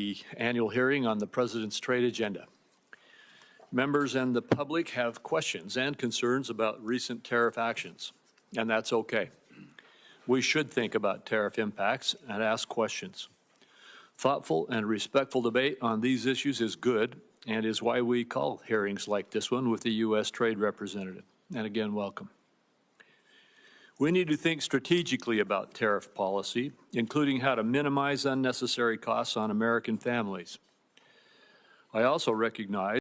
the annual hearing on the President's trade agenda. Members and the public have questions and concerns about recent tariff actions, and that's okay. We should think about tariff impacts and ask questions. Thoughtful and respectful debate on these issues is good and is why we call hearings like this one with the U.S. Trade Representative. And again, welcome. We need to think strategically about tariff policy, including how to minimize unnecessary costs on American families. I also recognize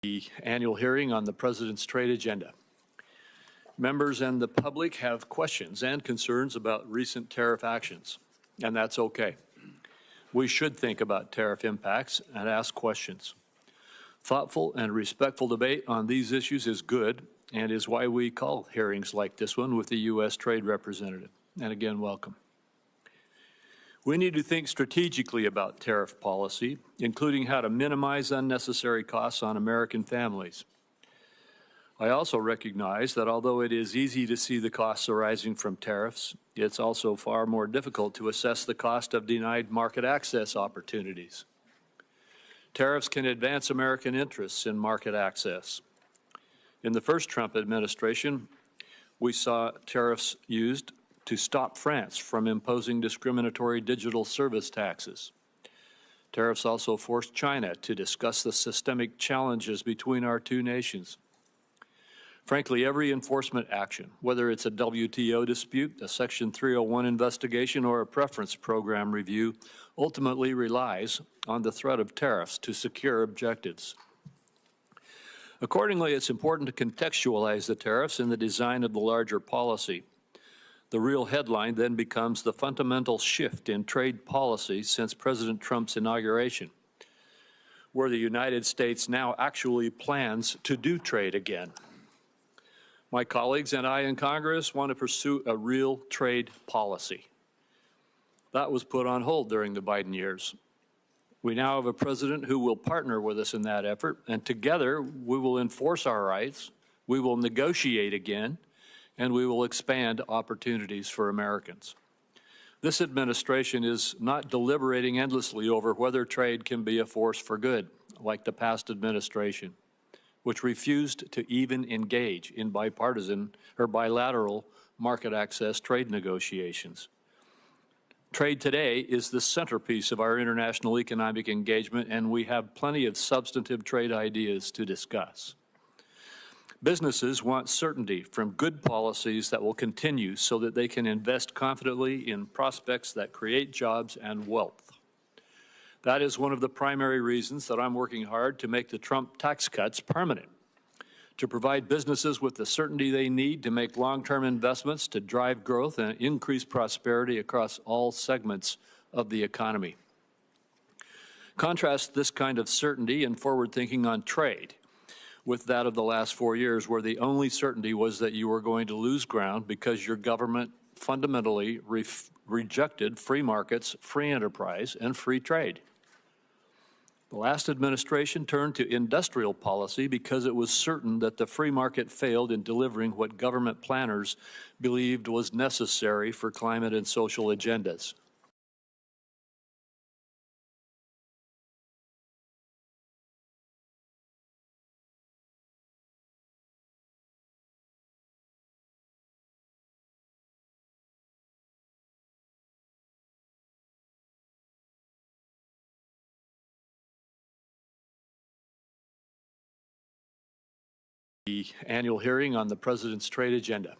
The annual hearing on the President's trade agenda. Members and the public have questions and concerns about recent tariff actions, and that's okay. We should think about tariff impacts and ask questions. Thoughtful and respectful debate on these issues is good and is why we call hearings like this one with the U.S. Trade Representative. And again, welcome. We need to think strategically about tariff policy, including how to minimize unnecessary costs on American families. I also recognize that although it is easy to see the costs arising from tariffs, it's also far more difficult to assess the cost of denied market access opportunities. Tariffs can advance American interests in market access. In the first Trump administration, we saw tariffs used to stop France from imposing discriminatory digital service taxes. Tariffs also forced China to discuss the systemic challenges between our two nations. Frankly, every enforcement action, whether it's a WTO dispute, a Section 301 investigation, or a preference program review, ultimately relies on the threat of tariffs to secure objectives. Accordingly, it's important to contextualize the tariffs in the design of the larger policy. The real headline then becomes the fundamental shift in trade policy since President Trump's inauguration, where the United States now actually plans to do trade again. My colleagues and I in Congress want to pursue a real trade policy. That was put on hold during the Biden years. We now have a president who will partner with us in that effort, and together we will enforce our rights, we will negotiate again, and we will expand opportunities for Americans. This administration is not deliberating endlessly over whether trade can be a force for good, like the past administration, which refused to even engage in bipartisan or bilateral market access trade negotiations. Trade today is the centerpiece of our international economic engagement, and we have plenty of substantive trade ideas to discuss. Businesses want certainty from good policies that will continue so that they can invest confidently in prospects that create jobs and wealth. That is one of the primary reasons that I'm working hard to make the Trump tax cuts permanent, to provide businesses with the certainty they need to make long-term investments to drive growth and increase prosperity across all segments of the economy. Contrast this kind of certainty and forward thinking on trade with that of the last 4 years, where the only certainty was that you were going to lose ground because your government fundamentally rejected free markets, free enterprise, and free trade. The last administration turned to industrial policy because it was certain that the free market failed in delivering what government planners believed was necessary for climate and social agendas. The annual hearing on the President's trade agenda.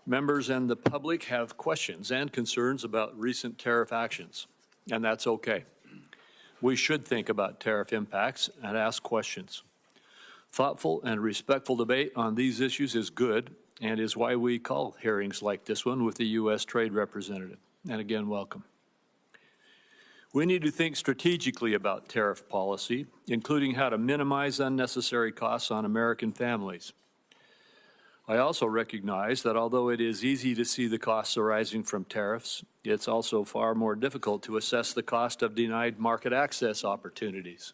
Members and the public have questions and concerns about recent tariff actions, and that's okay. We should think about tariff impacts and ask questions. Thoughtful and respectful debate on these issues is good and is why we call hearings like this one with the U.S. Trade Representative. And again, welcome. We need to think strategically about tariff policy, including how to minimize unnecessary costs on American families. I also recognize that although it is easy to see the costs arising from tariffs, it's also far more difficult to assess the cost of denied market access opportunities.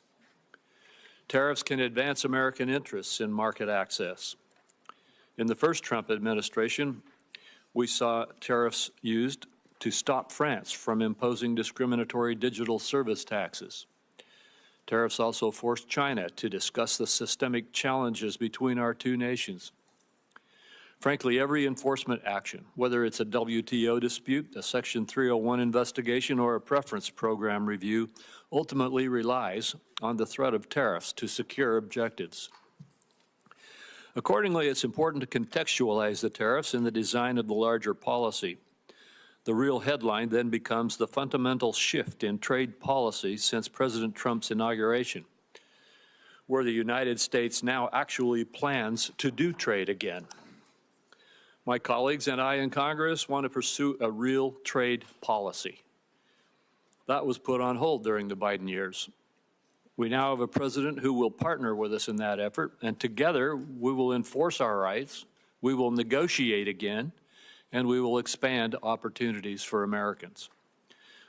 Tariffs can advance American interests in market access. In the first Trump administration, we saw tariffs used to stop France from imposing discriminatory digital service taxes. Tariffs also forced China to discuss the systemic challenges between our two nations. Frankly, every enforcement action, whether it's a WTO dispute, a Section 301 investigation, or a preference program review, ultimately relies on the threat of tariffs to secure objectives. Accordingly, it's important to contextualize the tariffs in the design of the larger policy. The real headline then becomes the fundamental shift in trade policy since President Trump's inauguration, where the United States now actually plans to do trade again. My colleagues and I in Congress want to pursue a real trade policy. That was put on hold during the Biden years. We now have a president who will partner with us in that effort, and together we will enforce our rights, we will negotiate again, and we will expand opportunities for Americans.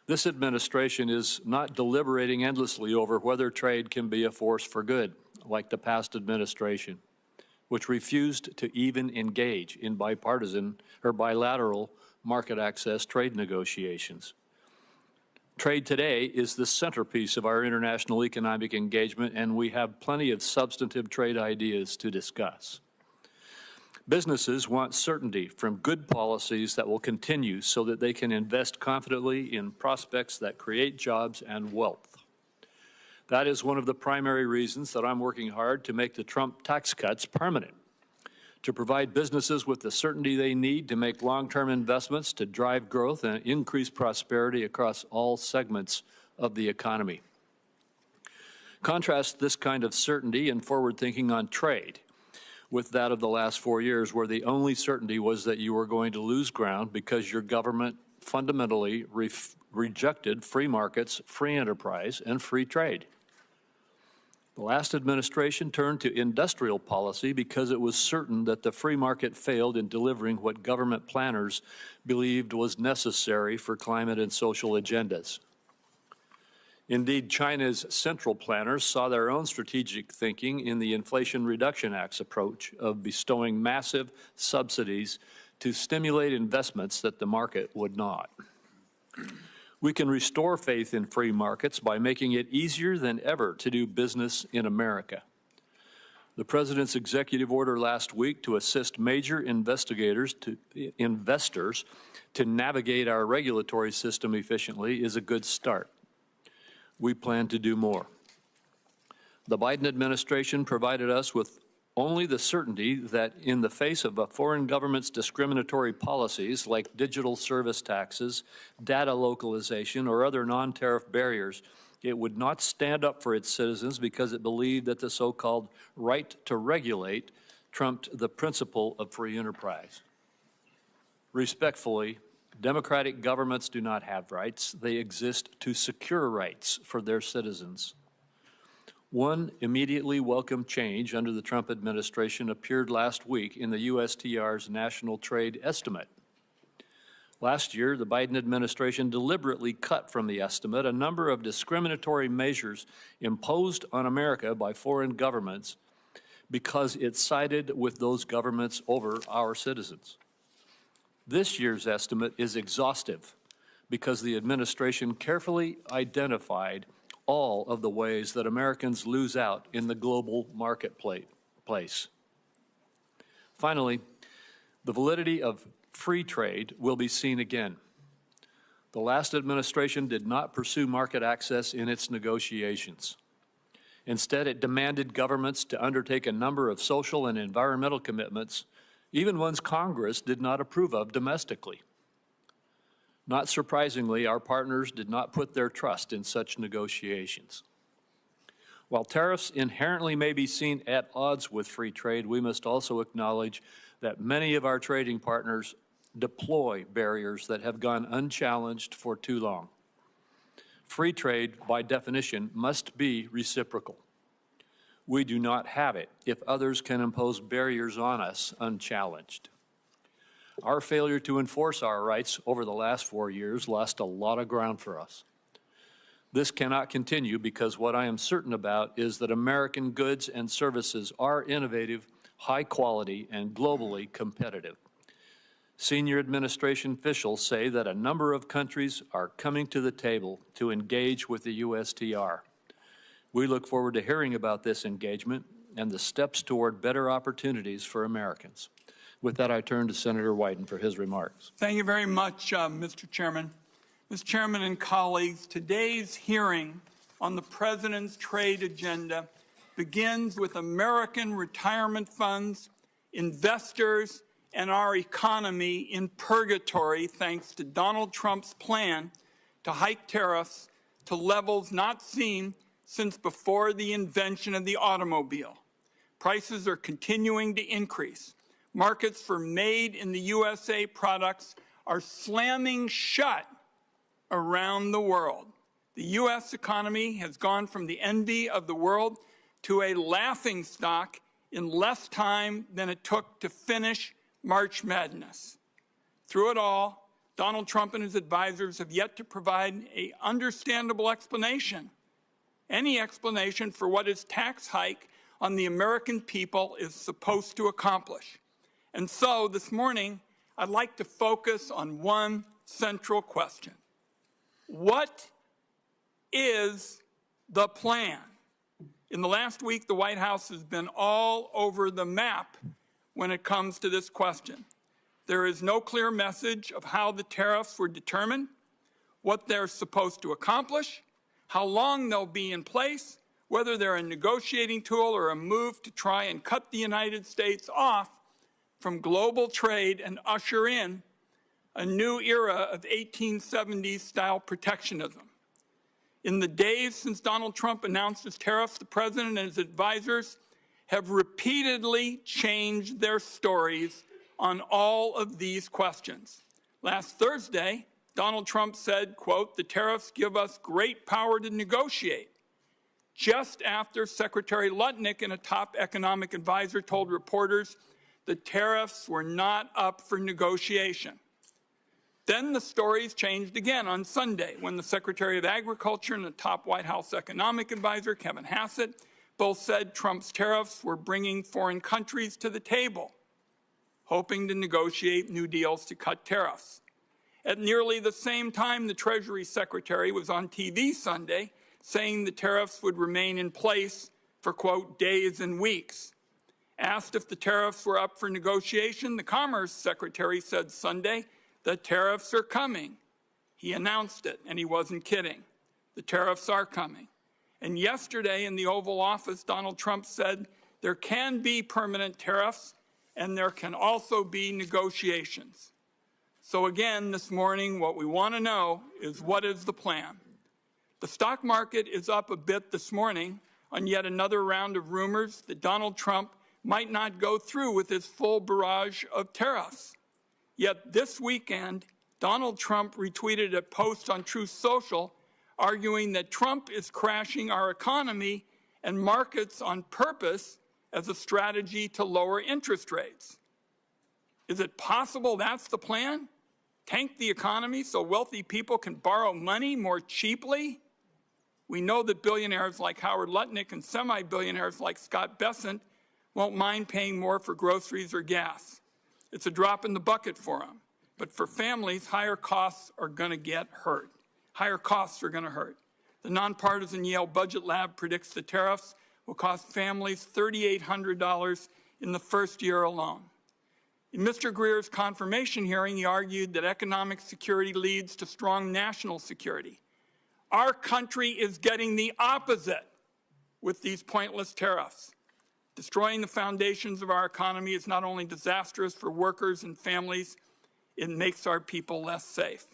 This administration is not deliberating endlessly over whether trade can be a force for good, like the past administration, which refused to even engage in bipartisan or bilateral market access trade negotiations. Trade today is the centerpiece of our international economic engagement, and we have plenty of substantive trade ideas to discuss. Businesses want certainty from good policies that will continue so that they can invest confidently in prospects that create jobs and wealth. That is one of the primary reasons that I'm working hard to make the Trump tax cuts permanent, to provide businesses with the certainty they need to make long-term investments to drive growth and increase prosperity across all segments of the economy. Contrast this kind of certainty and forward thinking on trade with that of the last 4 years, where the only certainty was that you were going to lose ground because your government fundamentally rejected free markets, free enterprise, and free trade. The last administration turned to industrial policy because it was certain that the free market failed in delivering what government planners believed was necessary for climate and social agendas. Indeed, China's central planners saw their own strategic thinking in the Inflation Reduction Act's approach of bestowing massive subsidies to stimulate investments that the market would not. We can restore faith in free markets by making it easier than ever to do business in America. The President's executive order last week to assist major investors to navigate our regulatory system efficiently is a good start. We plan to do more. The Biden administration provided us with only the certainty that in the face of a foreign government's discriminatory policies like digital service taxes, data localization, or other non-tariff barriers, it would not stand up for its citizens because it believed that the so-called right to regulate trumped the principle of free enterprise. Respectfully, democratic governments do not have rights. They exist to secure rights for their citizens. One immediately welcome change under the Trump administration appeared last week in the USTR's National Trade Estimate. Last year, the Biden administration deliberately cut from the estimate a number of discriminatory measures imposed on America by foreign governments because it sided with those governments over our citizens. This year's estimate is exhaustive because the administration carefully identified all of the ways that Americans lose out in the global marketplace. Finally, the validity of free trade will be seen again. The last administration did not pursue market access in its negotiations. Instead, it demanded governments to undertake a number of social and environmental commitments, even ones Congress did not approve of domestically. Not surprisingly, our partners did not put their trust in such negotiations. While tariffs inherently may be seen at odds with free trade, we must also acknowledge that many of our trading partners deploy barriers that have gone unchallenged for too long. Free trade, by definition, must be reciprocal. We do not have it if others can impose barriers on us unchallenged. Our failure to enforce our rights over the last 4 years lost a lot of ground for us. This cannot continue because what I am certain about is that American goods and services are innovative, high quality, and globally competitive. Senior administration officials say that a number of countries are coming to the table to engage with the USTR. We look forward to hearing about this engagement and the steps toward better opportunities for Americans. With that, I turn to Senator Wyden for his remarks. Thank you very much, Mr. Chairman. Mr. Chairman and colleagues, today's hearing on the President's trade agenda begins with American retirement funds, investors, and our economy in purgatory thanks to Donald Trump's plan to hike tariffs to levels not seen since before the invention of the automobile. Prices are continuing to increase. Markets for made in the USA products are slamming shut around the world. The U.S. economy has gone from the envy of the world to a laughingstock in less time than it took to finish March Madness. Through it all, Donald Trump and his advisors have yet to provide an understandable explanation, any explanation for what his tax hike on the American people is supposed to accomplish. And so this morning, I'd like to focus on one central question. What is the plan? In the last week, the White House has been all over the map when it comes to this question. There is no clear message of how the tariffs were determined, what they're supposed to accomplish, how long they'll be in place, whether they're a negotiating tool or a move to try and cut the United States off from global trade and usher in a new era of 1870s-style protectionism. In the days since Donald Trump announced his tariffs, the president and his advisors have repeatedly changed their stories on all of these questions. Last Thursday, Donald Trump said, quote, "The tariffs give us great power to negotiate," just after Secretary Lutnick and a top economic advisor told reporters the tariffs were not up for negotiation. Then the stories changed again on Sunday when the Secretary of Agriculture and the top White House economic advisor, Kevin Hassett, both said Trump's tariffs were bringing foreign countries to the table, hoping to negotiate new deals to cut tariffs. At nearly the same time, the Treasury Secretary was on TV Sunday saying the tariffs would remain in place for, quote, days and weeks. Asked if the tariffs were up for negotiation, the Commerce Secretary said Sunday, "The tariffs are coming." He announced it, and he wasn't kidding. The tariffs are coming. And yesterday in the Oval Office, Donald Trump said there can be permanent tariffs and there can also be negotiations. So again, this morning, what we want to know is what is the plan? The stock market is up a bit this morning on yet another round of rumors that Donald Trump might not go through with his full barrage of tariffs. Yet this weekend, Donald Trump retweeted a post on Truth Social arguing that Trump is crashing our economy and markets on purpose as a strategy to lower interest rates. Is it possible that's the plan? Tank the economy so wealthy people can borrow money more cheaply? We know that billionaires like Howard Lutnick and semi-billionaires like Scott Bessent won't mind paying more for groceries or gas. It's a drop in the bucket for them. But for families, higher costs are going to get hurt. Higher costs are going to hurt. The nonpartisan Yale Budget Lab predicts the tariffs will cost families $3,800 in the first year alone. In Mr. Greer's confirmation hearing, he argued that economic security leads to strong national security. Our country is getting the opposite with these pointless tariffs. Destroying the foundations of our economy is not only disastrous for workers and families, it makes our people less safe.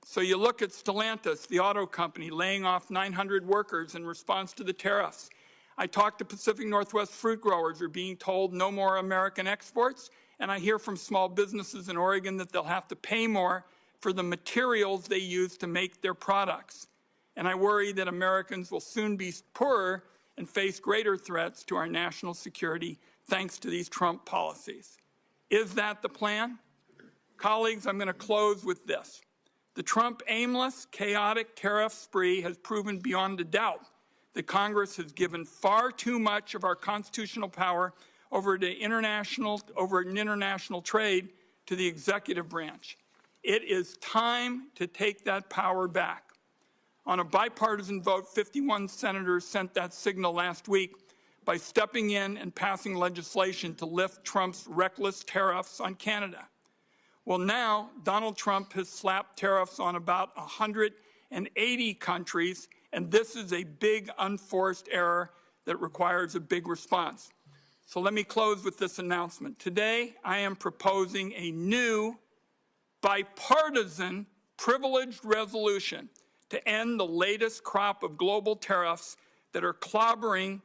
So you look at Stellantis, the auto company, laying off 900 workers in response to the tariffs. I talked to Pacific Northwest fruit growers who are being told no more American exports, and I hear from small businesses in Oregon that they'll have to pay more for the materials they use to make their products. And I worry that Americans will soon be poorer and face greater threats to our national security thanks to these Trump policies. Is that the plan? Colleagues, I'm going to close with this. The Trump aimless, chaotic tariff spree has proven beyond a doubt that Congress has given far too much of our constitutional power over international trade to the executive branch. It is time to take that power back. On a bipartisan vote, 51 senators sent that signal last week by stepping in and passing legislation to lift Trump's reckless tariffs on Canada. Well, now Donald Trump has slapped tariffs on about 180 countries, and this is a big unforced error that requires a big response. So let me close with this announcement. Today, I am proposing a new bipartisan privileged resolution to end the latest crop of global tariffs that are clobbering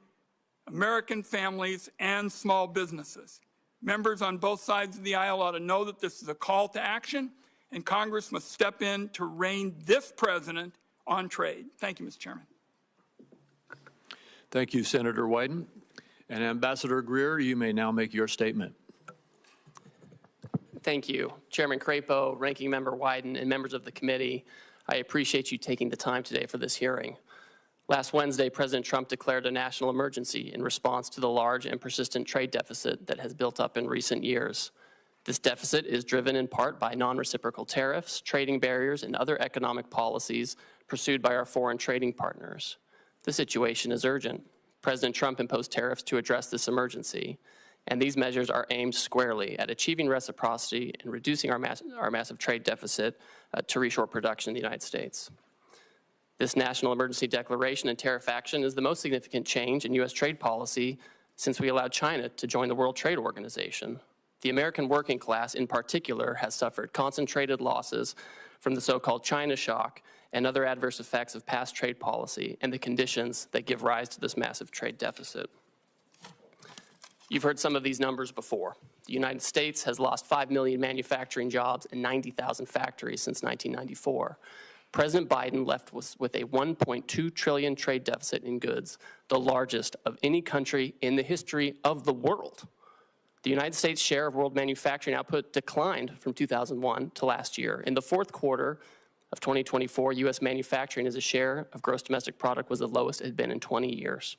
American families and small businesses. Members on both sides of the aisle ought to know that this is a call to action, and Congress must step in to rein this president on trade. Thank you, Mr. Chairman. Thank you, Senator Wyden. And Ambassador Greer, you may now make your statement. Thank you. Chairman Crapo, Ranking Member Wyden, and members of the committee, I appreciate you taking the time today for this hearing. Last Wednesday, President Trump declared a national emergency in response to the large and persistent trade deficit that has built up in recent years. This deficit is driven in part by non-reciprocal tariffs, trading barriers, and other economic policies pursued by our foreign trading partners. The situation is urgent. President Trump imposed tariffs to address this emergency, and these measures are aimed squarely at achieving reciprocity and reducing our massive trade deficit to reshore production in the United States. This national emergency declaration and tariff action is the most significant change in U.S. trade policy since we allowed China to join the World Trade Organization. The American working class, in particular, has suffered concentrated losses from the so-called China shock and other adverse effects of past trade policy and the conditions that give rise to this massive trade deficit. You've heard some of these numbers before. The United States has lost 5 million manufacturing jobs and 90,000 factories since 1994. President Biden left with a $1.2 trillion trade deficit in goods, the largest of any country in the history of the world. The United States' share of world manufacturing output declined from 2001 to last year. In the fourth quarter of 2024, U.S. manufacturing as a share of gross domestic product was the lowest it had been in 20 years.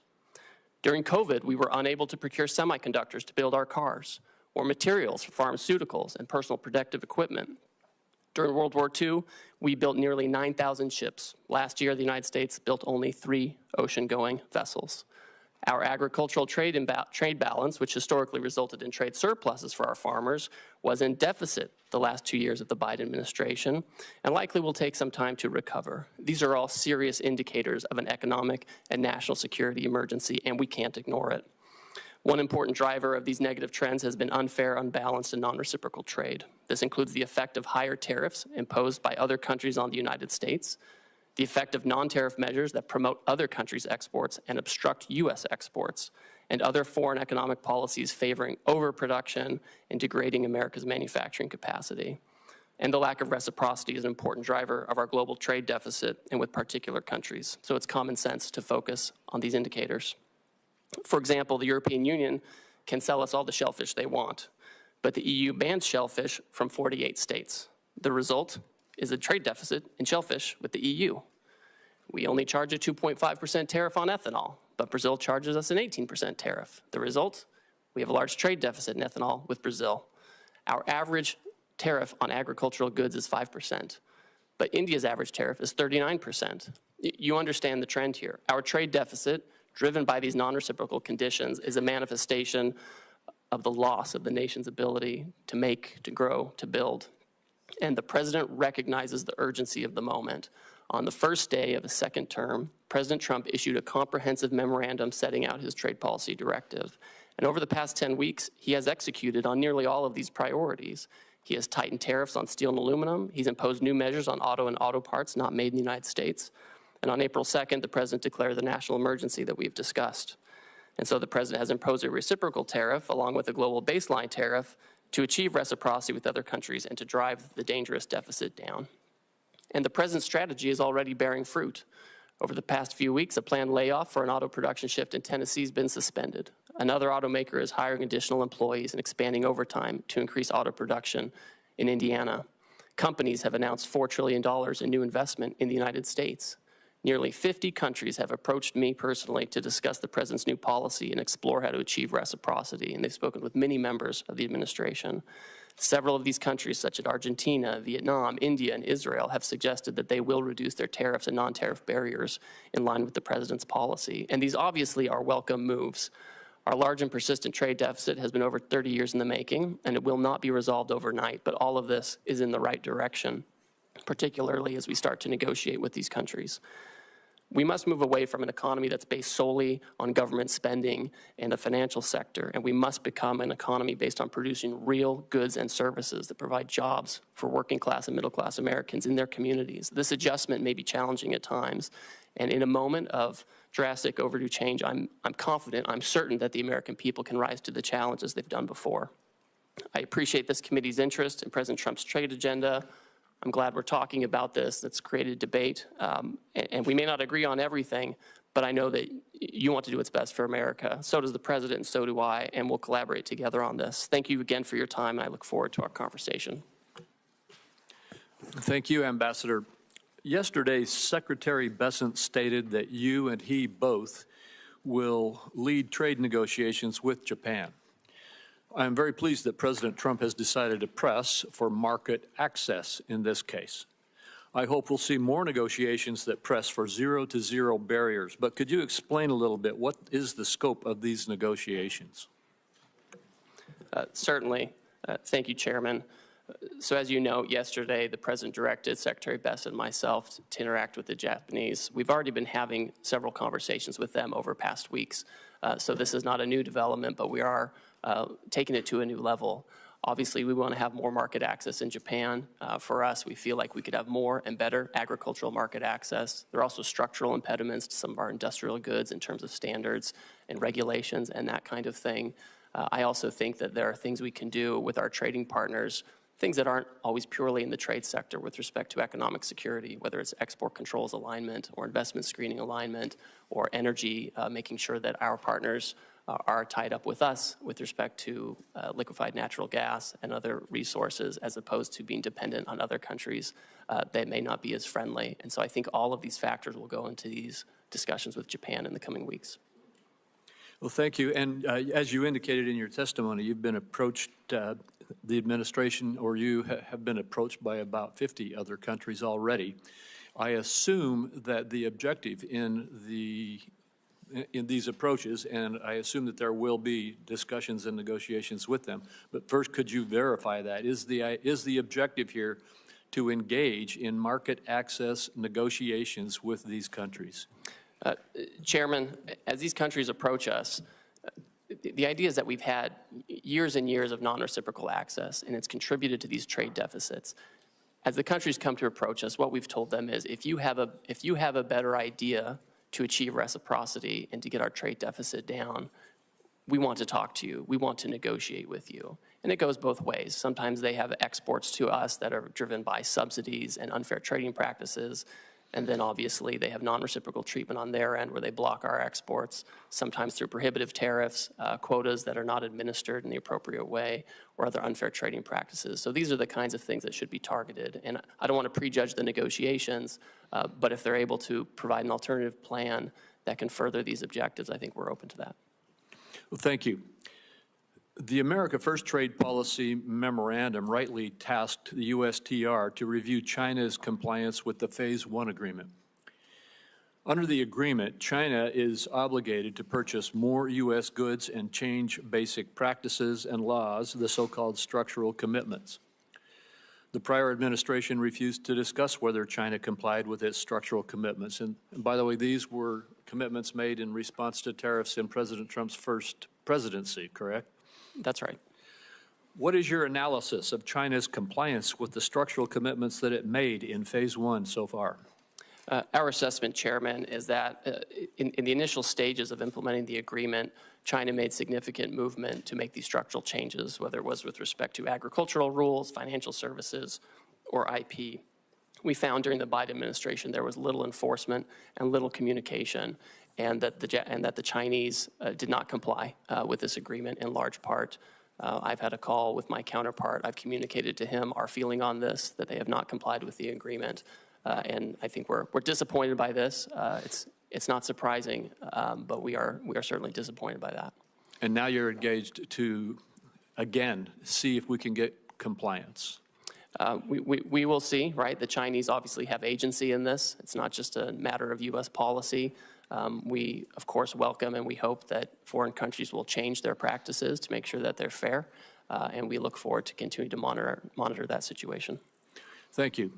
During COVID, we were unable to procure semiconductors to build our cars or materials for pharmaceuticals and personal protective equipment. During World War II, we built nearly 9,000 ships. Last year, the United States built only 3 ocean-going vessels. Our agricultural trade balance, which historically resulted in trade surpluses for our farmers, was in deficit the last 2 years of the Biden administration and likely will take some time to recover. These are all serious indicators of an economic and national security emergency, and we can't ignore it. One important driver of these negative trends has been unfair, unbalanced, and non-reciprocal trade. This includes the effect of higher tariffs imposed by other countries on the United States, the effect of non-tariff measures that promote other countries' exports and obstruct U.S. exports, and other foreign economic policies favoring overproduction and degrading America's manufacturing capacity. And the lack of reciprocity is an important driver of our global trade deficit and with particular countries. So it's common sense to focus on these indicators. For example, the European Union can sell us all the shellfish they want, but the EU bans shellfish from 48 states. The result is a trade deficit in shellfish with the EU. We only charge a 2.5% tariff on ethanol, but Brazil charges us an 18% tariff. The result? We have a large trade deficit in ethanol with Brazil. Our average tariff on agricultural goods is 5%, but India's average tariff is 39%. You understand the trend here. Our trade deficit, driven by these non-reciprocal conditions, is a manifestation of the loss of the nation's ability to make, to grow, to build. And the president recognizes the urgency of the moment. On the first day of his second term, President Trump issued a comprehensive memorandum setting out his trade policy directive. And over the past 10 weeks, he has executed on nearly all of these priorities. He has tightened tariffs on steel and aluminum. He's imposed new measures on auto and auto parts not made in the United States. And on April 2nd, the president declared the national emergency that we've discussed. And so the president has imposed a reciprocal tariff along with a global baseline tariff to achieve reciprocity with other countries and to drive the dangerous deficit down. And the president's strategy is already bearing fruit. Over the past few weeks, a planned layoff for an auto production shift in Tennessee has been suspended. Another automaker is hiring additional employees and expanding overtime to increase auto production in Indiana. Companies have announced $4 trillion in new investment in the United States. Nearly 50 countries have approached me personally to discuss the president's new policy and explore how to achieve reciprocity, and they've spoken with many members of the administration. Several of these countries, such as Argentina, Vietnam, India, and Israel, have suggested that they will reduce their tariffs and non-tariff barriers in line with the president's policy. And these obviously are welcome moves. Our large and persistent trade deficit has been over 30 years in the making, and it will not be resolved overnight, but all of this is in the right direction, particularly as we start to negotiate with these countries. We must move away from an economy that's based solely on government spending and the financial sector, and we must become an economy based on producing real goods and services that provide jobs for working class and middle class Americans in their communities. This adjustment may be challenging at times, and in a moment of drastic overdue change, I'm confident, I'm certain that the American people can rise to the challenges they've done before. I appreciate this committee's interest in President Trump's trade agenda. I'm glad we're talking about this. That's created debate. And we may not agree on everything, but I know that you want to do what's best for America. So does the President, and so do I, and we'll collaborate together on this. Thank you again for your time, and I look forward to our conversation. Thank you, Ambassador. Yesterday, Secretary Bessent stated that you and he both will lead trade negotiations with Japan. I am very pleased that President Trump has decided to press for market access in this case. I hope we'll see more negotiations that press for zero-to-zero barriers, but could you explain a little bit what is the scope of these negotiations? Certainly. Thank you, Chairman. So as you know, yesterday the President directed Secretary Bessent and myself to interact with the Japanese. We've already been having several conversations with them over past weeks. So this is not a new development, but we are taking it to a new level. Obviously, we want to have more market access in Japan. For us, we feel like we could have more and better agricultural market access. There are also structural impediments to some of our industrial goods in terms of standards and regulations and that kind of thing. I also think that there are things we can do with our trading partners, things that aren't always purely in the trade sector with respect to economic security, whether it's export controls alignment or investment screening alignment or energy, making sure that our partners are tied up with us with respect to liquefied natural gas and other resources, as opposed to being dependent on other countries that may not be as friendly. And so I think all of these factors will go into these discussions with Japan in the coming weeks. Well, thank you. And as you indicated in your testimony, you've been approached, the administration or you have been approached by about 50 other countries already. I assume that the objective in these approaches, and I assume that there will be discussions and negotiations with them, but first, could you verify that? Is the objective here to engage in market access negotiations with these countries? Chairman, as these countries approach us, the idea is that we've had years and years of non-reciprocal access, and it's contributed to these trade deficits. As the countries come to approach us, what we've told them is, if you have a better idea to achieve reciprocity and to get our trade deficit down, we want to talk to you. We want to negotiate with you. And it goes both ways. Sometimes they have exports to us that are driven by subsidies and unfair trading practices. And then obviously they have non-reciprocal treatment on their end where they block our exports, sometimes through prohibitive tariffs, quotas that are not administered in the appropriate way, or other unfair trading practices. So these are the kinds of things that should be targeted. And I don't want to prejudge the negotiations, but if they're able to provide an alternative plan that can further these objectives, I think we're open to that. Well, thank you. The America First Trade Policy Memorandum rightly tasked the USTR to review China's compliance with the Phase 1 agreement. Under the agreement, China is obligated to purchase more U.S. goods and change basic practices and laws, the so-called structural commitments. The prior administration refused to discuss whether China complied with its structural commitments. And by the way, these were commitments made in response to tariffs in President Trump's first presidency, correct? That's right. What is your analysis of China's compliance with the structural commitments that it made in Phase 1 so far? Our assessment, Chairman, is that in the initial stages of implementing the agreement, China made significant movement to make these structural changes, whether it was with respect to agricultural rules, financial services, or IP. We found during the Biden administration there was little enforcement and little communication, and that the Chinese did not comply with this agreement in large part. I've had a call with my counterpart. I've communicated to him our feeling on this, that they have not complied with the agreement. And I think we're disappointed by this. It's not surprising, but we are certainly disappointed by that. And now you're engaged to, again, see if we can get compliance. We will see, right? The Chinese obviously have agency in this. It's not just a matter of U.S. policy. We, of course, welcome and we hope that foreign countries will change their practices to make sure that they're fair, and we look forward to continuing to monitor that situation. Thank you.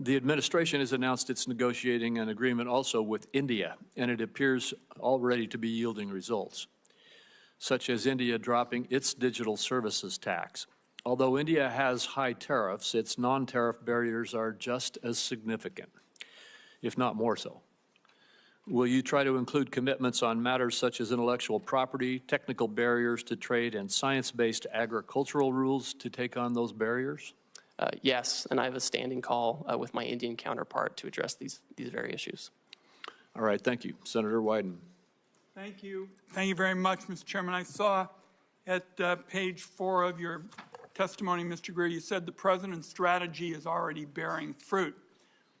The administration has announced it's negotiating an agreement also with India, and it appears already to be yielding results, such as India dropping its digital services tax. Although India has high tariffs, its non-tariff barriers are just as significant, if not more so. Will you try to include commitments on matters such as intellectual property, technical barriers to trade, and science-based agricultural rules to take on those barriers? Yes, and I have a standing call with my Indian counterpart to address these very issues. All right, thank you. Senator Wyden. Thank you. Thank you very much, Mr. Chairman. I saw at page 4 of your testimony, Mr. Greer, you said the president's strategy is already bearing fruit.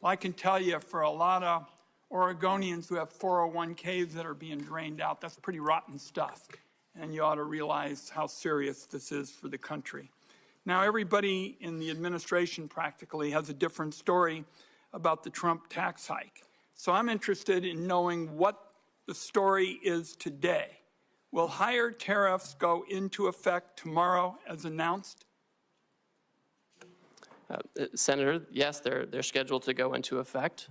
Well, I can tell you for a lot of Oregonians who have 401ks that are being drained out, that's pretty rotten stuff. And you ought to realize how serious this is for the country. Now, everybody in the administration practically has a different story about the Trump tax hike. So I'm interested in knowing what the story is today. Will higher tariffs go into effect tomorrow as announced? Senator, yes, they're scheduled to go into effect.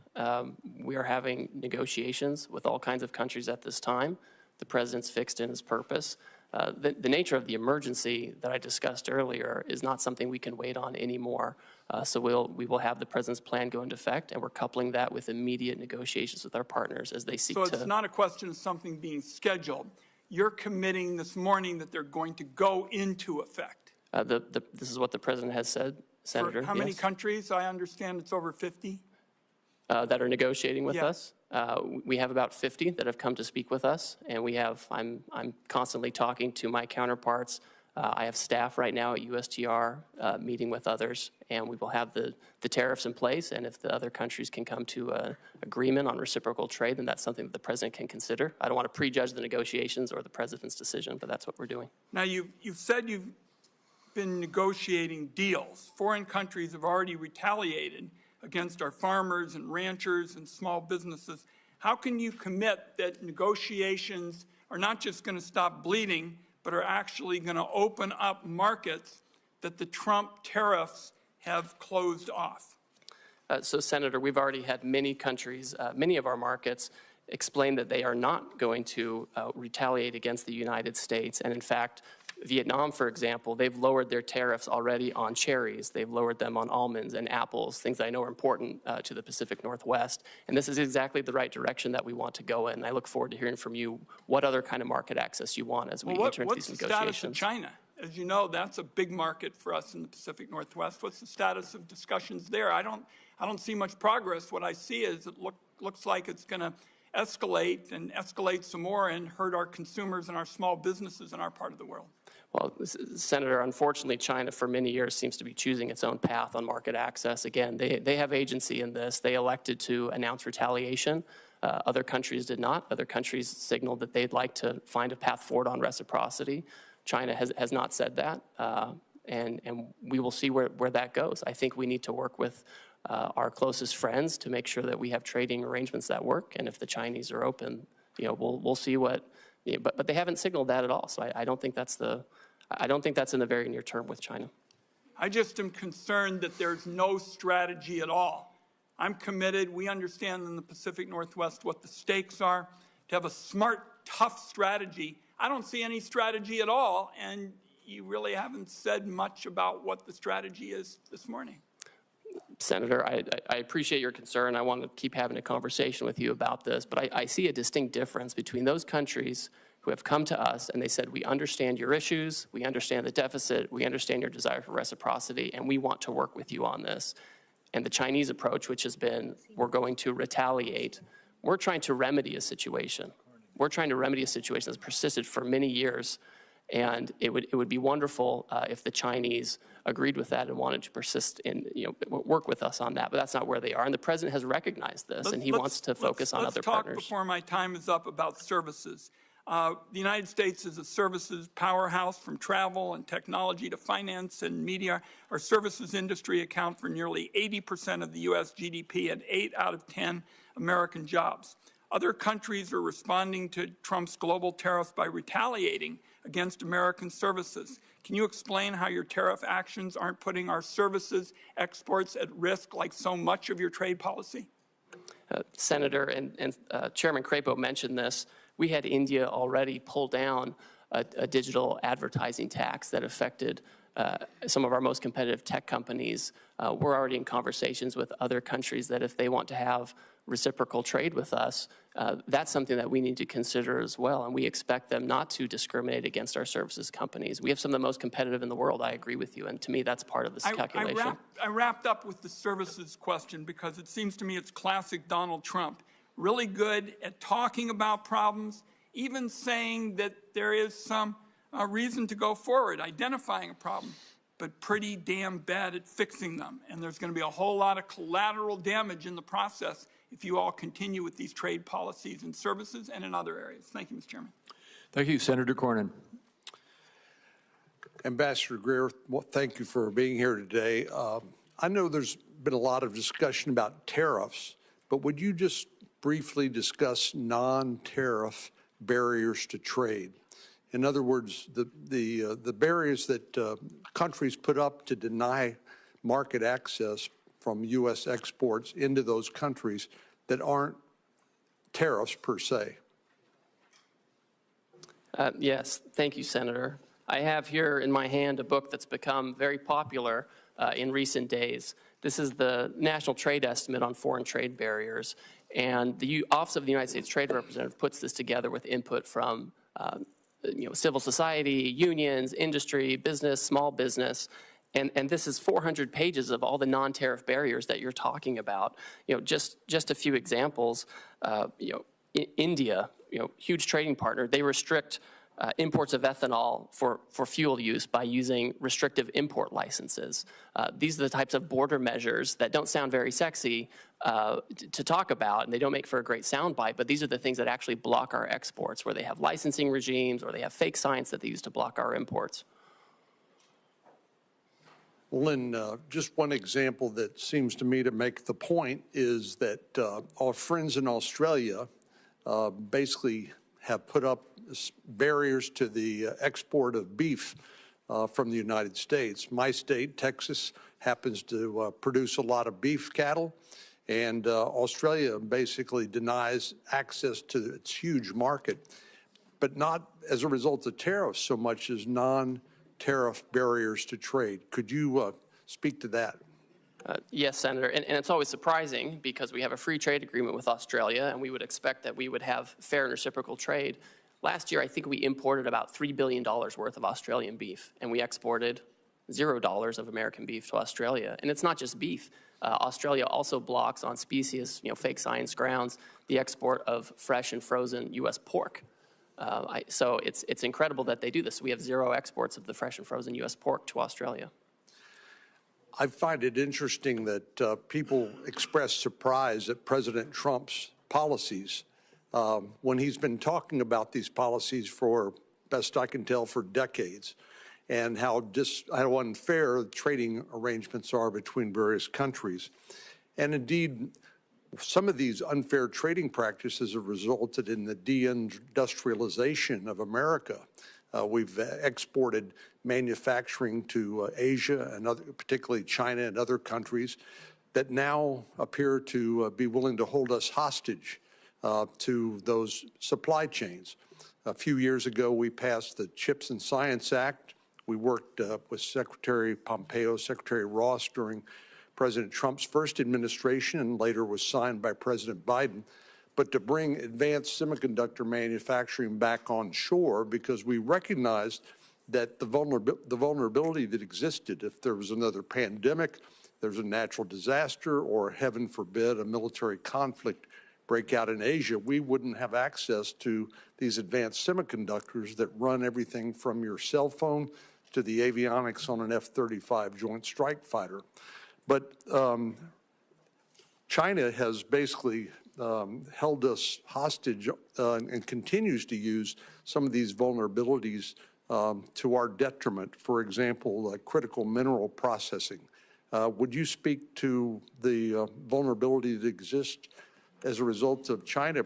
We are having negotiations with all kinds of countries at this time. The president's fixed in his purpose. The nature of the emergency that I discussed earlier is not something we can wait on anymore. So we will have the president's plan go into effect, and we're coupling that with immediate negotiations with our partners as they seek to. So it's not a question of something being scheduled. You're committing this morning that they're going to go into effect. This is what the president has said, Senator. For how many yes. countries? I understand it's over 50. That are negotiating with Yeah. us. We have about 50 that have come to speak with us, and I'm constantly talking to my counterparts. I have staff right now at USTR meeting with others, and we will have the tariffs in place, and if the other countries can come to an agreement on reciprocal trade, then that's something that the president can consider. I don't want to prejudge the negotiations or the president's decision, but that's what we're doing. Now, you've said you've been negotiating deals. Foreign countries have already retaliated against our farmers and ranchers and small businesses. How can you commit that negotiations are not just going to stop bleeding, but are actually going to open up markets that the Trump tariffs have closed off? So, Senator, we've already had many countries, many of our markets, explain that they are not going to retaliate against the United States. And in fact, Vietnam, for example, they've lowered their tariffs already on cherries. They've lowered them on almonds and apples, things that I know are important to the Pacific Northwest. And this is exactly the right direction that we want to go in. I look forward to hearing from you what other kind of market access you want as we enter into these negotiations. What's the status of China? As you know, that's a big market for us in the Pacific Northwest. What's the status of discussions there? I don't see much progress. What I see is it looks like it's going to escalate and escalate some more and hurt our consumers and our small businesses in our part of the world. Well, Senator, unfortunately, China for many years seems to be choosing its own path on market access. Again, they have agency in this. They elected to announce retaliation. Other countries did not. Other countries signaled that they'd like to find a path forward on reciprocity. China has not said that, and we will see where that goes. I think we need to work with our closest friends to make sure that we have trading arrangements that work, and if the Chinese are open, we'll see what. But they haven't signaled that at all, so I don't think that's in the very near term with China. I just am concerned that there's no strategy at all. I'm committed. We understand in the Pacific Northwest what the stakes are. To have a smart, tough strategy. I don't see any strategy at all, and you really haven't said much about what the strategy is this morning. Senator, I appreciate your concern. I want to keep having a conversation with you about this, but I see a distinct difference between those countries who have come to us and they said, we understand your issues, we understand the deficit, we understand your desire for reciprocity, and we want to work with you on this. And the Chinese approach, which has been, we're going to retaliate. We're trying to remedy a situation. We're trying to remedy a situation that's persisted for many years. And it would be wonderful if the Chinese agreed with that and wanted to persist in, work with us on that. But that's not where they are. And the president has recognized this, and he wants to focus on other partners. Let's talk before my time is up about services. The United States is a services powerhouse, from travel and technology to finance and media. Our services industry account for nearly 80% of the U.S. GDP and 8 out of 10 American jobs. Other countries are responding to Trump's global tariffs by retaliating against American services. Can you explain how your tariff actions aren't putting our services exports at risk like so much of your trade policy? Senator and Chairman Crapo mentioned this. We had India already pull down a digital advertising tax that affected some of our most competitive tech companies. We're already in conversations with other countries that if they want to have reciprocal trade with us, that's something that we need to consider as well. And we expect them not to discriminate against our services companies. We have some of the most competitive in the world. I agree with you. And to me, that's part of this calculation. I wrapped up with the services question because it seems to me it's classic Donald Trump. Really good at talking about problems, even saying that there is some reason to go forward, identifying a problem, but pretty damn bad at fixing them. And there's going to be a whole lot of collateral damage in the process if you all continue with these trade policies in services and in other areas. Thank you, Mr. Chairman. Thank you, Senator Cornyn. Ambassador Greer, well, thank you for being here today. I know there's been a lot of discussion about tariffs, but would you just briefly discuss non-tariff barriers to trade? In other words, the barriers that countries put up to deny market access from U.S. exports into those countries that aren't tariffs per se. Yes, thank you, Senator. I have here in my hand a book that's become very popular in recent days. This is the National Trade Estimate on Foreign Trade Barriers, and the Office of the United States Trade Representative puts this together with input from civil society, unions, industry, business, small business. And this is 400 pages of all the non-tariff barriers that you're talking about. Just a few examples. India, huge trading partner, they restrict imports of ethanol for fuel use by using restrictive import licenses. These are the types of border measures that don't sound very sexy to talk about, and they don't make for a great soundbite, but these are the things that actually block our exports, where they have licensing regimes or they have fake science that they use to block our imports. Well, and just one example that seems to me to make the point is that our friends in Australia basically have put up barriers to the export of beef from the United States. My state, Texas, happens to produce a lot of beef cattle, and Australia basically denies access to its huge market, but not as a result of tariffs so much as non-tariff barriers to trade. Could you speak to that? Yes, Senator, and it's always surprising because we have a free trade agreement with Australia, and we would expect that we would have fair and reciprocal trade. Last year, I think we imported about $3 billion worth of Australian beef, and we exported $0 of American beef to Australia. And it's not just beef. Australia also blocks on specious, fake science grounds, the export of fresh and frozen U.S. pork. So it's incredible that they do this. We have zero exports of the fresh and frozen U.S. pork to Australia. I find it interesting that people express surprise at President Trump's policies when he's been talking about these policies for, best I can tell, for decades, and how unfair trading arrangements are between various countries. And indeed, some of these unfair trading practices have resulted in the deindustrialization of America. We've exported manufacturing to Asia and particularly China and other countries that now appear to be willing to hold us hostage to those supply chains. A few years ago, we passed the CHIPS and Science Act. We worked with Secretary Pompeo, Secretary Ross during President Trump's first administration and later was signed by President Biden, but to bring advanced semiconductor manufacturing back on shore because we recognized that the vulnerability that existed if there was another pandemic, there's a natural disaster, or heaven forbid, a military conflict break out in Asia, we wouldn't have access to these advanced semiconductors that run everything from your cell phone to the avionics on an F-35 Joint Strike Fighter. But China has basically held us hostage and continues to use some of these vulnerabilities to our detriment. For example, critical mineral processing. Would you speak to the vulnerability that exists as a result of China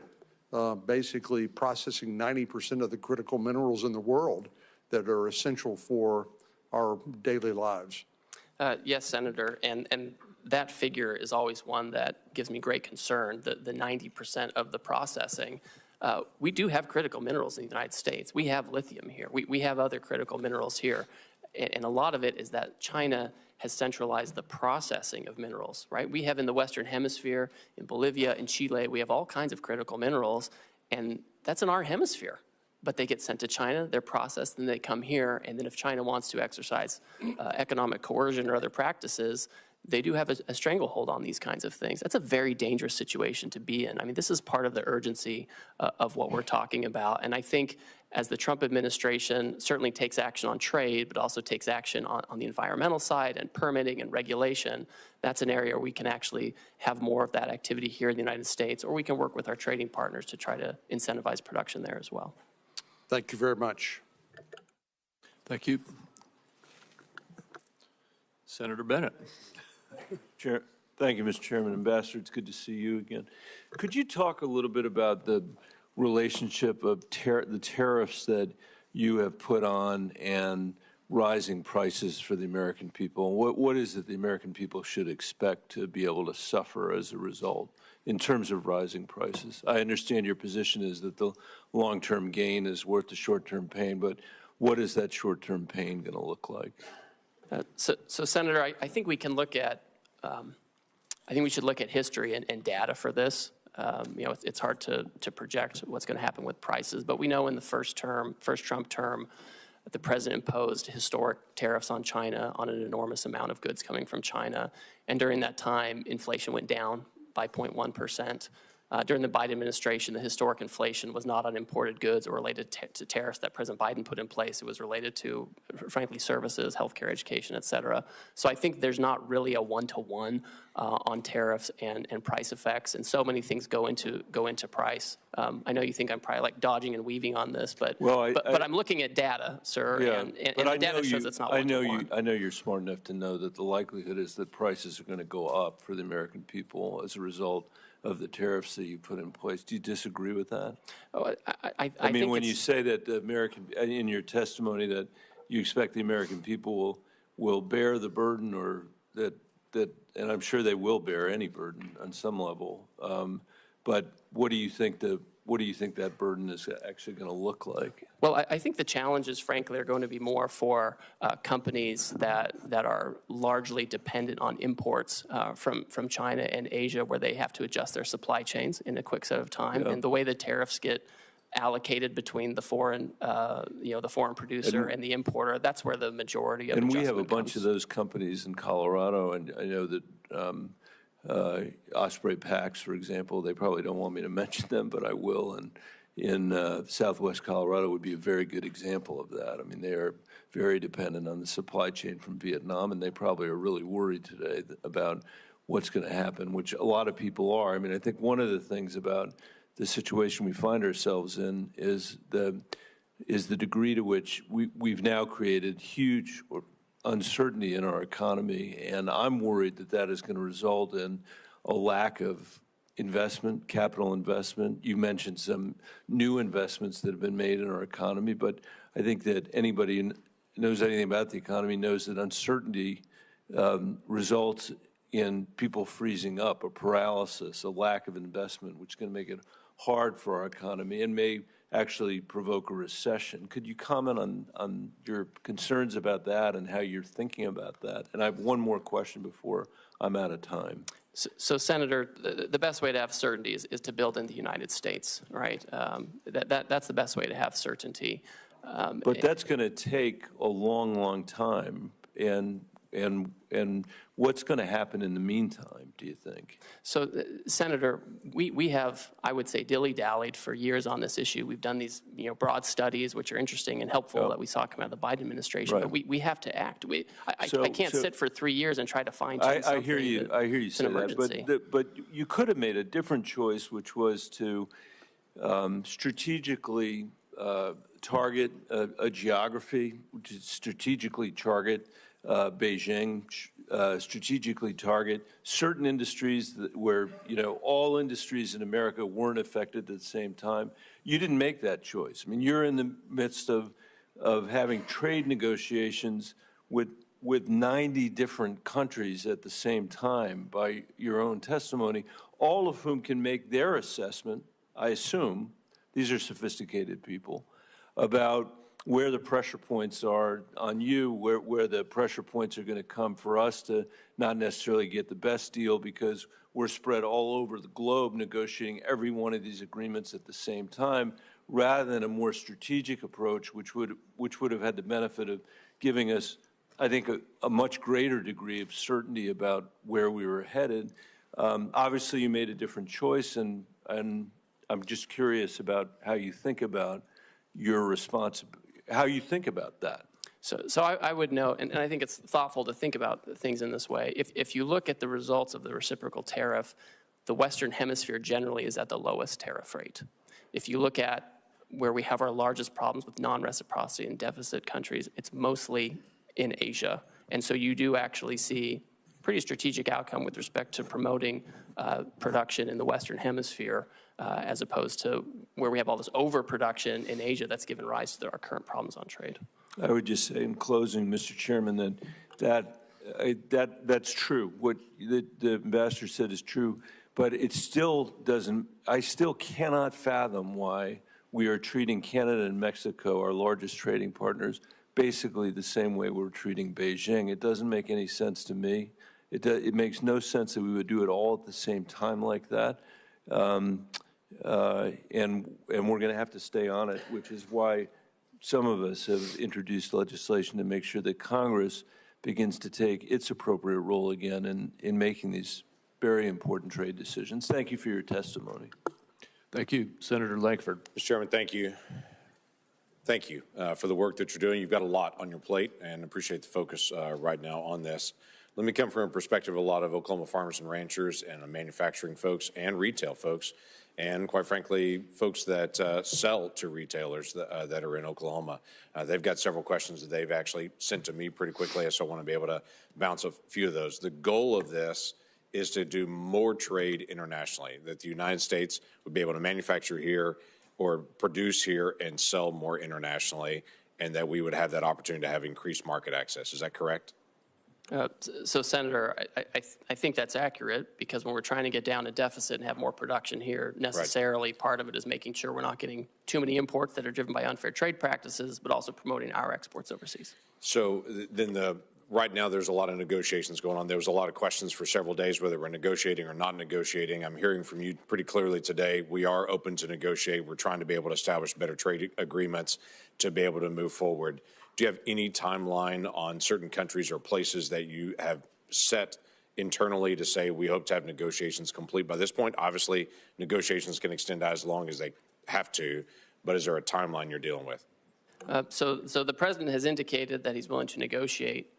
basically processing 90% of the critical minerals in the world that are essential for our daily lives. Yes, Senator, and that figure is always one that gives me great concern, the 90% of the processing. We do have critical minerals in the United States. We have lithium here. We have other critical minerals here. And a lot of it is that China has centralized the processing of minerals, right? We have in the Western Hemisphere, in Bolivia, in Chile, we have all kinds of critical minerals, and that's in our hemisphere. But they get sent to China, they're processed, and they come here, and then if China wants to exercise economic coercion or other practices, they do have a stranglehold on these kinds of things. That's a very dangerous situation to be in. I mean, this is part of the urgency of what we're talking about. And I think as the Trump administration certainly takes action on trade, but also takes action on the environmental side and permitting and regulation, that's an area where we can actually have more of that activity here in the United States, or we can work with our trading partners to try to incentivize production there as well. Thank you very much. Thank you. Senator Bennett. Thank you, Mr. Chairman. Ambassador, it's good to see you again. Could you talk a little bit about the relationship of the tariffs that you have put on and rising prices for the American people? What is it the American people should expect to be able to suffer as a result in terms of rising prices? I understand your position is that the long-term gain is worth the short-term pain, but what is that short-term pain going to look like? So, Senator, I think we can look at, I think we should look at history and data for this. You know, it's hard to project what's going to happen with prices, but we know in the first Trump term, the president imposed historic tariffs on China on an enormous amount of goods coming from China. And during that time, inflation went down by 0.1%. During the Biden administration, the historic inflation was not on imported goods or related to tariffs that President Biden put in place. It was related to, frankly, services, healthcare, education, et cetera. So I think there's not really a one-to-one on tariffs and price effects, and so many things go into price. I know you think I'm probably like dodging and weaving on this, but I'm looking at data, sir, and the data shows it's not one-to-one. I know you're smart enough to know that the likelihood is that prices are going to go up for the American people as a result of the tariffs that you put in place. Do you disagree with that? Oh, I mean, when you say that the American, in your testimony, that you expect the American people will bear the burden, or that, and I'm sure they will bear any burden on some level. But what do you think that burden is actually going to look like? Well, I think the challenges, frankly, are going to be more for companies that are largely dependent on imports from China and Asia, where they have to adjust their supply chains in a quick set of time. Yeah. And the way the tariffs get allocated between the foreign, the foreign producer and the importer, that's where the majority of adjustment comes. And we have a bunch comes. of those companies in Colorado, and I know that Osprey Packs, for example, they probably don't want me to mention them, but I will. And in Southwest Colorado would be a very good example of that. I mean, they are very dependent on the supply chain from Vietnam, and they probably are really worried today about what's going to happen, which a lot of people are. I mean, I think one of the things about the situation we find ourselves in is the degree to which we've now created huge uncertainty in our economy, and I'm worried that that is going to result in a lack of investment, capital investment. You mentioned some new investments that have been made in our economy, but I think that anybody who knows anything about the economy knows that uncertainty results in people freezing up, a paralysis, a lack of investment, which is going to make it hard for our economy and may actually provoke a recession. Could you comment on your concerns about that and how you're thinking about that? And I have one more question before I'm out of time. So Senator, the best way to have certainty is to build in the United States, right? That's the best way to have certainty. But that's going to take a long, long time. And what's going to happen in the meantime, do you think? So, Senator, we have, I would say, dilly-dallied for years on this issue. We've done these, broad studies, which are interesting and helpful that we saw come out of the Biden administration. Right. But we have to act. I can't sit for 3 years and try to fine-tune something. I hear you say that. But you could have made a different choice, which was to strategically target a geography, to strategically target Beijing, strategically target certain industries where, all industries in America weren't affected at the same time. You didn't make that choice. I mean, you're in the midst of having trade negotiations with 90 different countries at the same time by your own testimony, all of whom can make their assessment, I assume, these are sophisticated people, about where the pressure points are on you, where the pressure points are going to come for us to not necessarily get the best deal because we're spread all over the globe negotiating every one of these agreements at the same time, rather than a more strategic approach, which would have had the benefit of giving us, I think, a much greater degree of certainty about where we were headed. Obviously, you made a different choice, and I'm just curious about how you think about your responsibility, how you think about that. So I would note, and I think it's thoughtful to think about things in this way. If you look at the results of the reciprocal tariff, the Western Hemisphere generally is at the lowest tariff rate. If you look at where we have our largest problems with non-reciprocity and deficit countries, it's mostly in Asia. And so you do actually see pretty strategic outcome with respect to promoting production in the Western Hemisphere as opposed to where we have all this overproduction in Asia that's given rise to our current problems on trade. I would just say in closing, Mr. Chairman, that's true. What the ambassador said is true, but it still doesn't, I still cannot fathom why we are treating Canada and Mexico, our largest trading partners, basically the same way we're treating Beijing. It doesn't make any sense to me. It makes no sense that we would do it all at the same time like that. And we're going to have to stay on it, which is why some of us have introduced legislation to make sure that Congress begins to take its appropriate role again in making these very important trade decisions. Thank you for your testimony. Thank you. Senator Lankford. Mr. Chairman, thank you. Thank you for the work that you're doing. You've got a lot on your plate, and appreciate the focus right now on this. Let me come from a perspective of a lot of Oklahoma farmers and ranchers and manufacturing folks and retail folks, and quite frankly, folks that sell to retailers that are in Oklahoma. They've got several questions that they've actually sent to me pretty quickly, so I want to be able to bounce a few of those. The goal of this is to do more trade internationally, that the United States would be able to manufacture here or produce here and sell more internationally, and that we would have that opportunity to have increased market access. Is that correct? So, Senator, I think that's accurate, because when we're trying to get down a deficit and have more production here, necessarily part of it is making sure we're not getting too many imports that are driven by unfair trade practices, but also promoting our exports overseas. So then right now there's a lot of negotiations going on. There was a lot of questions for several days whether we're negotiating or not negotiating. I'm hearing from you pretty clearly today. We are open to negotiate. We're trying to be able to establish better trade agreements to be able to move forward. Do you have any timeline on certain countries or places that you have set internally to say we hope to have negotiations complete by this point? Obviously, negotiations can extend out as long as they have to, but is there a timeline you're dealing with? So the president has indicated that he's willing to negotiate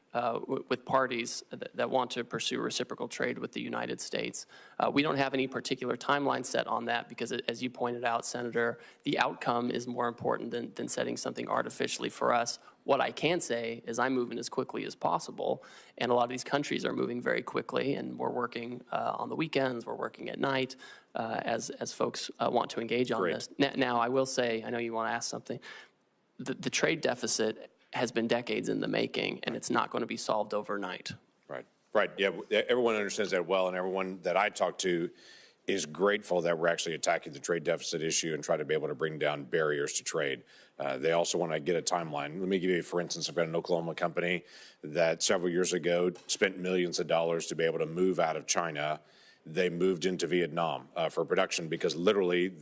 with parties that want to pursue reciprocal trade with the United States. We don't have any particular timeline set on that because, as you pointed out, Senator, the outcome is more important than setting something artificially for us. What I can say is I'm moving as quickly as possible, and a lot of these countries are moving very quickly, and we're working on the weekends, we're working at night as folks want to engage on this. Now, I will say, I know you want to ask something, the trade deficit has been decades in the making, and it's not going to be solved overnight. Right. Yeah, everyone understands that well, and everyone that I talk to is grateful that we're actually attacking the trade deficit issue and try to be able to bring down barriers to trade. They also want to get a timeline. Let me give you, for instance, I've got an Oklahoma company that several years ago spent millions of dollars to be able to move out of China. They moved into Vietnam for production because literally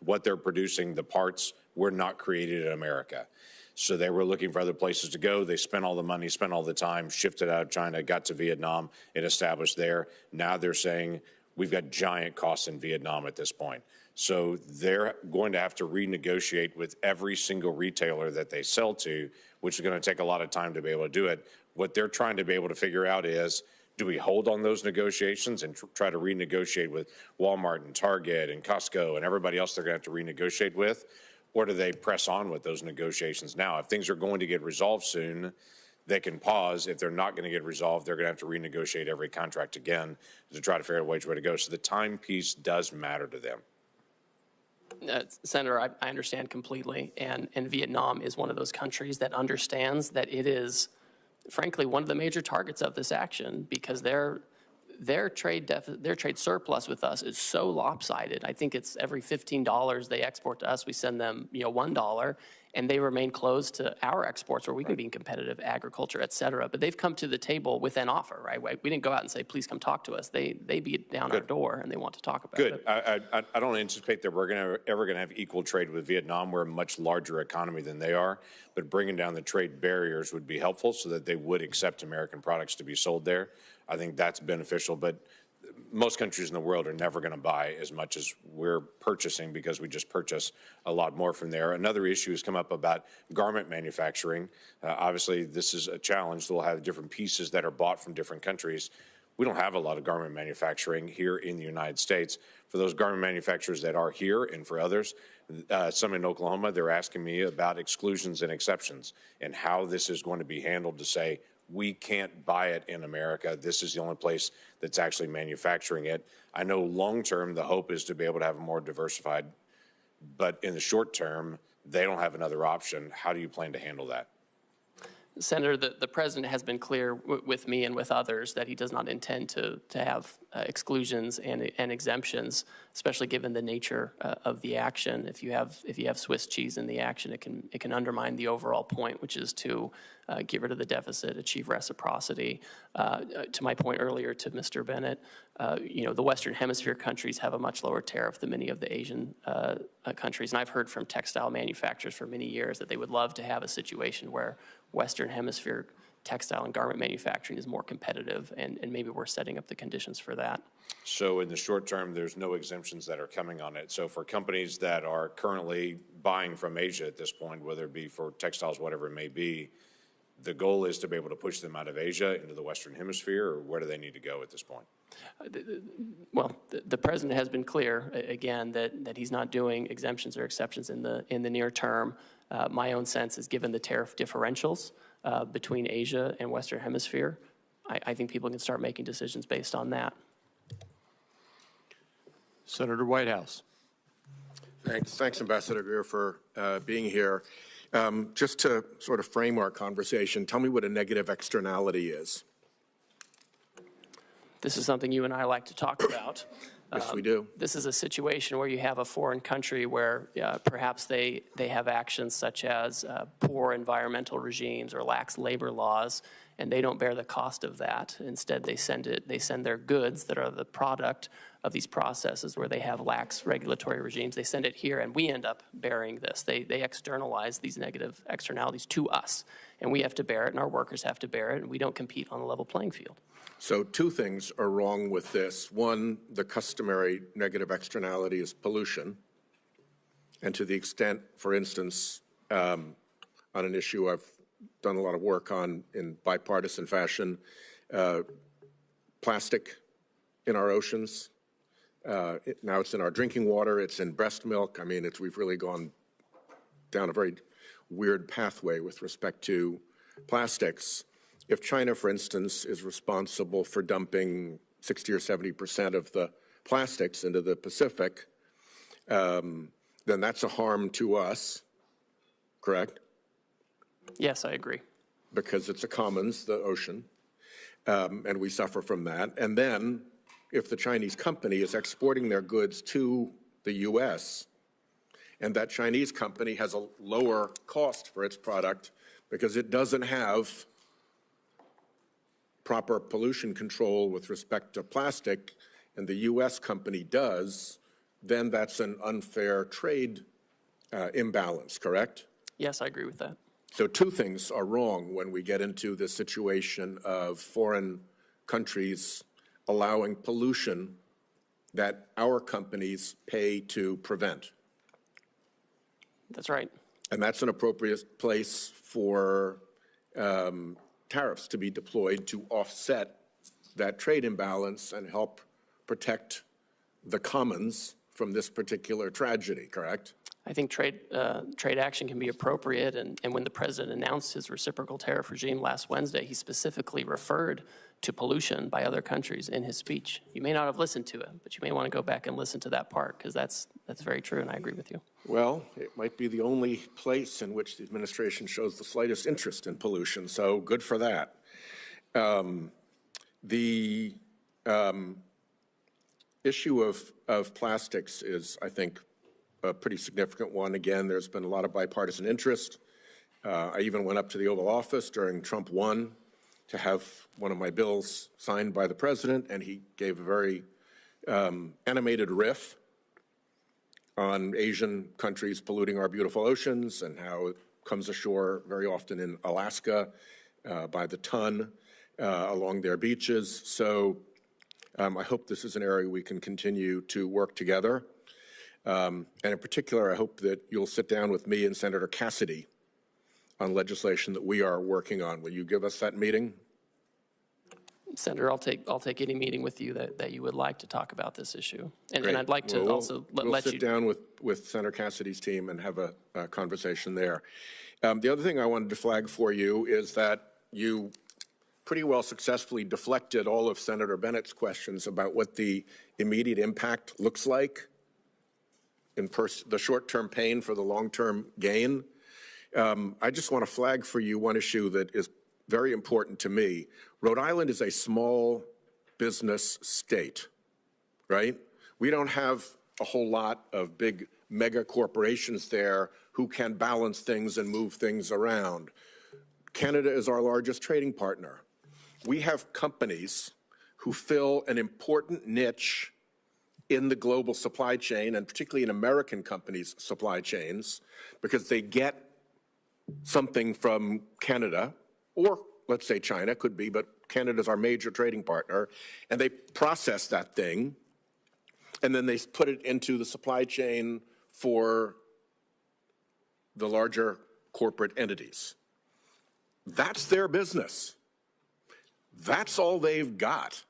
what they're producing, the parts were not created in America. So they were looking for other places to go. They spent all the money, spent all the time, shifted out of China, got to Vietnam, and established there. Now they're saying, we've got giant costs in Vietnam at this point. So they're going to have to renegotiate with every single retailer that they sell to, which is going to take a lot of time to be able to do it. What they're trying to be able to figure out is, do we hold on those negotiations and try to renegotiate with Walmart and Target and Costco and everybody else they're going to have to renegotiate with? Or do they press on with those negotiations now? If things are going to get resolved soon, they can pause. If they're not going to get resolved, they're going to have to renegotiate every contract again to try to figure out which way to go. So the time piece does matter to them. Senator, I understand completely, and Vietnam is one of those countries that understands that it is frankly, one of the major targets of this action, because their trade surplus with us is so lopsided. I think it's every $15 they export to us, we send them, $1, and they remain closed to our exports where we can be competitive, agriculture, et cetera. But they've come to the table with an offer, right? We didn't go out and say, please come talk to us. They beat down our door and they want to talk about it. Good. I don't anticipate that we're ever going to have equal trade with Vietnam. We're a much larger economy than they are, but bringing down the trade barriers would be helpful so that they would accept American products to be sold there. I think that's beneficial, but most countries in the world are never going to buy as much as we're purchasing because we just purchase a lot more from there. Another issue has come up about garment manufacturing. Obviously, this is a challenge. We'll have different pieces that are bought from different countries. We don't have a lot of garment manufacturing here in the United States. For those garment manufacturers that are here and for others, some in Oklahoma, they're asking me about exclusions and exceptions and how this is going to be handled to say, we can't buy it in America. This is the only place that's actually manufacturing it. I know long-term, the hope is to be able to have a more diversified, but in the short term, they don't have another option. How do you plan to handle that? Senator, the president has been clear with me and with others that he does not intend to have exclusions and exemptions, especially given the nature of the action. If you have Swiss cheese in the action, it can undermine the overall point, which is to get rid of the deficit, achieve reciprocity. To my point earlier to Mr. Bennett, the Western Hemisphere countries have a much lower tariff than many of the Asian countries, and I've heard from textile manufacturers for many years that they would love to have a situation where Western Hemisphere textile and garment manufacturing is more competitive, and maybe we're setting up the conditions for that. So in the short term, there's no exemptions that are coming on it. So for companies that are currently buying from Asia at this point, whether it be for textiles, whatever it may be, the goal is to be able to push them out of Asia into the Western Hemisphere, or where do they need to go at this point? Well, the president has been clear, again, that he's not doing exemptions or exceptions in the near term. My own sense is, given the tariff differentials between Asia and Western Hemisphere, I think people can start making decisions based on that. Senator Whitehouse. Thanks, Ambassador Greer, for being here. Just to sort of frame our conversation, tell me what a negative externality is. This is something you and I like to talk about. Yes, we do. This is a situation where you have a foreign country where perhaps they have actions such as poor environmental regimes or lax labor laws, and they don't bear the cost of that. Instead, they send their goods that are the product of these processes where they have lax regulatory regimes. They send it here, and we end up bearing this. They externalize these negative externalities to us, and we have to bear it, and our workers have to bear it, and we don't compete on a level playing field. So two things are wrong with this. One, the customary negative externality is pollution. And to the extent, for instance, on an issue I've done a lot of work on in bipartisan fashion, plastic in our oceans. Now it's in our drinking water, it's in breast milk. I mean, we've really gone down a very weird pathway with respect to plastics. If China, for instance, is responsible for dumping 60 or 70% of the plastics into the Pacific, then that's a harm to us, correct? Yes, I agree. Because it's a commons, the ocean, and we suffer from that. And then if the Chinese company is exporting their goods to the U.S., and that Chinese company has a lower cost for its product because it doesn't have proper pollution control with respect to plastic, and the U.S. company does, then that's an unfair trade imbalance, correct? Yes, I agree with that. So two things are wrong when we get into the situation of foreign countries allowing pollution that our companies pay to prevent. That's right. And that's an appropriate place for tariffs to be deployed to offset that trade imbalance and help protect the commons from this particular tragedy, correct? I think trade action can be appropriate, and when the president announced his reciprocal tariff regime last Wednesday, he specifically referred to pollution by other countries in his speech. You may not have listened to it, but you may want to go back and listen to that part, because that's very true, and I agree with you. Well, it might be the only place in which the administration shows the slightest interest in pollution, so good for that. The issue of plastics is, I think, a pretty significant one. Again, there's been a lot of bipartisan interest. I even went up to the Oval Office during Trump 1 to have one of my bills signed by the president, and he gave a very animated riff on Asian countries polluting our beautiful oceans and how it comes ashore very often in Alaska by the ton along their beaches. So I hope this is an area we can continue to work together. And in particular, I hope that you'll sit down with me and Senator Cassidy on legislation that we are working on. Will you give us that meeting? Senator, I'll take any meeting with you that you would like to talk about this issue. And I'd like to Well, also we'll let you. sit down with Senator Cassidy's team and have a conversation there. The other thing I wanted to flag for you is that you pretty well successfully deflected all of Senator Bennett's questions about what the immediate impact looks like in the short-term pain for the long-term gain. I just want to flag for you one issue that is very important to me. Rhode Island is a small business state, right? We don't have a whole lot of big mega corporations there who can balance things and move things around. Canada is our largest trading partner. We have companies who fill an important niche in the global supply chain, and particularly in American companies' supply chains, because they get something from Canada, or let's say China, could be, but Canada's our major trading partner, and they process that thing, and then they put it into the supply chain for the larger corporate entities. That's their business. That's all they've got.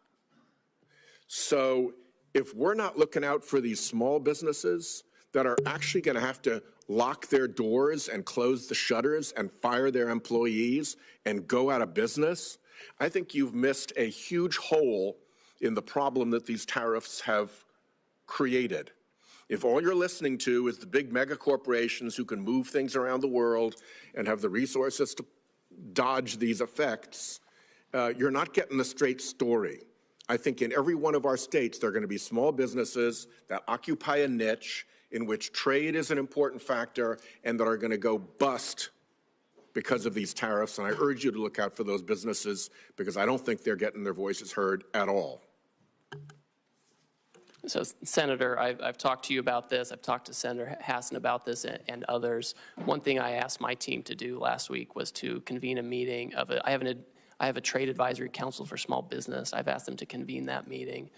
So if we're not looking out for these small businesses that are actually going to have to lock their doors and close the shutters and fire their employees and go out of business, I think you've missed a huge hole in the problem that these tariffs have created. If all you're listening to is the big mega corporations who can move things around the world and have the resources to dodge these effects, you're not getting the straight story. I think in every one of our states, there are going to be small businesses that occupy a niche in which trade is an important factor and that are going to go bust because of these tariffs. And I urge you to look out for those businesses because I don't think they're getting their voices heard at all. So, Senator, I've talked to you about this. I've talked to Senator Hassan about this and others. One thing I asked my team to do last week was to convene a meeting of I have a trade advisory council for small business. I've asked them to convene that meeting.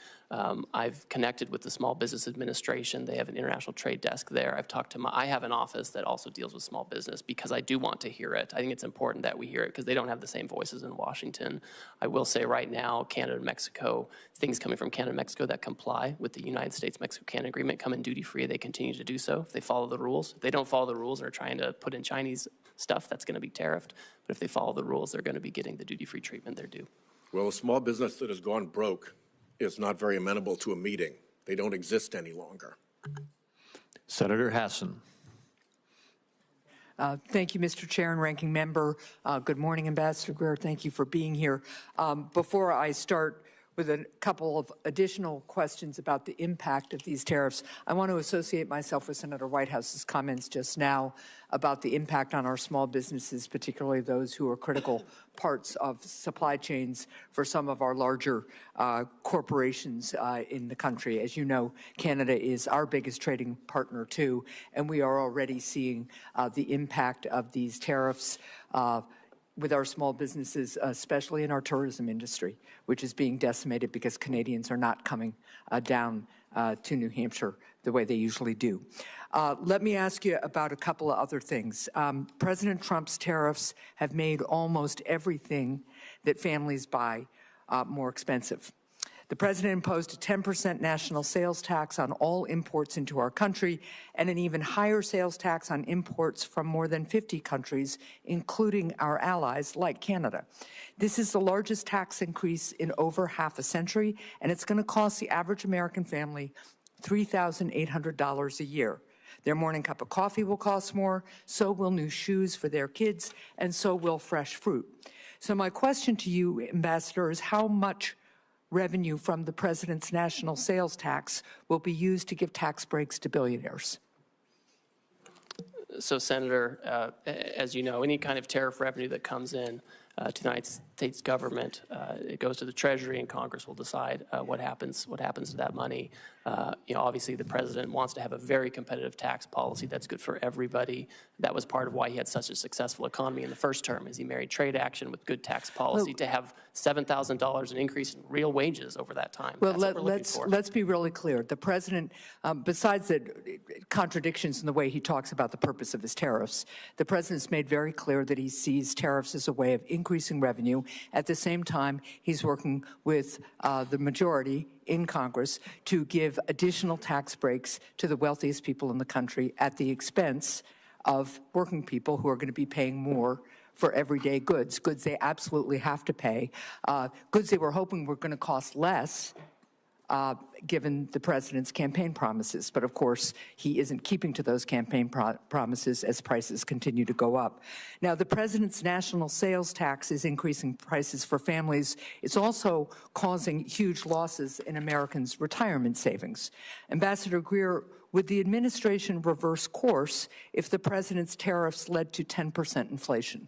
I've connected with the Small Business Administration. They have an international trade desk there. I've talked to I have an office that also deals with small business because I do want to hear it. I think it's important that we hear it because they don't have the same voices in Washington. I will say right now, Canada and Mexico, things coming from Canada and Mexico that comply with the United States-Mexico-Canada agreement come in duty-free. They continue to do so if they follow the rules. If they don't follow the rules and are trying to put in Chinese stuff, that's going to be tariffed. But if they follow the rules, they're going to be getting the duty-free treatment they're due. Well, a small business that has gone broke is not very amenable to a meeting. They don't exist any longer. Senator Hassan. Thank you, Mr. Chair and Ranking Member. Good morning, Ambassador Greer. Thank you for being here. Before I start with a couple of additional questions about the impact of these tariffs, I want to associate myself with Senator Whitehouse's comments just now about the impact on our small businesses, particularly those who are critical parts of supply chains for some of our larger corporations in the country. As you know, Canada is our biggest trading partner too, and we are already seeing the impact of these tariffs with our small businesses, especially in our tourism industry, which is being decimated because Canadians are not coming down to New Hampshire the way they usually do. Let me ask you about a couple of other things. President Trump's tariffs have made almost everything that families buy more expensive. The president imposed a 10% national sales tax on all imports into our country and an even higher sales tax on imports from more than 50 countries, including our allies like Canada. This is the largest tax increase in over half a century, and it's going to cost the average American family $3,800 a year. Their morning cup of coffee will cost more, so will new shoes for their kids, and so will fresh fruit. So my question to you, Ambassador, is how much revenue from the president's national sales tax will be used to give tax breaks to billionaires? So, Senator, as you know, any kind of tariff revenue that comes in to the United States government, it goes to the Treasury, and Congress will decide what happens to that money. Obviously, the president wants to have a very competitive tax policy that's good for everybody. That was part of why he had such a successful economy in the first term, is he married trade action with good tax policy to have $7,000 an increase in real wages over that time. Well, That's what we're looking for. let's be really clear. The president, besides the contradictions in the way he talks about the purpose of his tariffs, the president's made very clear that he sees tariffs as a way of increasing revenue. At the same time, he's working with the majority in Congress to give additional tax breaks to the wealthiest people in the country at the expense of working people who are going to be paying more for everyday goods they absolutely have to pay, goods they were hoping were going to cost less, given the president's campaign promises. But of course, he isn't keeping to those campaign promises as prices continue to go up. Now, the president's national sales tax is increasing prices for families. It's also causing huge losses in Americans' retirement savings. Ambassador Greer, would the administration reverse course if the president's tariffs led to 10% inflation?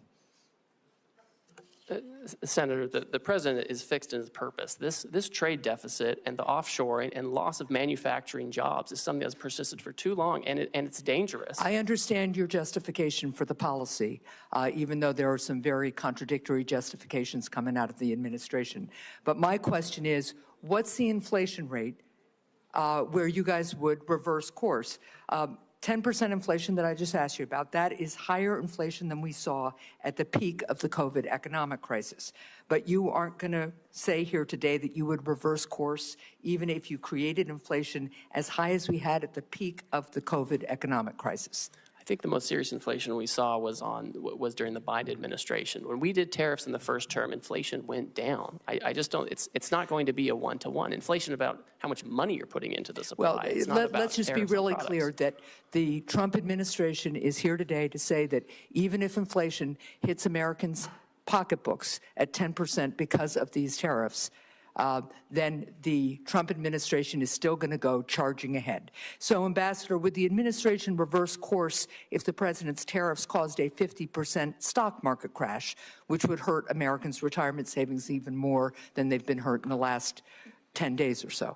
Senator, the president is fixed in his purpose. This trade deficit and the offshoring and loss of manufacturing jobs is something that's persisted for too long, and it's dangerous. I understand your justification for the policy, even though there are some very contradictory justifications coming out of the administration. But my question is, what's the inflation rate where you guys would reverse course? 10% inflation that I just asked you about, that is higher inflation than we saw at the peak of the COVID economic crisis. But you aren't going to say here today that you would reverse course even if you created inflation as high as we had at the peak of the COVID economic crisis. I think the most serious inflation we saw was during the Biden administration. When we did tariffs in the first term, inflation went down. I just don't. It's not going to be a one-to-one. Inflation about how much money you're putting into the supply. Well, it's not about let's just be tariffs on really products. clear that the Trump administration is here today to say that even if inflation hits Americans' pocketbooks at 10% because of these tariffs, then the Trump administration is still going to go charging ahead. So, Ambassador, would the administration reverse course if the president's tariffs caused a 50% stock market crash, which would hurt Americans' retirement savings even more than they've been hurt in the last 10 days or so?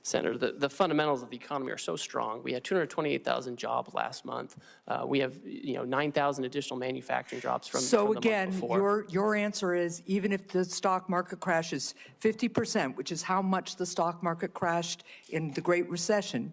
Senator, the fundamentals of the economy are so strong. We had 228,000 jobs last month. We have 9,000 additional manufacturing jobs from the month before. Your answer is even if the stock market crashes 50%, which is how much the stock market crashed in the Great Recession,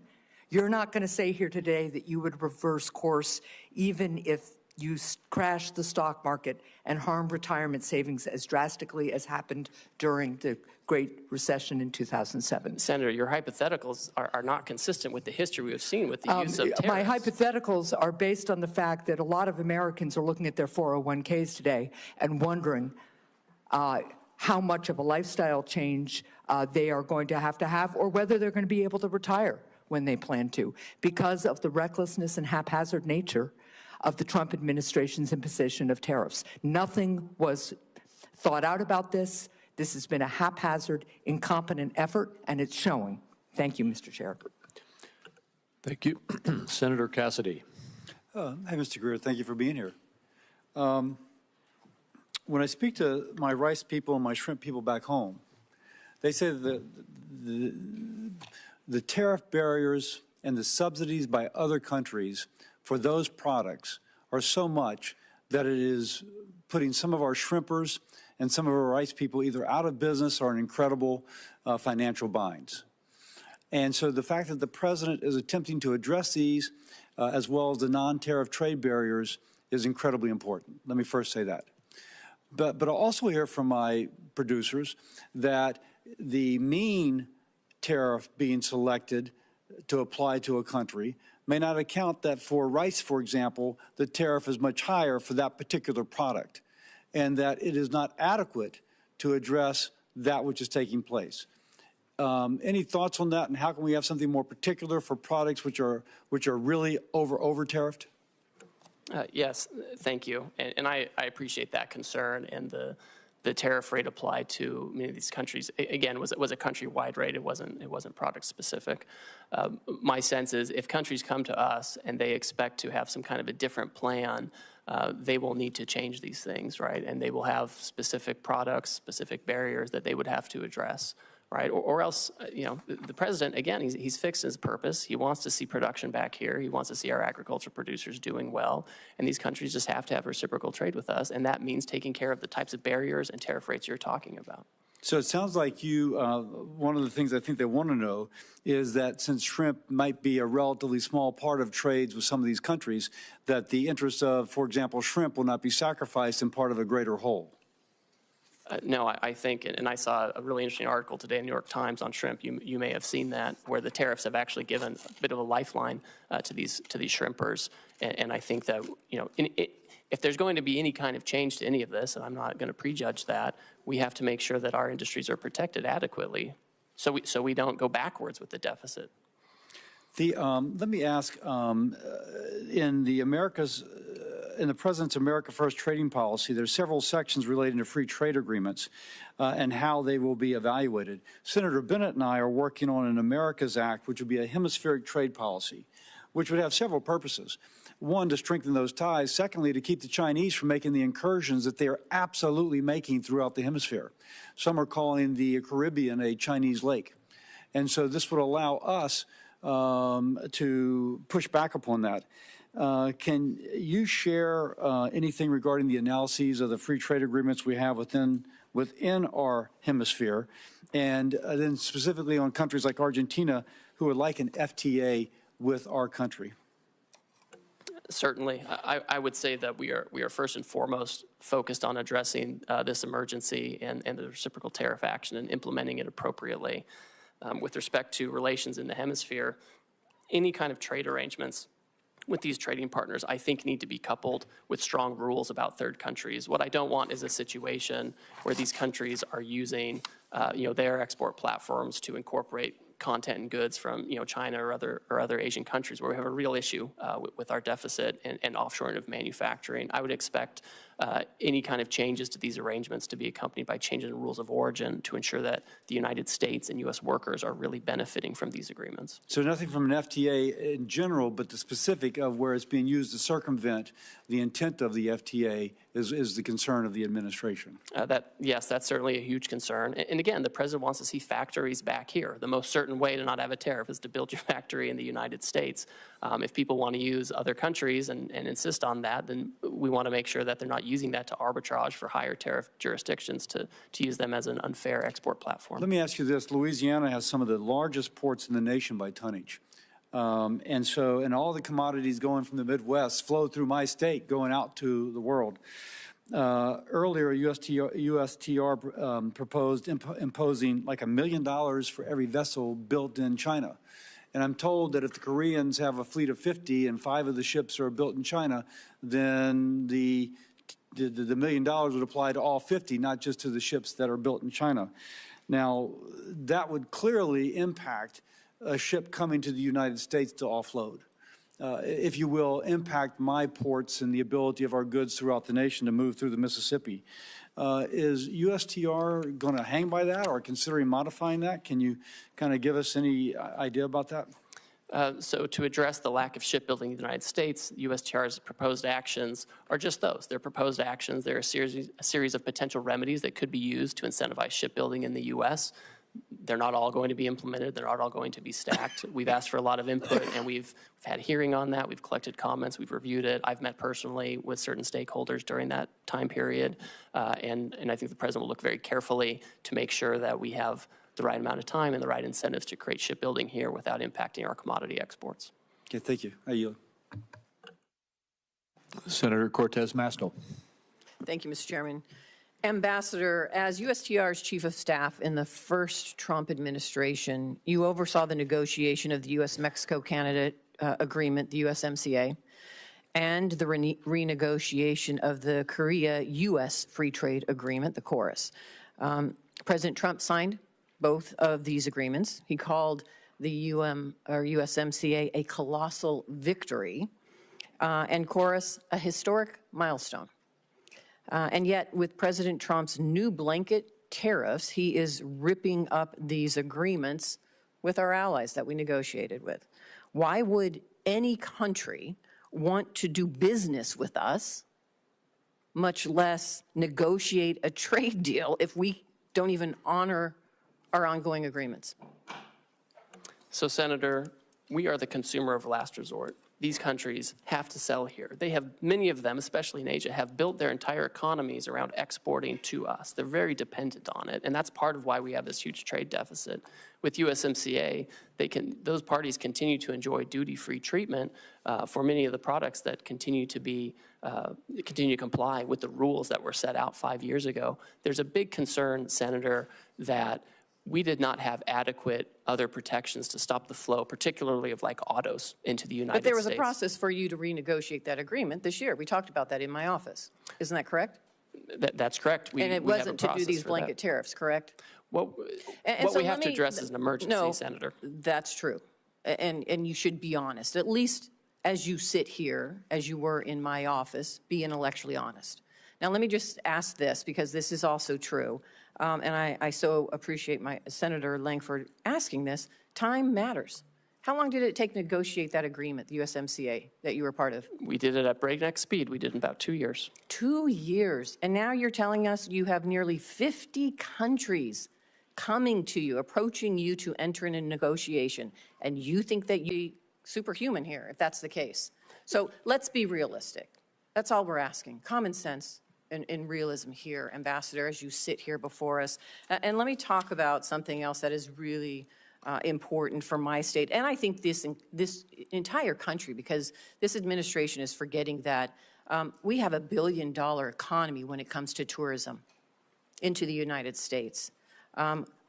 you're not going to say here today that you would reverse course even if you crash the stock market and harm retirement savings as drastically as happened during the Great Recession in 2007. Senator, your hypotheticals are not consistent with the history we have seen with the use of tariffs. My hypotheticals are based on the fact that a lot of Americans are looking at their 401ks today and wondering how much of a lifestyle change they are going to have or whether they're going to be able to retire when they plan to because of the recklessness and haphazard nature of the Trump administration's imposition of tariffs. Nothing was thought out about this. This has been a haphazard, incompetent effort, and it's showing. Thank you, Mr. Chair. Thank you. Senator Cassidy. Hi, Mr. Greer. Thank you for being here. When I speak to my rice people and my shrimp people back home, they say that the tariff barriers and the subsidies by other countries for those products are so much that it is putting some of our shrimpers and some of our rice people either out of business or in incredible financial binds. And so the fact that the president is attempting to address these as well as the non-tariff trade barriers is incredibly important. Let me first say that. But I also hear from my producers that the mean tariff being selected to apply to a country may not account that for rice, for example, the tariff is much higher for that particular product, and that it is not adequate to address that which is taking place. Any thoughts on that, and how can we have something more particular for products which are really over tariffed? Yes, thank you. And I appreciate that concern, and the tariff rate applied to many of these countries, again, was a countrywide rate. It wasn't product specific. My sense is if countries come to us and they expect to have some kind of a different plan, they will need to change these things, right? And they will have specific products, specific barriers that they would have to address, right? Or else, the president, again, he's fixed his purpose. He wants to see production back here. He wants to see our agriculture producers doing well. And these countries just have to have reciprocal trade with us. And that means taking care of the types of barriers and tariff rates you're talking about. So it sounds like one of the things I think they want to know is that since shrimp might be a relatively small part of trades with some of these countries, that the interest of, for example, shrimp will not be sacrificed in part of a greater whole. No, I think, and I saw a really interesting article today in the New York Times on shrimp. You may have seen that, where the tariffs have actually given a bit of a lifeline to these shrimpers. And I think that if there's going to be any kind of change to any of this, and I'm not going to prejudge that, we have to make sure that our industries are protected adequately, so we don't go backwards with the deficit. Let me ask, in the President's America First trading policy, there's several sections relating to free trade agreements and how they will be evaluated. Senator Bennett and I are working on an America's Act, which would be a hemispheric trade policy, which would have several purposes. One, to strengthen those ties. Secondly, to keep the Chinese from making the incursions that they are absolutely making throughout the hemisphere. Some are calling the Caribbean a Chinese lake. And so this would allow us to push back upon that. Can you share anything regarding the analyses of the free trade agreements we have within our hemisphere, and then specifically on countries like Argentina who would like an FTA with our country? Certainly. I would say that we are first and foremost focused on addressing this emergency and the reciprocal tariff action and implementing it appropriately. With respect to relations in the hemisphere, any kind of trade arrangements with these trading partners, I think, need to be coupled with strong rules about third countries. What I don't want is a situation where these countries are using, their export platforms to incorporate content and goods from, China or other Asian countries, where we have a real issue with our deficit and offshoring of manufacturing. I would expect any kind of changes to these arrangements to be accompanied by changes in rules of origin to ensure that the United States and U.S. workers are really benefiting from these agreements. So nothing from an FTA in general, but the specific of where it's being used to circumvent the intent of the FTA is the concern of the administration. Yes, that's certainly a huge concern. And again, the president wants to see factories back here. The most certain way to not have a tariff is to build your factory in the United States. If people want to use other countries and insist on that, then we want to make sure that they're not using that to arbitrage for higher tariff jurisdictions to use them as an unfair export platform. Let me ask you this. Louisiana has some of the largest ports in the nation by tonnage. And all the commodities going from the Midwest flow through my state going out to the world. Earlier, USTR proposed imposing like $1 million for every vessel built in China. And I'm told that if the Koreans have a fleet of 50 and 5 of the ships are built in China, then the $1 million would apply to all 50, not just to the ships that are built in China. Now, that would clearly impact a ship coming to the United States to offload. If you will, impact my ports and the ability of our goods throughout the nation to move through the Mississippi. Is USTR going to hang by that or considering modifying that? Can you kind of give us any idea about that? So to address the lack of shipbuilding in the United States, USTR's proposed actions are just those. They're proposed actions. They're a series of potential remedies that could be used to incentivize shipbuilding in the U.S. They're not all going to be implemented. They're not all going to be stacked. We've asked for a lot of input, and we've had hearing on that. We've collected comments. We've reviewed it. I've met personally with certain stakeholders during that time period, and I think the president will look very carefully to make sure that we have the right amount of time and the right incentives to create shipbuilding here without impacting our commodity exports. Okay, thank you. I yield. Senator Cortez Masto. Thank you, Mr. Chairman. Ambassador, as USTR's Chief of Staff in the first Trump administration, you oversaw the negotiation of the U.S.-Mexico-Canada agreement, the USMCA, and the renegotiation of the Korea-U.S. Free Trade Agreement, the KORUS. President Trump signed both of these agreements. He called the USMCA a colossal victory. and chorus, a historic milestone. And yet, with President Trump's new blanket tariffs, he is ripping up these agreements with our allies that we negotiated with. Why would any country want to do business with us, much less negotiate a trade deal, if we don't even honor our ongoing agreements? So, Senator, we are the consumer of last resort. These countries have to sell here. They have, many of them, especially in Asia, have built their entire economies around exporting to us. They're very dependent on it, and that's part of why we have this huge trade deficit. With USMCA, those parties continue to enjoy duty-free treatment for many of the products that continue to comply with the rules that were set out 5 years ago. There's a big concern, Senator, that we did not have adequate other protections to stop the flow, particularly of like autos into the United States. But there was a process for you to renegotiate that agreement this year. We talked about that in my office. Isn't that correct? That's correct. And it wasn't to do these blanket tariffs, correct? What we have to address is an emergency, Senator. That's true. And you should be honest. At least as you sit here, as you were in my office, be intellectually honest. Now, let me just ask this, because this is also true. And I so appreciate my Senator Langford asking this. Time matters. How long did it take to negotiate that agreement, the USMCA, that you were part of? We did it at breakneck speed. We did it in about 2 years. 2 years. And now you're telling us you have nearly 50 countries coming to you, approaching you to enter in a negotiation. And you think that you're superhuman here, if that's the case. So let's be realistic. That's all we're asking. Common sense. In realism here, Ambassador, as you sit here before us. And let me talk about something else that is really important for my state, and I think this entire country, because this administration is forgetting that we have $1 billion economy when it comes to tourism into the United States.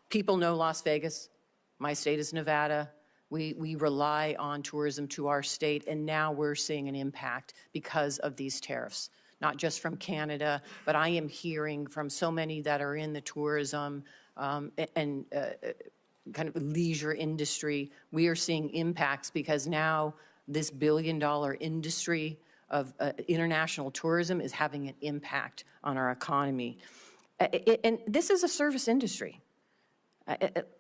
People know Las Vegas. My state is Nevada. We rely on tourism to our state, and now we're seeing an impact because of these tariffs. Not just from Canada, but I am hearing from so many that are in the tourism and kind of leisure industry. We are seeing impacts because now this $1 billion industry of international tourism is having an impact on our economy. And this is a service industry.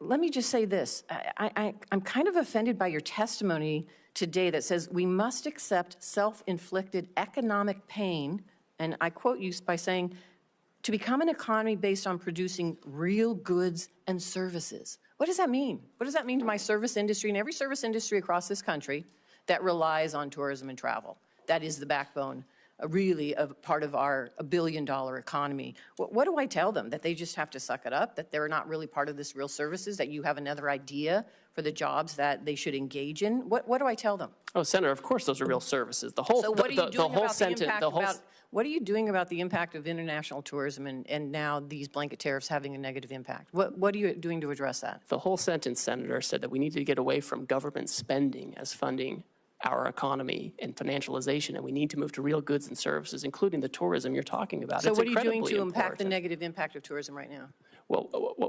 Let me just say this. I'm kind of offended by your testimony today that says we must accept self-inflicted economic pain, and I quote you by saying, to become an economy based on producing real goods and services. What does that mean? What does that mean to my service industry and every service industry across this country that relies on tourism and travel? That is the backbone, really, of part of our $1 billion economy. What do I tell them? That they just have to suck it up? That they're not really part of this real services? That you have another idea for the jobs that they should engage in? What do I tell them? Oh, Senator, of course those are real services. The whole, So what are you doing about the impact the what are you doing about the impact of international tourism and now these blanket tariffs having a negative impact? What are you doing to address that? The whole sentence, Senator, said that we need to get away from government spending as funding our economy and financialization, and we need to move to real goods and services, including the tourism you're talking about. So it's what are you doing incredibly to impact the important. negative impact of tourism right now? Well,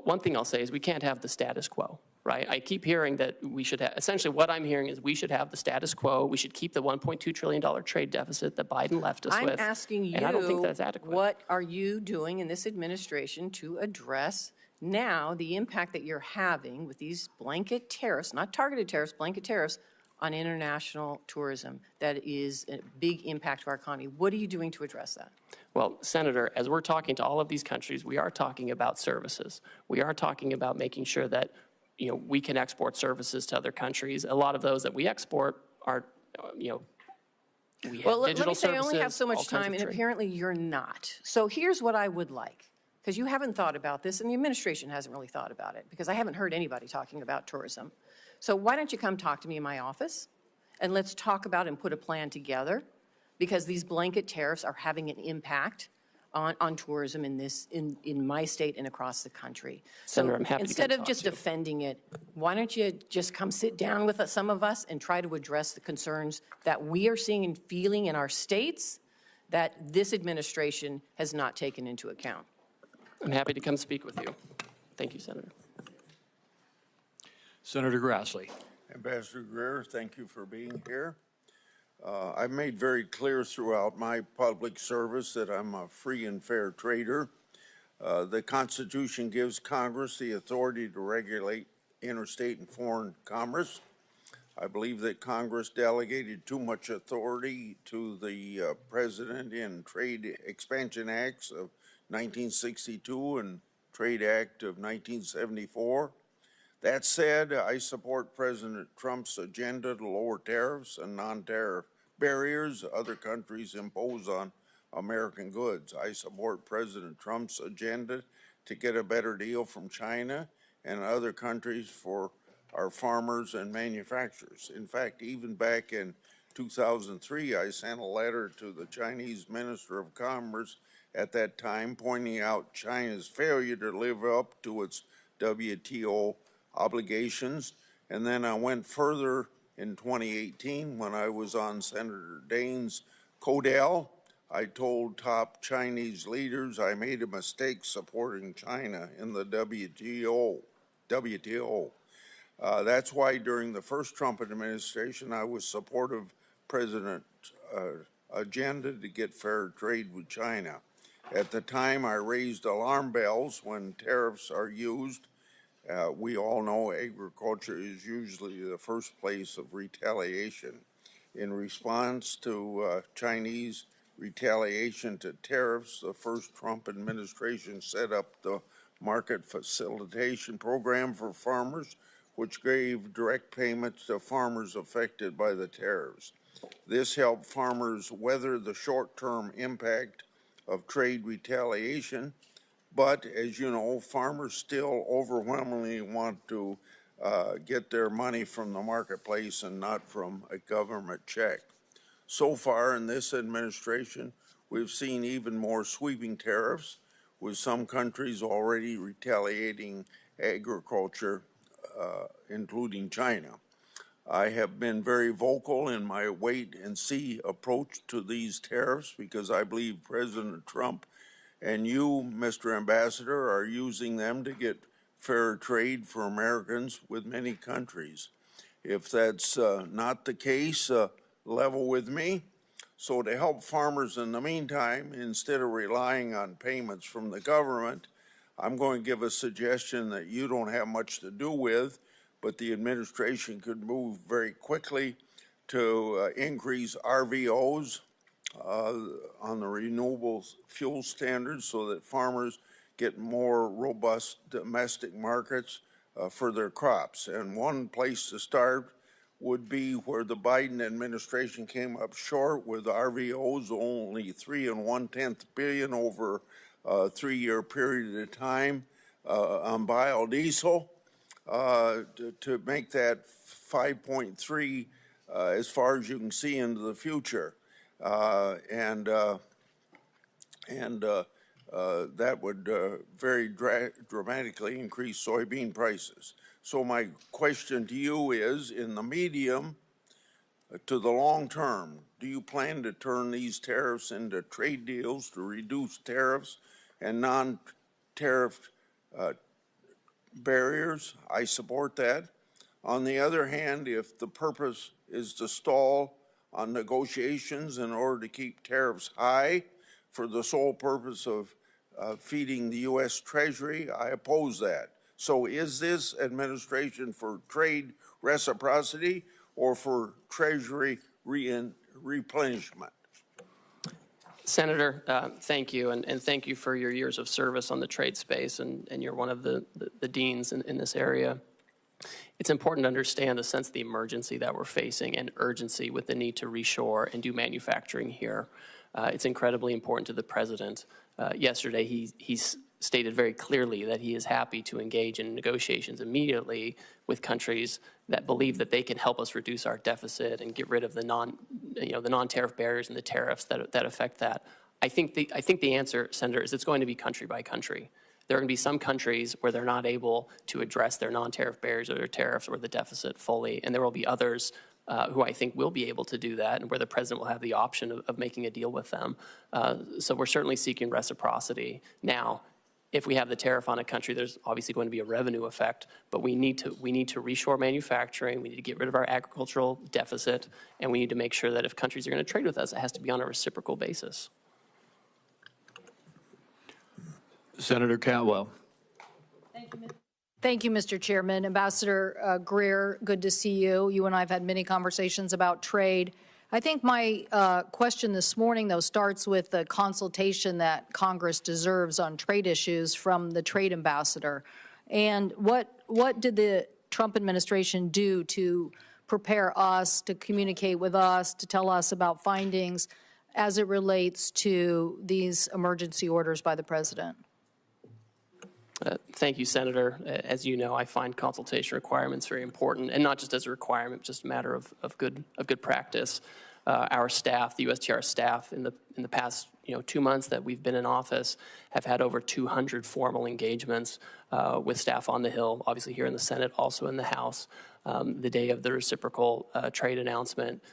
one thing I'll say is we can't have the status quo, right? I keep hearing that we should have, essentially what I'm hearing is we should have the status quo. We should keep the $1.2 trillion trade deficit that Biden left us with. I'm asking you, and I don't think that's adequate. What are you doing in this administration to address now the impact that you're having with these blanket tariffs, not targeted tariffs, blanket tariffs, on international tourism that is a big impact to our economy? What are you doing to address that? Well, Senator, as we're talking to all of these countries, we are talking about services. We are talking about making sure that, we can export services to other countries. A lot of those that we export are, we have Well, let digital me say I only have services, so all much kinds time, of and trade. apparently you're not. So here's what I would like, because you haven't thought about this, and the administration hasn't really thought about it, because I haven't heard anybody talking about tourism. So why don't you come talk to me in my office, and let's talk about and put a plan together, because these blanket tariffs are having an impact on tourism in my state and across the country. Senator, So I'm happy to instead come of talk just to you. defending it, why don't you just come sit down with some of us and try to address the concerns that we are seeing and feeling in our states that this administration has not taken into account? I'm happy to come speak with you. Thank you, Senator. Senator Grassley. Ambassador Greer, thank you for being here. I've made very clear throughout my public service that I'm a free and fair trader. The Constitution gives Congress the authority to regulate interstate and foreign commerce. I believe that Congress delegated too much authority to the President in Trade Expansion Acts of 1962 and Trade Act of 1974. That said, I support President Trump's agenda to lower tariffs and non-tariff barriers other countries impose on American goods. I support President Trump's agenda to get a better deal from China and other countries for our farmers and manufacturers. In fact, even back in 2003, I sent a letter to the Chinese Minister of Commerce at that time pointing out China's failure to live up to its WTO obligations. And then I went further in 2018 when I was on Senator Daines' Codell. I told top Chinese leaders I made a mistake supporting China in the WTO. That's why during the first Trump administration, I was supportive of President's agenda to get fair trade with China. At the time, I raised alarm bells when tariffs are used. We all know agriculture is usually the first place of retaliation. In response to Chinese retaliation to tariffs, the first Trump administration set up the Market Facilitation Program for farmers, which gave direct payments to farmers affected by the tariffs. This helped farmers weather the short-term impact of trade retaliation. But as you know, farmers still overwhelmingly want to get their money from the marketplace and not from a government check. So far in this administration, we've seen even more sweeping tariffs, with some countries already retaliating agriculture, including China. I have been very vocal in my wait and see approach to these tariffs because I believe President Trump and you, Mr. Ambassador, are using them to get fair trade for Americans with many countries. If that's not the case, level with me. So to help farmers in the meantime, instead of relying on payments from the government, I'm going to give a suggestion that you don't have much to do with, but the administration could move very quickly to increase RVOs on the renewable fuel standards so that farmers get more robust domestic markets for their crops. And one place to start would be where the Biden administration came up short with RVOs, only 3 1/10 billion over a 3-year period of time on biodiesel, to make that 5.3 as far as you can see into the future. That would very dramatically increase soybean prices. So my question to you is, in the medium to the long term, do you plan to turn these tariffs into trade deals to reduce tariffs and non-tariff barriers? I support that. On the other hand, if the purpose is to stall on negotiations in order to keep tariffs high for the sole purpose of feeding the U.S. Treasury, I oppose that. So is this administration for trade reciprocity or for Treasury replenishment? Senator, thank you, and thank you for your years of service on the trade space, and you're one of the deans in this area. It's important to understand the sense of the emergency that we're facing and urgency with the need to reshore and do manufacturing here. It's incredibly important to the president. Yesterday, he stated very clearly that he is happy to engage in negotiations immediately with countries that believe that they can help us reduce our deficit and get rid of the non-tariff barriers and the tariffs that affect that. I think the answer, Senator, is it's going to be country by country. There are going to be some countries where they're not able to address their non-tariff barriers or their tariffs or the deficit fully, and there will be others who I think will be able to do that, and where the president will have the option of making a deal with them. So we're certainly seeking reciprocity. Now, if we have the tariff on a country, there's obviously going to be a revenue effect, but we need to reshore manufacturing, we need to get rid of our agricultural deficit, and we need to make sure that if countries are going to trade with us, it has to be on a reciprocal basis. Senator Cantwell. Thank you, Mr. Chairman. Ambassador Greer, good to see you. You and I have had many conversations about trade. I think my question this morning, though, starts with the consultation that Congress deserves on trade issues from the trade ambassador. And what did the Trump administration do to prepare us, to communicate with us, to tell us about findings as it relates to these emergency orders by the president? Thank you, Senator. As you know, I find consultation requirements very important, and not just as a requirement, just a matter of good practice. Our staff, the USTR staff, in the past 2 months that we've been in office, have had over 200 formal engagements with staff on the Hill, obviously here in the Senate, also in the House. The day of the reciprocal trade announcement,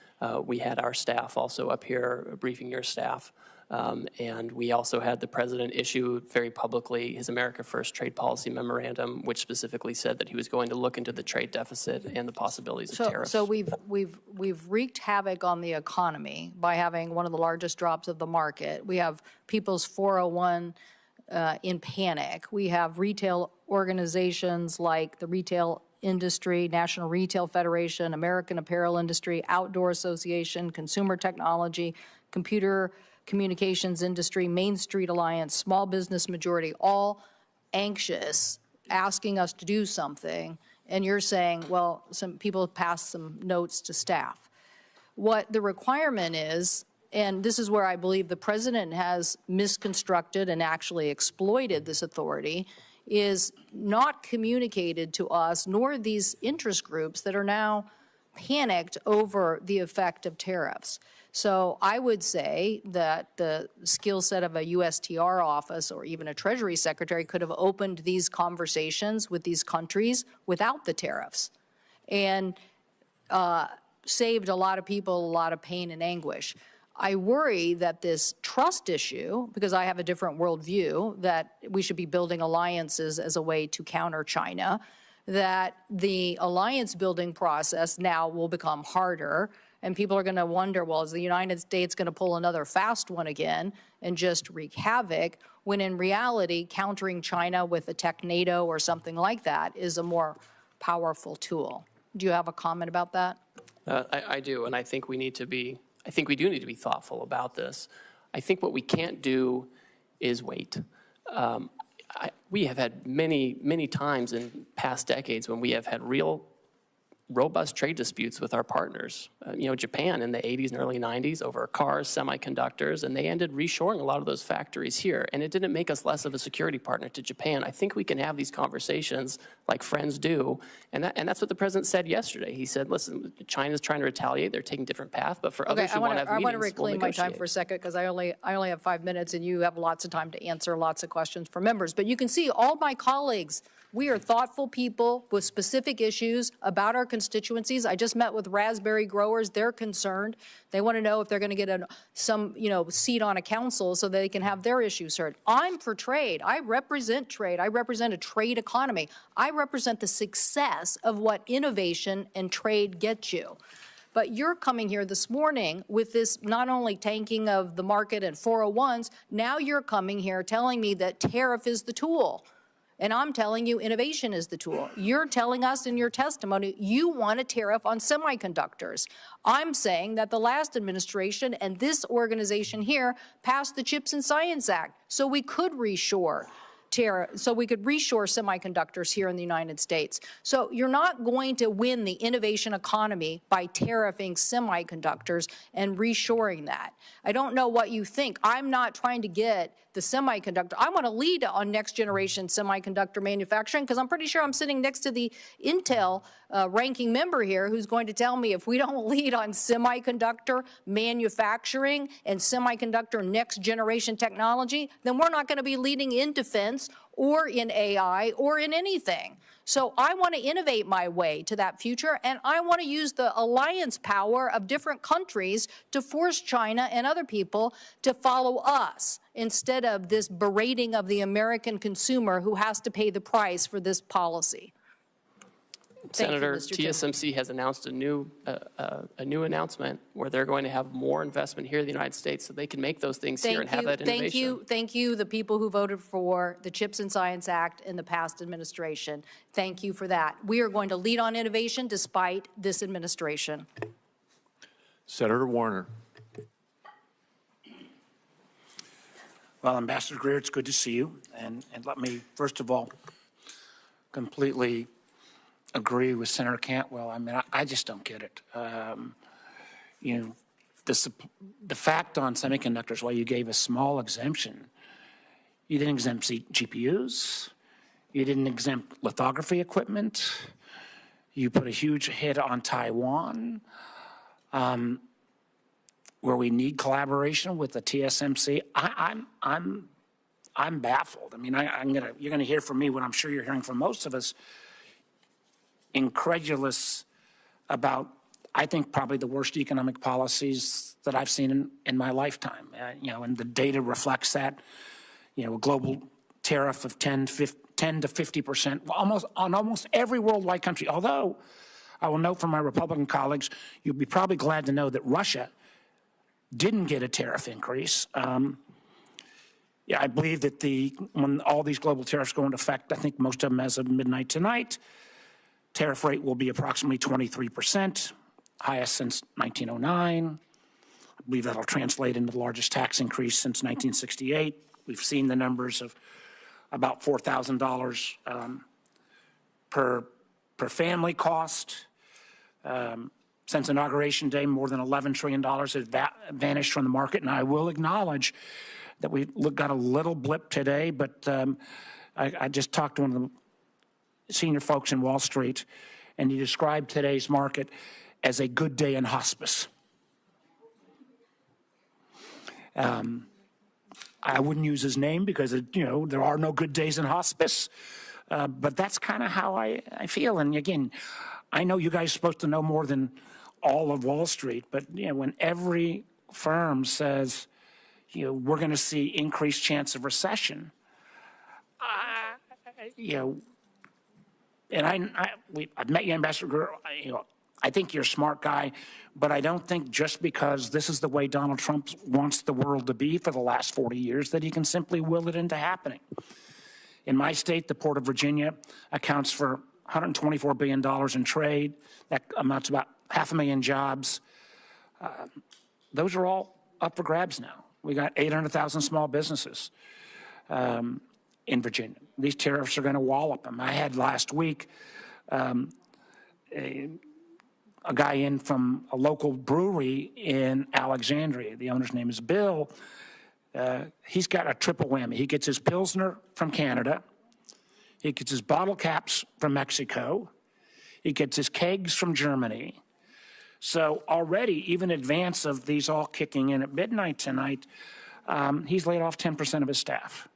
we had our staff also up here briefing your staff. And we also had the president issue very publicly his America First trade policy memorandum, which specifically said that he was going to look into the trade deficit and the possibilities of tariffs. So we've wreaked havoc on the economy by having one of the largest drops of the market. We have people's 401 in panic. We have retail organizations like the Retail Industry, National Retail Federation, American Apparel Industry, Outdoor Association, Consumer Technology, Computer Communications Industry, Main Street Alliance, Small Business Majority, all anxious, asking us to do something, and you're saying, well, some people passed some notes to staff. What the requirement is, and this is where I believe the president has misconstructed and actually exploited this authority, is not communicated to us, nor these interest groups that are now panicked over the effect of tariffs. So I would say that the skill set of a USTR office or even a Treasury Secretary could have opened these conversations with these countries without the tariffs and saved a lot of people a lot of pain and anguish. I worry that this trust issue, because I have a different worldview, that we should be building alliances as a way to counter China, that the alliance building process now will become harder. And people are going to wonder, well, is the United States going to pull another fast one again and just wreak havoc, when in reality, countering China with a tech NATO or something like that is a more powerful tool. Do you have a comment about that? I do, and I think we do need to be thoughtful about this. I think what we can't do is wait. We have had many times in past decades when we have had real robust trade disputes with our partners. Japan in the 80s and early 90s over cars, semiconductors, and they ended reshoring a lot of those factories here. And it didn't make us less of a security partner to Japan. I think we can have these conversations like friends do. And that's what the president said yesterday. He said, listen, China's trying to retaliate. They're taking a different path. But for others who want to have meetings, I want to reclaim my time negotiate. for a second because I only have 5 minutes and you have lots of time to answer lots of questions for members. But you can see all my colleagues, we are thoughtful people with specific issues about our constituencies. I just met with raspberry growers. They're concerned. They want to know if they're going to get some seat on a council so they can have their issues heard. I'm for trade. I represent trade. I represent a trade economy. I represent the success of what innovation and trade get you. But you're coming here this morning with this not only tanking of the market and 401s, now you're coming here telling me that tariff is the tool. And I'm telling you innovation is the tool. You're telling us in your testimony you want a tariff on semiconductors. I'm saying that the last administration and this organization here passed the CHIPS and Science Act so we could reshore semiconductors here in the United States. So you're not going to win the innovation economy by tariffing semiconductors and reshoring that. I don't know what you think. I'm not trying to get the semiconductor. I want to lead on next generation semiconductor manufacturing because I'm pretty sure I'm sitting next to the Intel ranking member here who's going to tell me if we don't lead on semiconductor manufacturing and semiconductor next generation technology, then we're not going to be leading in defense or in AI or in anything. So I want to innovate my way to that future, and I want to use the alliance power of different countries to force China and other people to follow us. instead of this berating of the American consumer who has to pay the price for this policy. Thank you, Senator, Mr. Chairman. TSMC has announced a new announcement where they're going to have more investment here in the United States so they can make those things here and have that innovation. Thank you, the people who voted for the CHIPS and Science Act in the past administration. Thank you for that. We are going to lead on innovation despite this administration. Senator Warner. Well, Ambassador Greer, it's good to see you. And let me, first of all, completely agree with Senator Cantwell. I mean, I just don't get it. You know, the fact on semiconductors, why you gave a small exemption, you didn't exempt GPUs, you didn't exempt lithography equipment, you put a huge hit on Taiwan, where we need collaboration with the TSMC. I'm baffled. I mean, you're gonna hear from me what I'm sure you're hearing from most of us, incredulous about, I think, probably the worst economic policies that I've seen in my lifetime. You know, and the data reflects that. You know, a global tariff of 10 to 50%, on almost every worldwide country. Although, I will note from my Republican colleagues, you'll be probably glad to know that Russia didn't get a tariff increase. Yeah, I believe that when all these global tariffs go into effect, I think most of them as of midnight tonight, tariff rate will be approximately 23%, highest since 1909. I believe that'll translate into the largest tax increase since 1968. We've seen the numbers of about $4,000 per family cost. Since Inauguration Day, more than $11 trillion has vanished from the market, and I will acknowledge that we got a little blip today, but I just talked to one of the senior folks in Wall Street, and he described today's market as a good day in hospice. I wouldn't use his name because, you know, there are no good days in hospice, but that's kind of how I feel. And again, I know you guys are supposed to know more than all of Wall Street, but, you know, when every firm says, you know, we're going to see increased chance of recession, you know, and I've met you, Ambassador Greer, you know, I think you're a smart guy, but I don't think just because this is the way Donald Trump wants the world to be for the last 40 years that he can simply will it into happening. In my state, the Port of Virginia accounts for $124 billion in trade. That amounts to about 500,000 jobs. Those are all up for grabs now. We got 800,000 small businesses in Virginia. These tariffs are going to wallop them. I had last week a guy in from a local brewery in Alexandria. The owner's name is Bill. He's got a triple whammy. He gets his Pilsner from Canada. He gets his bottle caps from Mexico. He gets his kegs from Germany. So already, even in advance of these all kicking in at midnight tonight, he's laid off 10% of his staff.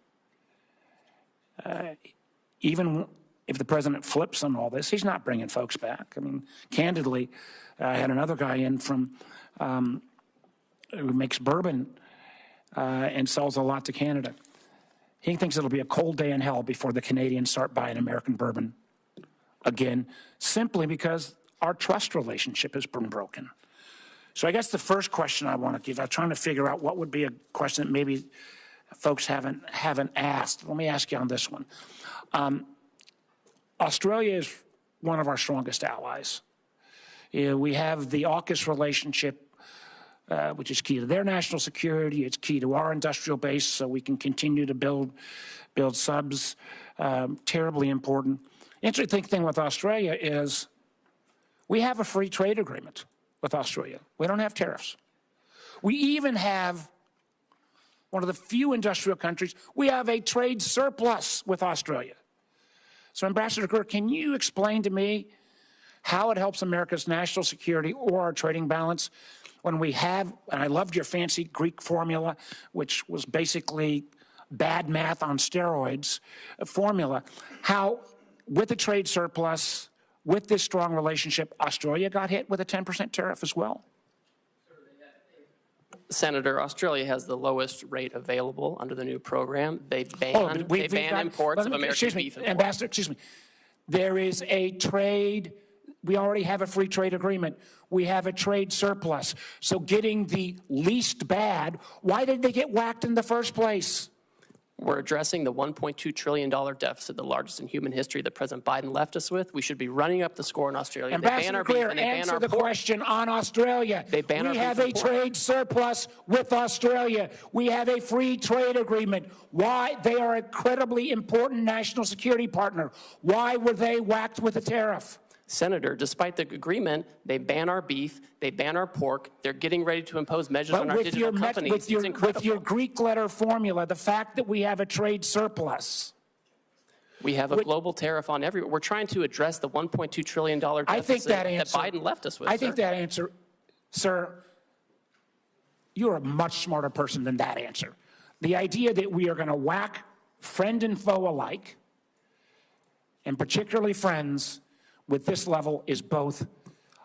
Even if the president flips on all this, he's not bringing folks back. I mean, candidly, I had another guy in from who makes bourbon and sells a lot to Canada. He thinks it'll be a cold day in hell before the Canadians start buying American bourbon again, simply because our trust relationship has been broken. So I guess the first question I want to give, I'm trying to figure out what would be a question that maybe folks haven't asked. Let me ask you on this one. Australia is one of our strongest allies. We have the AUKUS relationship, which is key to their national security. It's key to our industrial base, so we can continue to build subs. Terribly important. Interesting thing with Australia is we have a free trade agreement with Australia. We don't have tariffs. We even have one of the few industrial countries, we have a trade surplus with Australia. So Ambassador Greer, can you explain to me how it helps America's national security or our trading balance when we have, and I loved your fancy Greek formula, which was basically bad math on steroids formula, how with the trade surplus, with this strong relationship, Australia got hit with a 10% tariff as well? Senator, Australia has the lowest rate available under the new program. They ban imports of American excuse me, beef and pork. Ambassador, excuse me. There is a trade, we already have a free trade agreement. We have a trade surplus. So getting the least bad, why did they get whacked in the first place? We're addressing the $1.2 trillion deficit, the largest in human history that President Biden left us with. We should be running up the score in Australia. They ban Ambassador our beef Greer, and they ban answer our the pork. question on Australia. They ban our We beef have and a pork. trade surplus with Australia. We have a free trade agreement. Why? They are a credibly important national security partner. Why were they whacked with a tariff? Senator, despite the agreement, they ban our beef, they ban our pork. They're getting ready to impose measures on our digital companies. It's incredible. With your Greek letter formula, the fact that we have a trade surplus. We have a global tariff on everyone. We're trying to address the $1.2 trillion deficit I think that answer, Biden left us with. I think that answer, sir, you're a much smarter person than that answer. The idea that we are going to whack friend and foe alike, and particularly friends, with this level is both,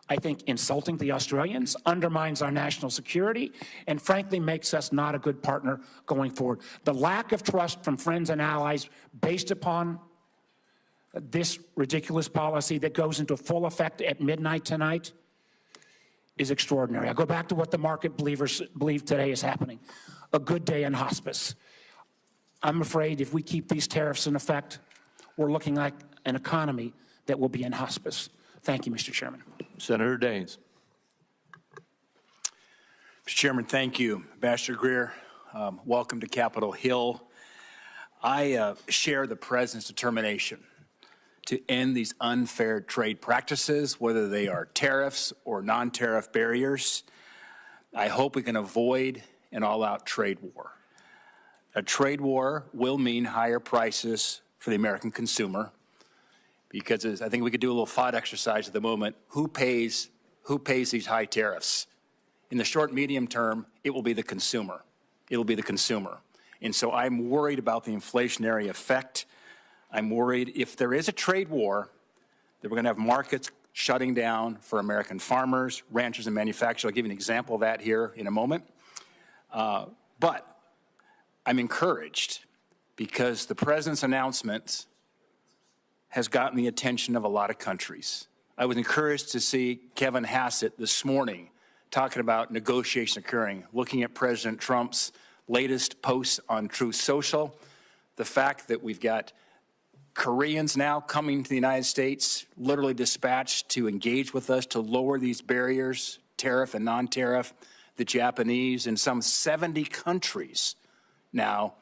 I think, insulting the Australians, undermines our national security, and frankly makes us not a good partner going forward. The lack of trust from friends and allies based upon this ridiculous policy that goes into full effect at midnight tonight is extraordinary. I go back to what the market believers believe today is happening. A good day in hospice. I'm afraid if we keep these tariffs in effect, we're looking like an economy that will be in hospice. Thank you, Mr. Chairman. Senator Daines. Mr. Chairman, thank you. Ambassador Greer, welcome to Capitol Hill. I share the President's determination to end these unfair trade practices, whether they are tariffs or non-tariff barriers. I hope we can avoid an all-out trade war. A trade war will mean higher prices for the American consumer, because I think we could do a little thought exercise at the moment. Who pays these high tariffs? In the short, medium term, it will be the consumer. It will be the consumer. And so I'm worried about the inflationary effect. I'm worried if there is a trade war, that we're going to have markets shutting down for American farmers, ranchers, and manufacturers. I'll give you an example of that here in a moment. But I'm encouraged because the President's announcement has gotten the attention of a lot of countries. I was encouraged to see Kevin Hassett this morning talking about negotiation occurring, looking at President Trump's latest posts on Truth Social, the fact that we've got Koreans now coming to the United States, literally dispatched to engage with us to lower these barriers, tariff and non-tariff, the Japanese, and some 70 countries now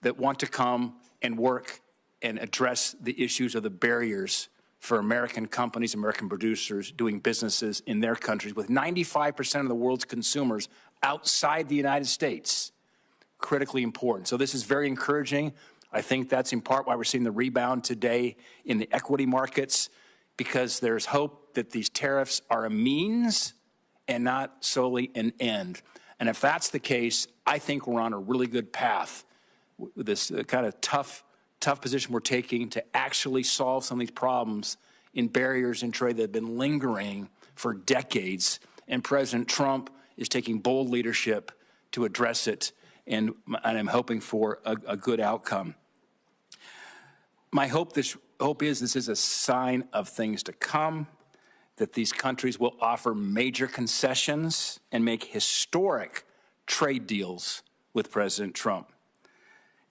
that want to come and work and address the issues of the barriers for American companies, American producers doing businesses in their countries, with 95% of the world's consumers outside the United States. Critically important. So this is very encouraging. I think that's in part why we're seeing the rebound today in the equity markets, because there's hope that these tariffs are a means and not solely an end. And if that's the case, I think we're on a really good path with this kind of tough position we're taking to actually solve some of these problems in barriers in trade that have been lingering for decades. And President Trump is taking bold leadership to address it, and I'm hoping for a good outcome. My hope is this is a sign of things to come, that these countries will offer major concessions and make historic trade deals with President Trump.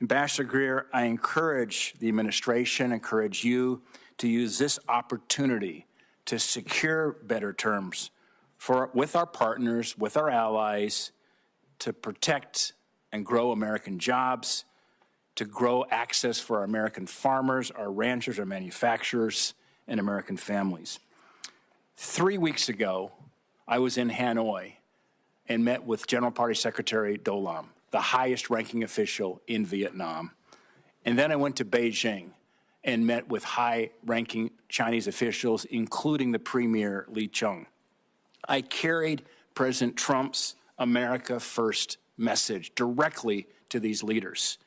Ambassador Greer, I encourage the administration, encourage you to use this opportunity to secure better terms with our partners, with our allies, to protect and grow American jobs, to grow access for our American farmers, our ranchers, our manufacturers, and American families. 3 weeks ago, I was in Hanoi and met with General Party Secretary Do Lam, the highest ranking official in Vietnam. And then I went to Beijing and met with high ranking Chinese officials, including the Premier Li Qiang. I carried President Trump's America First message directly to these leaders.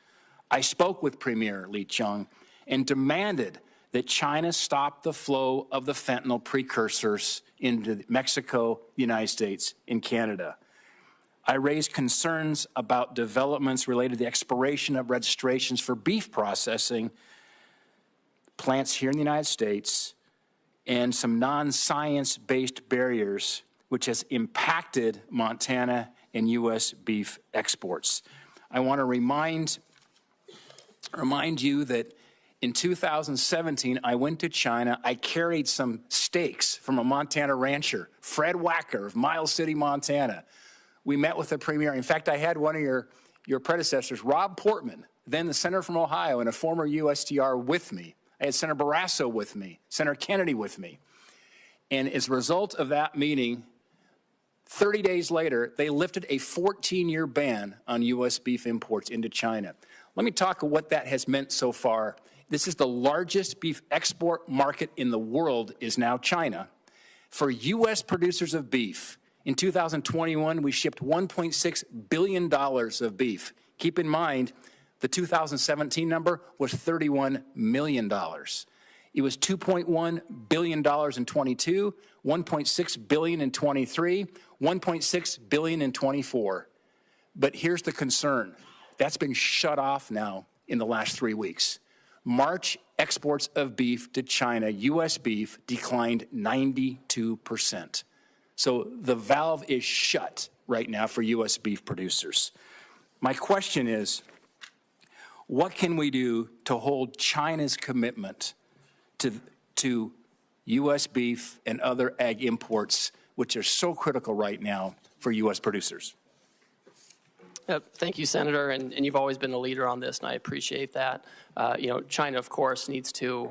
I spoke with Premier Li Qiang and demanded that China stop the flow of the fentanyl precursors into Mexico, the United States, and Canada. I raised concerns about developments related to the expiration of registrations for beef processing plants here in the United States and some non-science-based barriers which has impacted Montana and U.S. beef exports. I want to remind you that in 2017, I went to China. I carried some steaks from a Montana rancher, Fred Wacker of Miles City, Montana. We met with the premier. In fact, I had one of your predecessors, Rob Portman, then the senator from Ohio and a former USTR with me. I had Senator Barrasso with me, Senator Kennedy with me. And as a result of that meeting, 30 days later, they lifted a 14-year ban on U.S. beef imports into China. Let me talk about what that has meant so far. This is the largest beef export market in the world is now China. For U.S. producers of beef, in 2021, we shipped $1.6 billion of beef. Keep in mind, the 2017 number was $31 million. It was $2.1 billion in 22, $1.6 billion in 23, $1.6 billion in 24. But here's the concern. That's been shut off now in the last 3 weeks. March exports of beef to China, U.S. beef, declined 92%. So the valve is shut right now for U.S. beef producers. My question is, what can we do to hold China's commitment to U.S. beef and other ag imports, which are so critical right now for U.S. producers? Thank you, Senator, and you've always been a leader on this, and I appreciate that. China, of course, needs to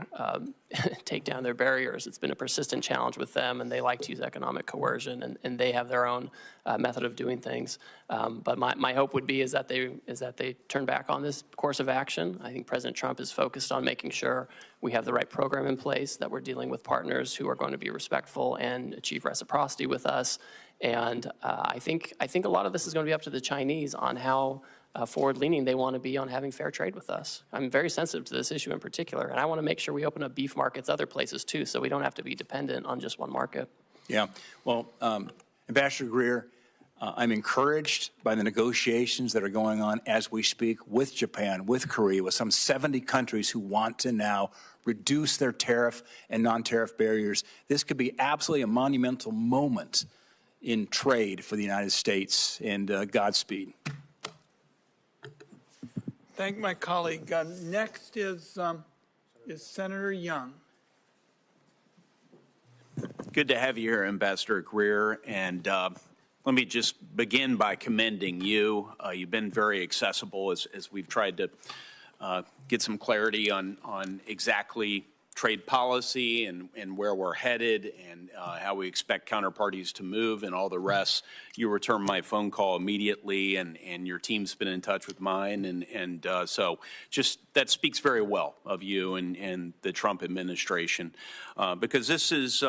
take down their barriers. It's been a persistent challenge with them, and they like to use economic coercion, and they have their own method of doing things. But my hope would be is that they turn back on this course of action. I think President Trump is focused on making sure we have the right program in place, that we're dealing with partners who are going to be respectful and achieve reciprocity with us. And I think a lot of this is going to be up to the Chinese on how forward-leaning they want to be on having fair trade with us. I'm very sensitive to this issue in particular, and I want to make sure we open up beef markets other places too, so we don't have to be dependent on just one market. Yeah, well, Ambassador Greer, I'm encouraged by the negotiations that are going on as we speak with Japan, with Korea, with some 70 countries who want to now reduce their tariff and non-tariff barriers. This could be absolutely a monumental moment in trade for the United States, and Godspeed. Thank my colleague. Next is Senator Young. Good to have you here, Ambassador Greer, and let me just begin by commending you. You've been very accessible as we've tried to get some clarity on exactly trade policy and where we're headed and how we expect counterparties to move and all the rest. You returned my phone call immediately, and your team's been in touch with mine, and so just that speaks very well of you and the Trump administration, because this is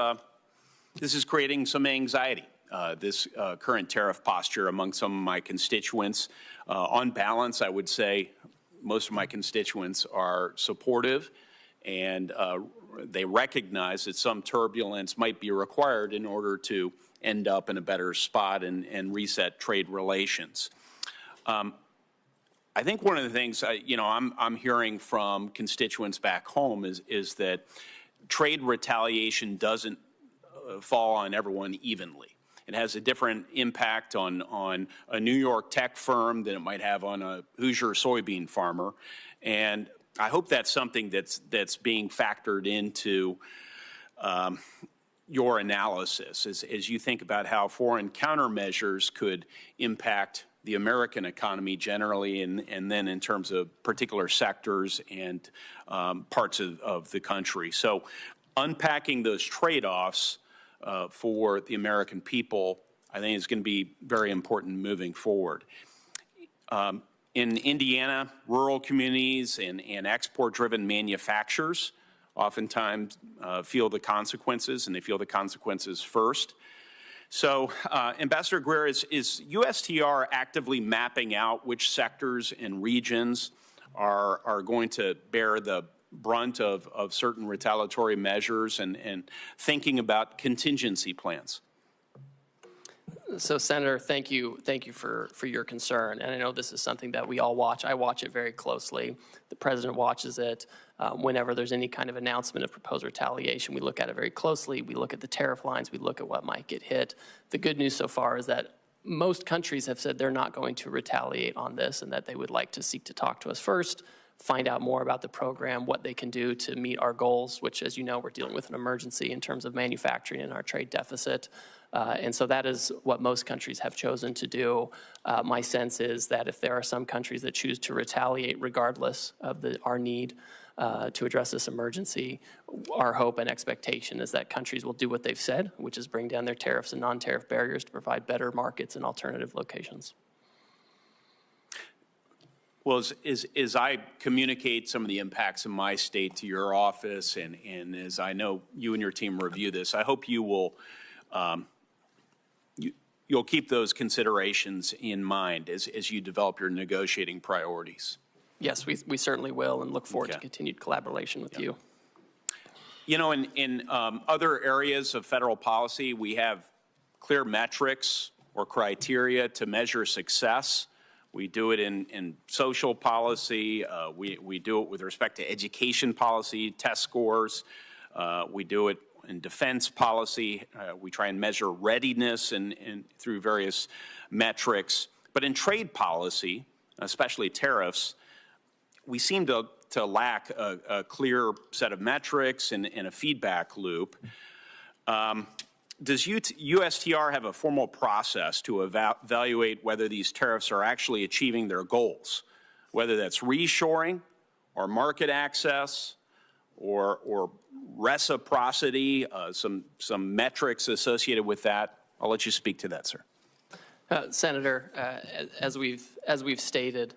creating some anxiety. This current tariff posture among some of my constituents. On balance, I would say most of my constituents are supportive, and they recognize that some turbulence might be required in order to end up in a better spot and reset trade relations. I think one of the things I'm hearing from constituents back home is that trade retaliation doesn't fall on everyone evenly. It has a different impact on a New York tech firm than it might have on a Hoosier soybean farmer, and I hope that's something that's being factored into your analysis as you think about how foreign countermeasures could impact the American economy generally, and then in terms of particular sectors and parts of the country. So unpacking those trade-offs for the American people, I think is going to be very important moving forward. In Indiana, rural communities and export-driven manufacturers oftentimes feel the consequences, and they feel the consequences first. So, Ambassador Greer, is USTR actively mapping out which sectors and regions are going to bear the brunt of certain retaliatory measures and thinking about contingency plans? So, Senator, thank you for your concern. And I know this is something that we all watch. I watch it very closely. The president watches it. Whenever there's any kind of announcement of proposed retaliation, we look at it very closely. We look at the tariff lines. We look at what might get hit. The good news so far is that most countries have said they're not going to retaliate on this and that they would like to seek to talk to us first, find out more about the program, what they can do to meet our goals, which, as you know, we're dealing with an emergency in terms of manufacturing and our trade deficit. And so that is what most countries have chosen to do. My sense is that if there are some countries that choose to retaliate regardless of our need to address this emergency, our hope and expectation is that countries will do what they've said, which is bring down their tariffs and non-tariff barriers to provide better markets and alternative locations. Well, as I communicate some of the impacts in my state to your office, and as I know you and your team review this, I hope you will you'll keep those considerations in mind as you develop your negotiating priorities. Yes, we certainly will, and look forward to continued collaboration with you. You know, in other areas of federal policy, we have clear metrics or criteria to measure success. We do it in social policy. We do it with respect to education policy, test scores. We do it in defense policy. We try and measure readiness through various metrics. But in trade policy, especially tariffs, we seem to lack a clear set of metrics and a feedback loop. Does USTR have a formal process to evaluate whether these tariffs are actually achieving their goals, whether that's reshoring or market access or reciprocity, some metrics associated with that? I'll let you speak to that, sir. Senator, as we've stated,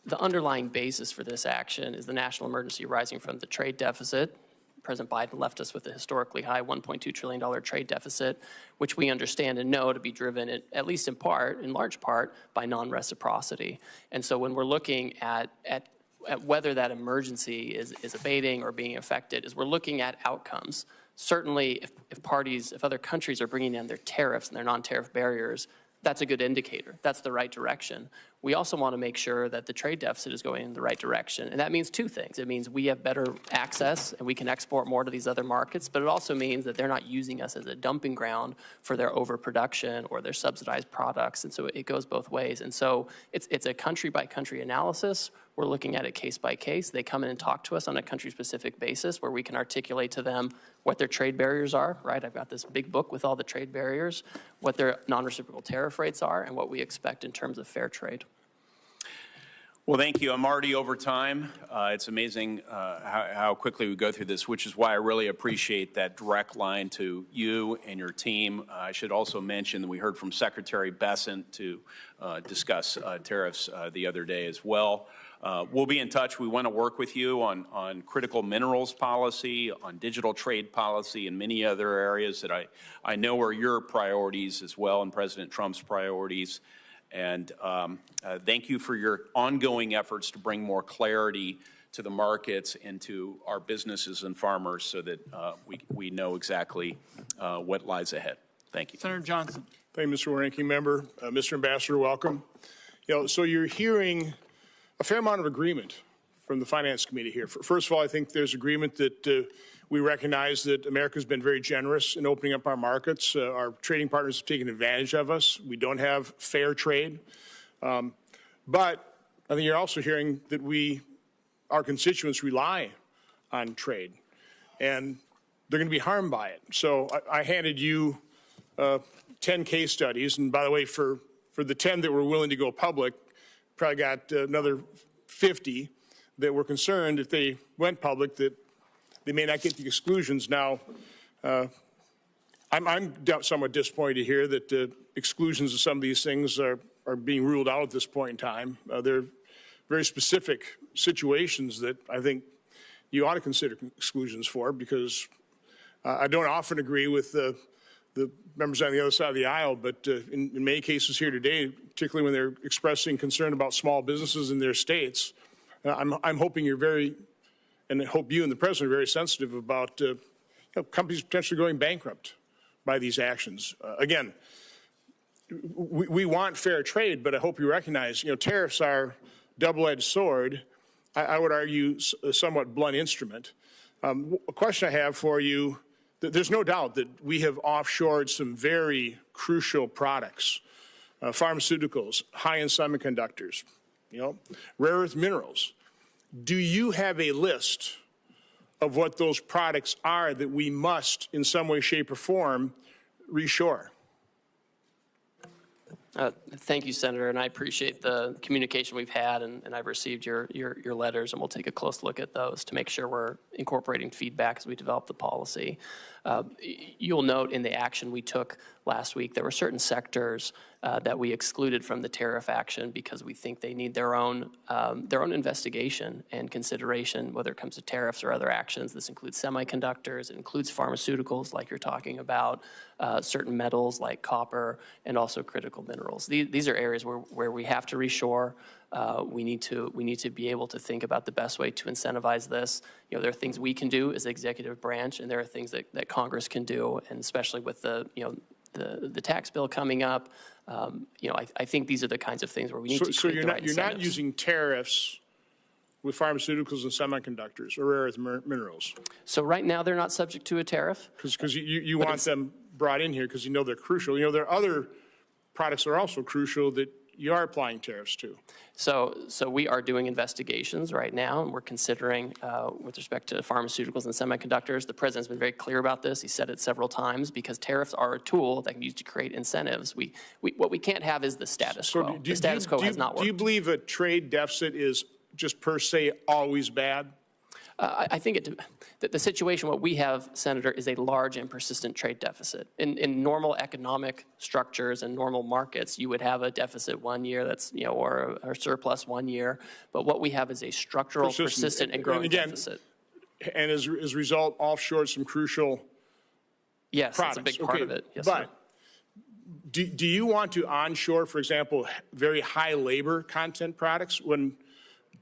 the underlying basis for this action is the national emergency arising from the trade deficit. President Biden left us with a historically high $1.2 trillion trade deficit, which we understand and know to be driven, at least in large part, by non-reciprocity. And so when we're looking at whether that emergency is abating or being affected, is we're looking at outcomes. Certainly, if other countries are bringing down their tariffs and their non-tariff barriers, that's a good indicator. That's the right direction. We also want to make sure that the trade deficit is going in the right direction. And that means two things. It means we have better access and we can export more to these other markets, but it also means that they're not using us as a dumping ground for their overproduction or their subsidized products. And so it goes both ways. And so it's a country-by-country analysis. We're looking at it case by case. They come in and talk to us on a country-specific basis where we can articulate to them what their trade barriers are, right? I've got this big book with all the trade barriers, what their non-reciprocal tariff rates are, and what we expect in terms of fair trade. Well, thank you. I'm already over time. It's amazing how quickly we go through this, which is why I really appreciate that direct line to you and your team. I should also mention that we heard from Secretary Bessent to discuss tariffs the other day as well. We'll be in touch. We want to work with you on critical minerals policy, on digital trade policy, and many other areas that I know are your priorities as well and President Trump's priorities. And thank you for your ongoing efforts to bring more clarity to the markets and to our businesses and farmers so that we know exactly what lies ahead. Thank you. Senator Johnson. Thank you, Mr. Ranking Member. Mr. Ambassador, welcome. So you're hearing a fair amount of agreement from the Finance Committee here. First of all, I think there's agreement that we recognize that America's been very generous in opening up our markets. Our trading partners have taken advantage of us. We don't have fair trade. But I think you're also hearing that our constituents rely on trade, and they're going to be harmed by it. So I handed you 10 case studies, and by the way, for the 10 that were willing to go public, probably got another 50 that were concerned if they went public that they may not get the exclusions. Now, I'm somewhat disappointed to hear that exclusions of some of these things are being ruled out at this point in time. They're very specific situations that I think you ought to consider exclusions for, because I don't often agree with the members on the other side of the aisle, but in many cases here today, particularly when they're expressing concern about small businesses in their states, I'm hoping you're very, and I hope you and the President are very sensitive about companies potentially going bankrupt by these actions. Again, we want fair trade, but I hope you recognize, tariffs are double-edged sword. I would argue a somewhat blunt instrument. A question I have for you, there's no doubt that we have offshored some very crucial products, pharmaceuticals, high-end semiconductors, rare earth minerals. Do you have a list of what those products are that we must, in some way, shape, or form, reshore? Thank you, Senator, and I appreciate the communication we've had, and I've received your letters, and we'll take a close look at those to make sure we're incorporating feedback as we develop the policy. You'll note in the action we took last week, there were certain sectors that we excluded from the tariff action because we think they need their own investigation and consideration, whether it comes to tariffs or other actions. This includes semiconductors, it includes pharmaceuticals like you're talking about, certain metals like copper, and also critical minerals. These are areas where we have to reshore. We need to be able to think about the best way to incentivize this. There are things we can do as the executive branch, and there are things that Congress can do, and especially with the tax bill coming up. I think these are the kinds of things where we need to create the right incentives. So you're not using tariffs with pharmaceuticals and semiconductors or rare earth minerals? So right now they're not subject to a tariff. Because you want them brought in here because they're crucial. There are other products that are also crucial that you are applying tariffs to. So we are doing investigations right now, and we're considering, with respect to pharmaceuticals and semiconductors, the president's been very clear about this. He said it several times because tariffs are a tool that can be used to create incentives. What we can't have is the status quo. The status quo has not worked. Do you believe a trade deficit is just per se always bad? I think the situation, what we have, Senator, is a large and persistent trade deficit. In normal economic structures and normal markets, you would have a deficit 1 year that's, or a surplus 1 year. But what we have is a structural, persistent and growing deficit. And as a result, offshore some crucial yes, products. That's a big part of it. Yes, but sir. Do you want to onshore, for example, very high labor content products when,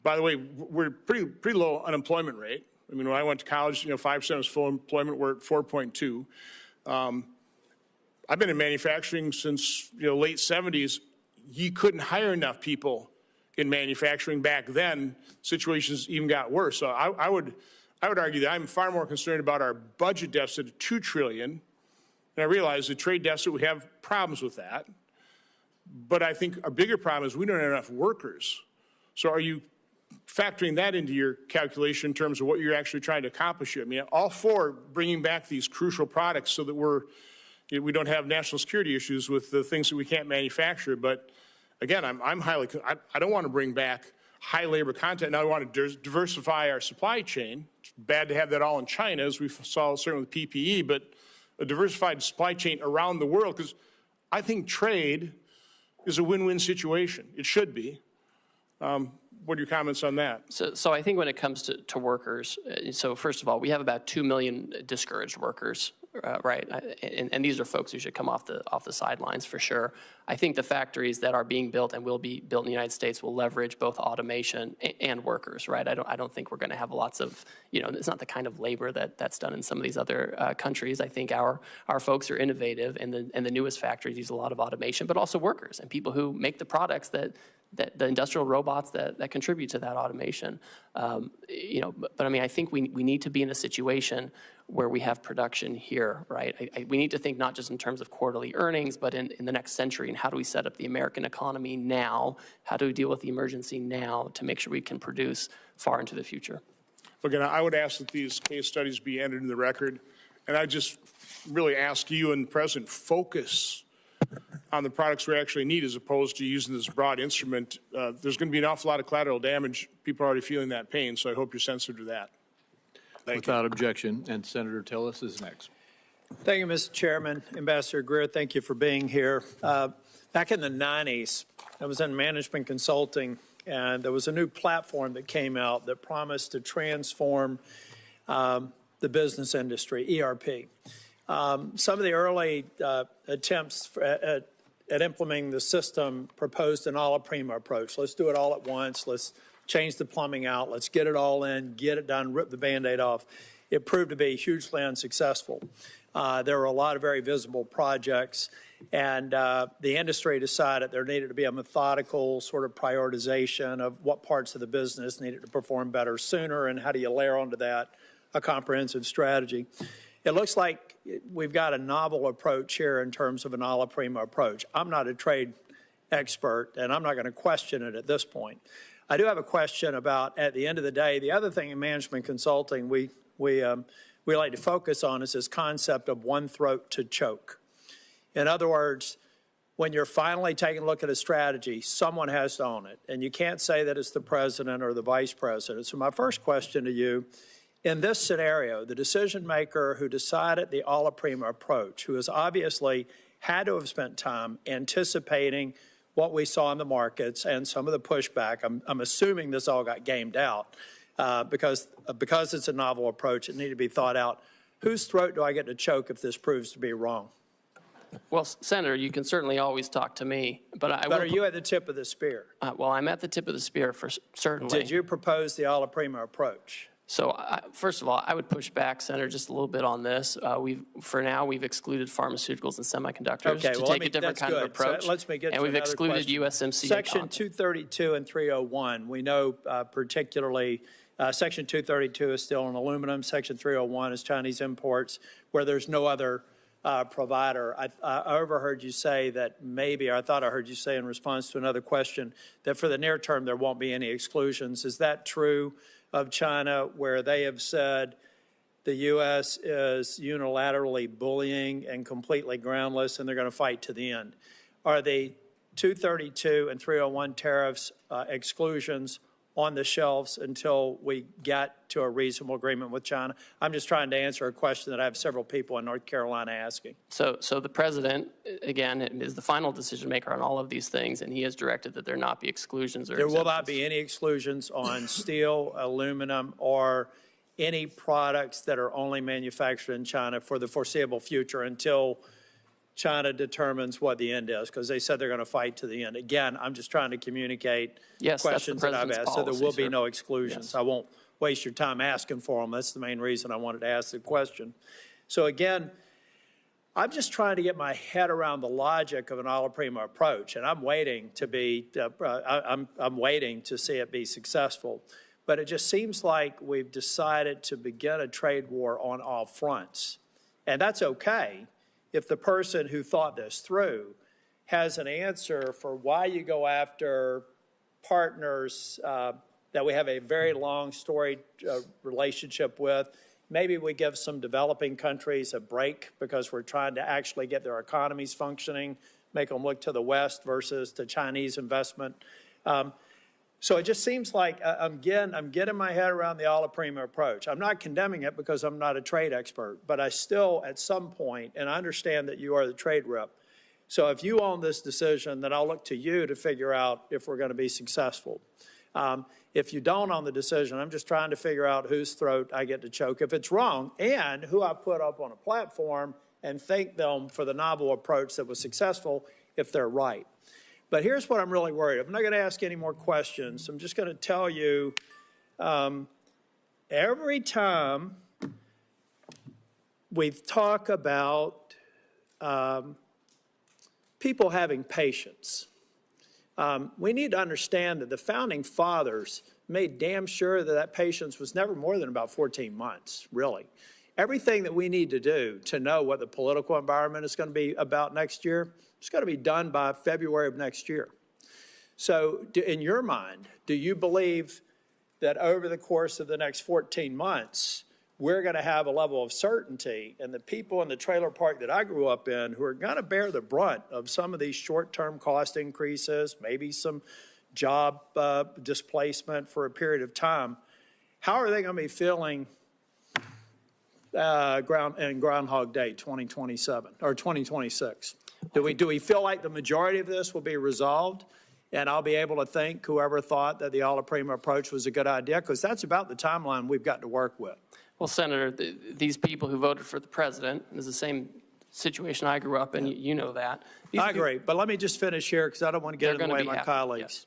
by the way, we're pretty low unemployment rate. I mean, when I went to college, 5% was full employment. We're at 4.2. I've been in manufacturing since late 70s. You couldn't hire enough people in manufacturing back then. Situations even got worse. So I would argue that I'm far more concerned about our budget deficit of $2 trillion. And I realize the trade deficit, we have problems with that. But I think our bigger problem is we don't have enough workers. So are you factoring that into your calculation in terms of what you're actually trying to accomplish here? I mean, all for bringing back these crucial products so that we don't have national security issues with the things that we can't manufacture. But again, I don't want to bring back high labor content. Now I want to diversify our supply chain. It's bad to have that all in China, as we saw certainly with PPE, but a diversified supply chain around the world, because I think trade is a win-win situation. It should be. What are your comments on that? So I think when it comes to workers, so first of all, we have about 2 million discouraged workers, right? And these are folks who should come off the sidelines for sure. I think the factories that are being built and will be built in the United States will leverage both automation and workers, right? I don't think we're going to have lots of, it's not the kind of labor that's done in some of these other countries. I think our folks are innovative, and the newest factories use a lot of automation, but also workers and people who make the products that the industrial robots that contribute to that automation. But I mean, I think we need to be in a situation where we have production here, right? We need to think not just in terms of quarterly earnings, but in the next century, and how do we set up the American economy now? How do we deal with the emergency now to make sure we can produce far into the future? Again, I would ask that these case studies be entered in the record, and I just really ask you and the President focus on the products we actually need as opposed to using this broad instrument. There's going to be an awful lot of collateral damage. People are already feeling that pain, so I hope you're sensitive to that. Without objection, and Senator Tillis is next. Thank you, Mr. Chairman. Ambassador Greer, thank you for being here. Back in the 90s, I was in management consulting, and there was a new platform that came out that promised to transform the business industry, ERP. Some of the early attempts at implementing the system proposed an alla prima approach. Let's do it all at once. Let's change the plumbing out. Let's get it all in, get it done, rip the Band-Aid off. It proved to be hugely unsuccessful. There were a lot of very visible projects, and the industry decided there needed to be a methodical sort of prioritization of what parts of the business needed to perform better sooner, and how do you layer onto that a comprehensive strategy. It looks like we've got a novel approach here in terms of an alla prima approach. I'm not a trade expert, and I'm not going to question it at this point. I do have a question about, at the end of the day, the other thing in management consulting we like to focus on is this concept of one throat to choke. In other words, when you're finally taking a look at a strategy, someone has to own it, and you can't say that it's the president or the vice president. So my first question to you, in this scenario, the decision maker who decided the alla prima approach, who has obviously had to have spent time anticipating what we saw in the markets and some of the pushback, I'm assuming this all got gamed out because it's a novel approach, it needed to be thought out. Whose throat do I get to choke if this proves to be wrong? Well, Senator, you can certainly always talk to me, but are you at the tip of the spear? Well, I'm at the tip of the spear for certainly. Did you propose the alla prima approach? So, first of all, I would push back, Senator, just a little bit on this. For now, we've excluded pharmaceuticals and semiconductors to take a different kind of approach. So let me get and to we've excluded question. USMCA. Section 232 and 301, we know particularly Section 232 is still on aluminum. Section 301 is Chinese imports, where there's no other provider. I overheard you say that maybe, or I thought I heard you say in response to another question, that for the near term there won't be any exclusions. Is that true of China, where they have said the U.S. is unilaterally bullying and completely groundless and they're going to fight to the end? Are the 232 and 301 tariffs exclusions on the shelves until we get to a reasonable agreement with China? I'm just trying to answer a question that I have several people in North Carolina asking. So the president, again, is the final decision maker on all of these things, and he has directed that there not be exclusions or There will not be any exclusions on steel, aluminum, or any products that are only manufactured in China for the foreseeable future until China determines what the end is, because they said they're going to fight to the end. Again, I'm just trying to communicate questions that I've asked, so there will be no exclusions. Yes. I won't waste your time asking for them. That's the main reason I wanted to ask the question. So again, I'm just trying to get my head around the logic of an alla prima approach, and I'm waiting to be, I'm waiting to see it be successful. But it just seems like we've decided to begin a trade war on all fronts, and that's okay if the person who thought this through has an answer for why you go after partners that we have a very long storied relationship with. Maybe we give some developing countries a break because we're trying to actually get their economies functioning, make them look to the West versus to Chinese investment. So it just seems like I'm getting my head around the alla prima approach. I'm not condemning it because I'm not a trade expert, but I still, at some point, and I understand that you are the trade rep, so if you own this decision, then I'll look to you to figure out if we're going to be successful. If you don't own the decision, I'm just trying to figure out whose throat I get to choke if it's wrong, and who I put up on a platform and thank them for the novel approach that was successful if they're right. But here's what I'm really worried. I'm not going to ask any more questions. I'm just going to tell you, every time we talk about people having patience, we need to understand that the Founding Fathers made damn sure that that patience was never more than about 14 months, really. Everything that we need to do to know what the political environment is going to be about next year, it's going to be done by February of next year. So in your mind, do you believe that over the course of the next 14 months, we're going to have a level of certainty, and the people in the trailer park that I grew up in who are going to bear the brunt of some of these short-term cost increases, maybe some job displacement for a period of time, how are they going to be feeling Groundhog Day 2027 or 2026? Do we feel like the majority of this will be resolved and I'll be able to thank whoever thought that the alla prima approach was a good idea? Because that's about the timeline we've got to work with. Well, Senator, these people who voted for the president, is the same situation I grew up in. You know that. I agree, but let me just finish here because I don't want to get in the way of my colleagues. Yes.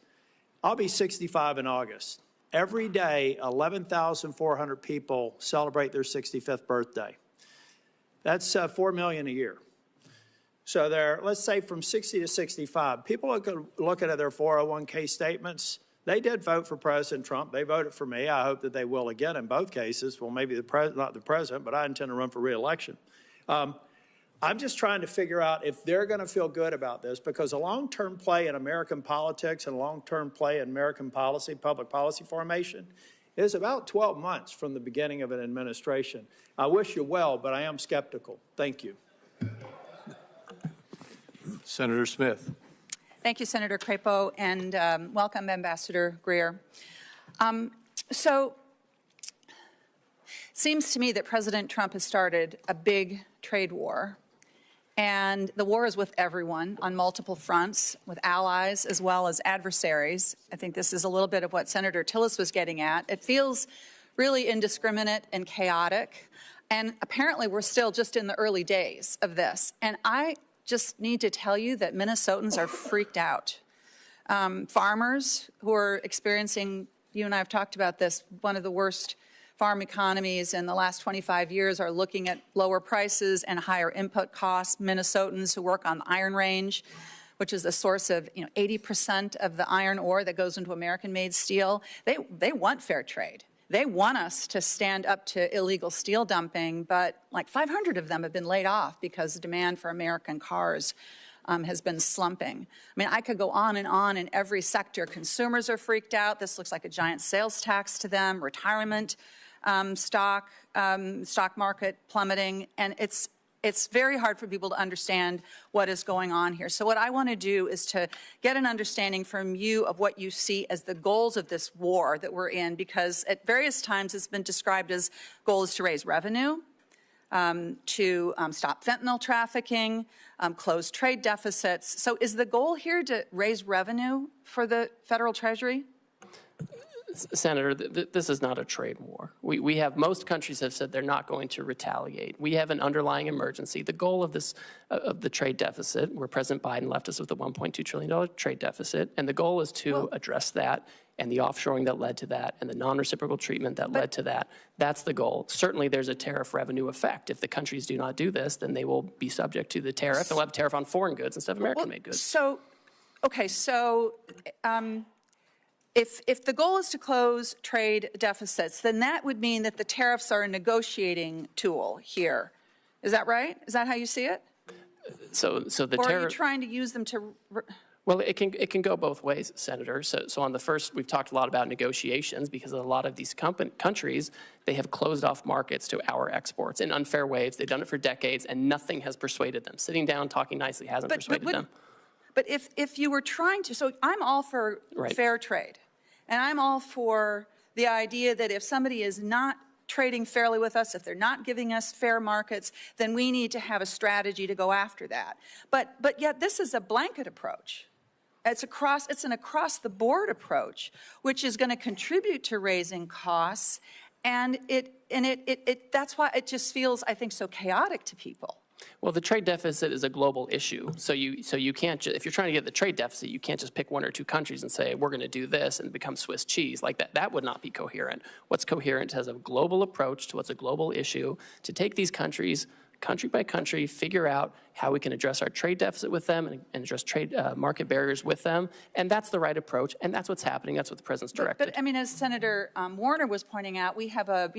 I'll be 65 in August. Every day, 11,400 people celebrate their 65th birthday. That's $4 million a year. So they're, let's say from 60 to 65, people looking at their 401k statements, they did vote for President Trump. They voted for me. I hope that they will again in both cases. Well, maybe not the president, but I intend to run for re-election. I'm just trying to figure out if they're going to feel good about this, because a long-term play in American politics and a long-term play in American policy, public policy formation, is about 12 months from the beginning of an administration. I wish you well, but I am skeptical. Thank you. Senator Smith. Thank you, Senator Crapo, and welcome, Ambassador Greer. So it seems to me that President Trump has started a big trade war, and the war is with everyone on multiple fronts, with allies as well as adversaries. I think this is a little bit of what Senator Tillis was getting at. It feels really indiscriminate and chaotic, and apparently we're still just in the early days of this. And I just need to tell you that Minnesotans are freaked out. Farmers who are experiencing, you and I have talked about this, one of the worst farm economies in the last 25 years are looking at lower prices and higher input costs. Minnesotans who work on the Iron Range, which is the source of 80% of the iron ore that goes into American-made steel, they want fair trade. They want us to stand up to illegal steel dumping, but like 500 of them have been laid off because the demand for American cars has been slumping. I mean, I could go on in every sector. Consumers are freaked out. This looks like a giant sales tax to them. Retirement stock market plummeting, and it's very hard for people to understand what is going on here. So what I want to do is to get an understanding from you of what you see as the goals of this war that we're in, because at various times it's been described as goals to raise revenue, to stop fentanyl trafficking, close trade deficits. So is the goal here to raise revenue for the federal treasury? Senator, this is not a trade war. We have, most countries have said they're not going to retaliate. We have an underlying emergency. The goal of this, of the trade deficit, where President Biden left us with a $1.2 trillion trade deficit, and the goal is to address that, and the offshoring that led to that, and the non-reciprocal treatment that led to that. That's the goal. Certainly there's a tariff revenue effect. If the countries do not do this, then they will be subject to the tariff, and we'll have tariff on foreign goods instead of American-made goods. So, okay, so if the goal is to close trade deficits, then that would mean that the tariffs are a negotiating tool here. Is that right? Is that how you see it? So the or tariff. are you trying to use them to? Well, it can go both ways, Senator. So on the first, we've talked a lot about negotiations, because a lot of these countries, they have closed off markets to our exports in unfair ways. They've done it for decades, and nothing has persuaded them. Sitting down, talking nicely hasn't persuaded them. But if you were trying to, so I'm all for fair trade. And I'm all for the idea that if somebody is not trading fairly with us, if they're not giving us fair markets, then we need to have a strategy to go after that. But yet this is a blanket approach. It's an across-the-board approach, which is going to contribute to raising costs, and that's why it just feels, I think, so chaotic to people. Well, the trade deficit is a global issue. So you can't if you're trying to get the trade deficit, you can't just pick one or two countries and say, we're going to do this and become Swiss cheese. Like that would not be coherent. What's coherent has a global approach to what's a global issue, to take these countries, country by country, figure out how we can address our trade deficit with them and address trade market barriers with them. And that's the right approach, and that's what's happening. That's what the president's directed. But I mean, as Senator Warner was pointing out, we have I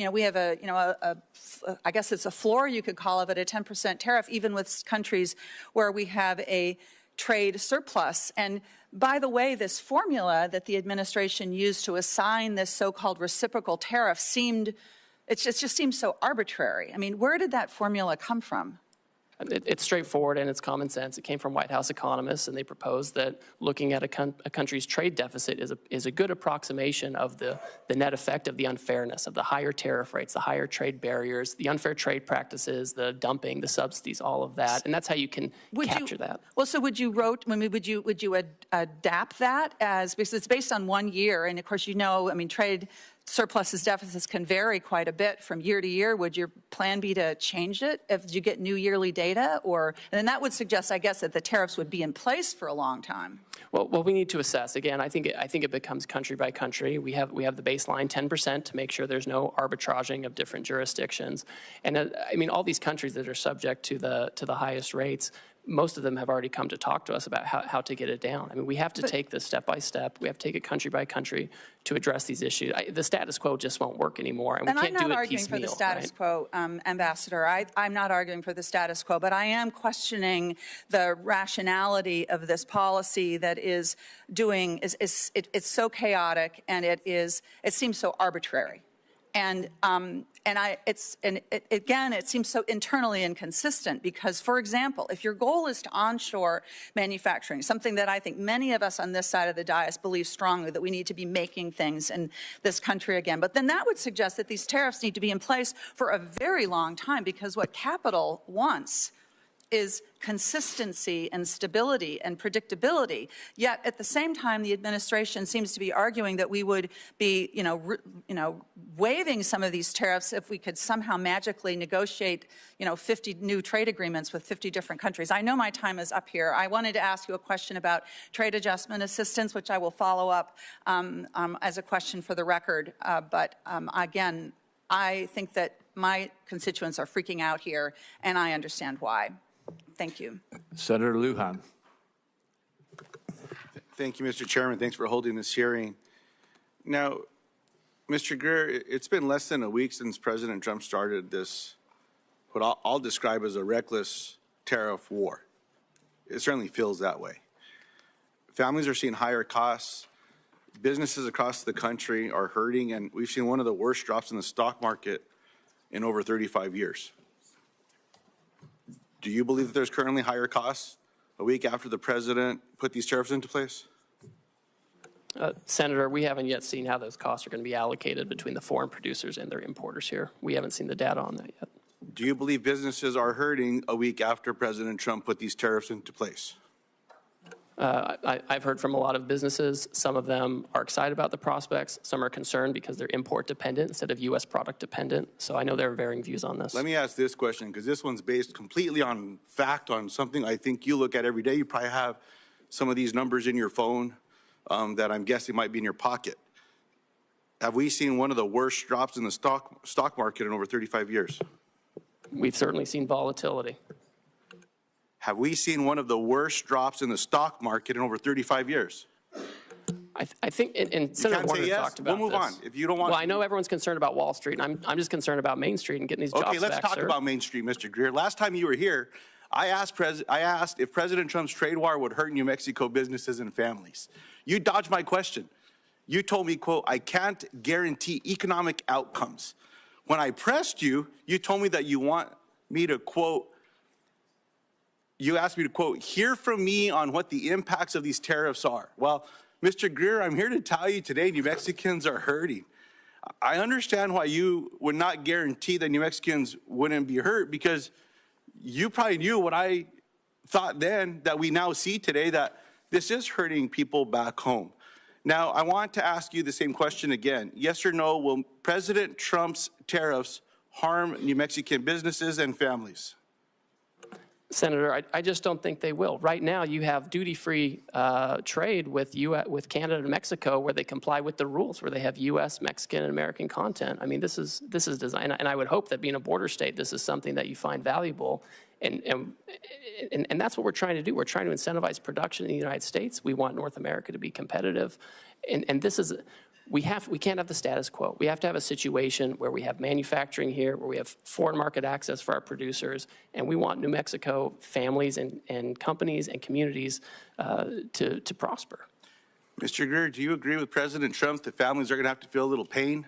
guess it's a floor, you could call it, a 10% tariff, even with countries where we have a trade surplus. And by the way, this formula that the administration used to assign this so-called reciprocal tariff it just seems so arbitrary. I mean, where did that formula come from? It's straightforward and it's common sense. It came from White House economists, and they proposed that looking at a country's trade deficit is a good approximation of the net effect of the unfairness, of the higher tariff rates, the higher trade barriers, the unfair trade practices, the dumping, the subsidies, all of that. And that's how you can capture that. Well, so would you adapt that because it's based on 1 year, and of course, trade surpluses, deficits can vary quite a bit from year to year. Would your plan be to change it if you get new yearly data? And then that would suggest, I guess, that the tariffs would be in place for a long time. Well, we need to assess. Again, I think it becomes country by country. We have the baseline 10% to make sure there's no arbitraging of different jurisdictions. And I mean, all these countries that are subject to the highest rates, most of them have already come to talk to us about how to get it down. I mean, we have to take this step by step. We have to take it country by country to address these issues. The status quo just won't work anymore, and we can't do it piecemeal. I'm not arguing for the status quo, Ambassador. I'm not arguing for the status quo, but I am questioning the rationality of this policy that is it's so chaotic and it seems so arbitrary. And again, it seems so internally inconsistent because, for example, if your goal is to onshore manufacturing, something that I think many of us on this side of the dais believe strongly that we need to be making things in this country again, but then that would suggest that these tariffs need to be in place for a very long time because what capital wants is consistency and stability and predictability. Yet at the same time, the administration seems to be arguing that we would be, waiving some of these tariffs if we could somehow magically negotiate, 50 new trade agreements with 50 different countries. I know my time is up here. I wanted to ask you a question about trade adjustment assistance, which I will follow up as a question for the record. Again, I think that my constituents are freaking out here, and I understand why. Thank you. Senator Lujan. Thank you, Mr. Chairman. Thanks for holding this hearing. Now, Mr. Greer, it's been less than a week since President Trump started this, what I'll describe as a reckless tariff war. It certainly feels that way. Families are seeing higher costs. Businesses across the country are hurting, and we've seen one of the worst drops in the stock market in over 35 years. Do you believe that there's currently higher costs a week after the president put these tariffs into place? Senator, we haven't yet seen how those costs are going to be allocated between the foreign producers and their importers here. We haven't seen the data on that yet. Do you believe businesses are hurting a week after President Trump put these tariffs into place? I've heard from a lot of businesses. Some of them are excited about the prospects. Some are concerned because they're import dependent instead of U.S. product dependent. So I know there are varying views on this. Let me ask this question, because this one's based completely on fact, on something I think you look at every day. You probably have some of these numbers in your phone that I'm guessing might be in your pocket. Have we seen one of the worst drops in the stock market in over 35 years? We've certainly seen volatility. Have we seen one of the worst drops in the stock market in over 35 years? I think, and Senator Warner talked about this. We'll move on. If you don't want Well, I know everyone's concerned about Wall Street, and I'm just concerned about Main Street and getting these jobs back, Okay, let's talk about Main Street, Mr. Greer. Last time you were here, I asked if President Trump's trade war would hurt New Mexico businesses and families. You dodged my question. You told me, quote, I can't guarantee economic outcomes. When I pressed you, you told me that you want me to, quote, you asked me to, quote, hear from me on what the impacts of these tariffs are. Well, Mr. Greer, I'm here to tell you today New Mexicans are hurting. I understand why you would not guarantee that New Mexicans wouldn't be hurt, because you probably knew what I thought then that we now see today, that this is hurting people back home. Now, I want to ask you the same question again. Yes or no, will President Trump's tariffs harm New Mexican businesses and families? Senator, I just don't think they will. Right now, you have duty-free trade with Canada and Mexico, where they comply with the rules, where they have U.S., Mexican, and American content. I mean, this is designed, and I would hope that being a border state, this is something that you find valuable, and that's what we're trying to do. We're trying to incentivize production in the United States. We want North America to be competitive, and this is. We can't have the status quo. We have to have a situation where we have manufacturing here, where we have foreign market access for our producers, and we want New Mexico families and companies and communities to prosper. Mr. Greer, do you agree with President Trump that families are going to have to feel a little pain?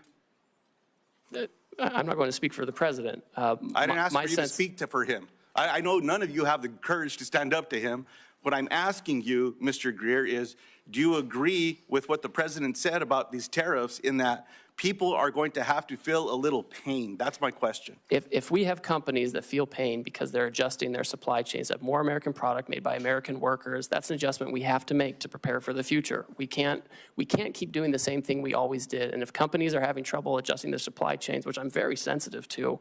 I'm not going to speak for the president. I didn't ask for you to speak for him. I know none of you have the courage to stand up to him. What I'm asking you, Mr. Greer, is do you agree with what the president said about these tariffs, in that people are going to have to feel a little pain? That's my question. If we have companies that feel pain because they're adjusting their supply chains, that more American product made by American workers, that's an adjustment we have to make to prepare for the future. We can't keep doing the same thing we always did. And if companies are having trouble adjusting their supply chains, which I'm very sensitive to,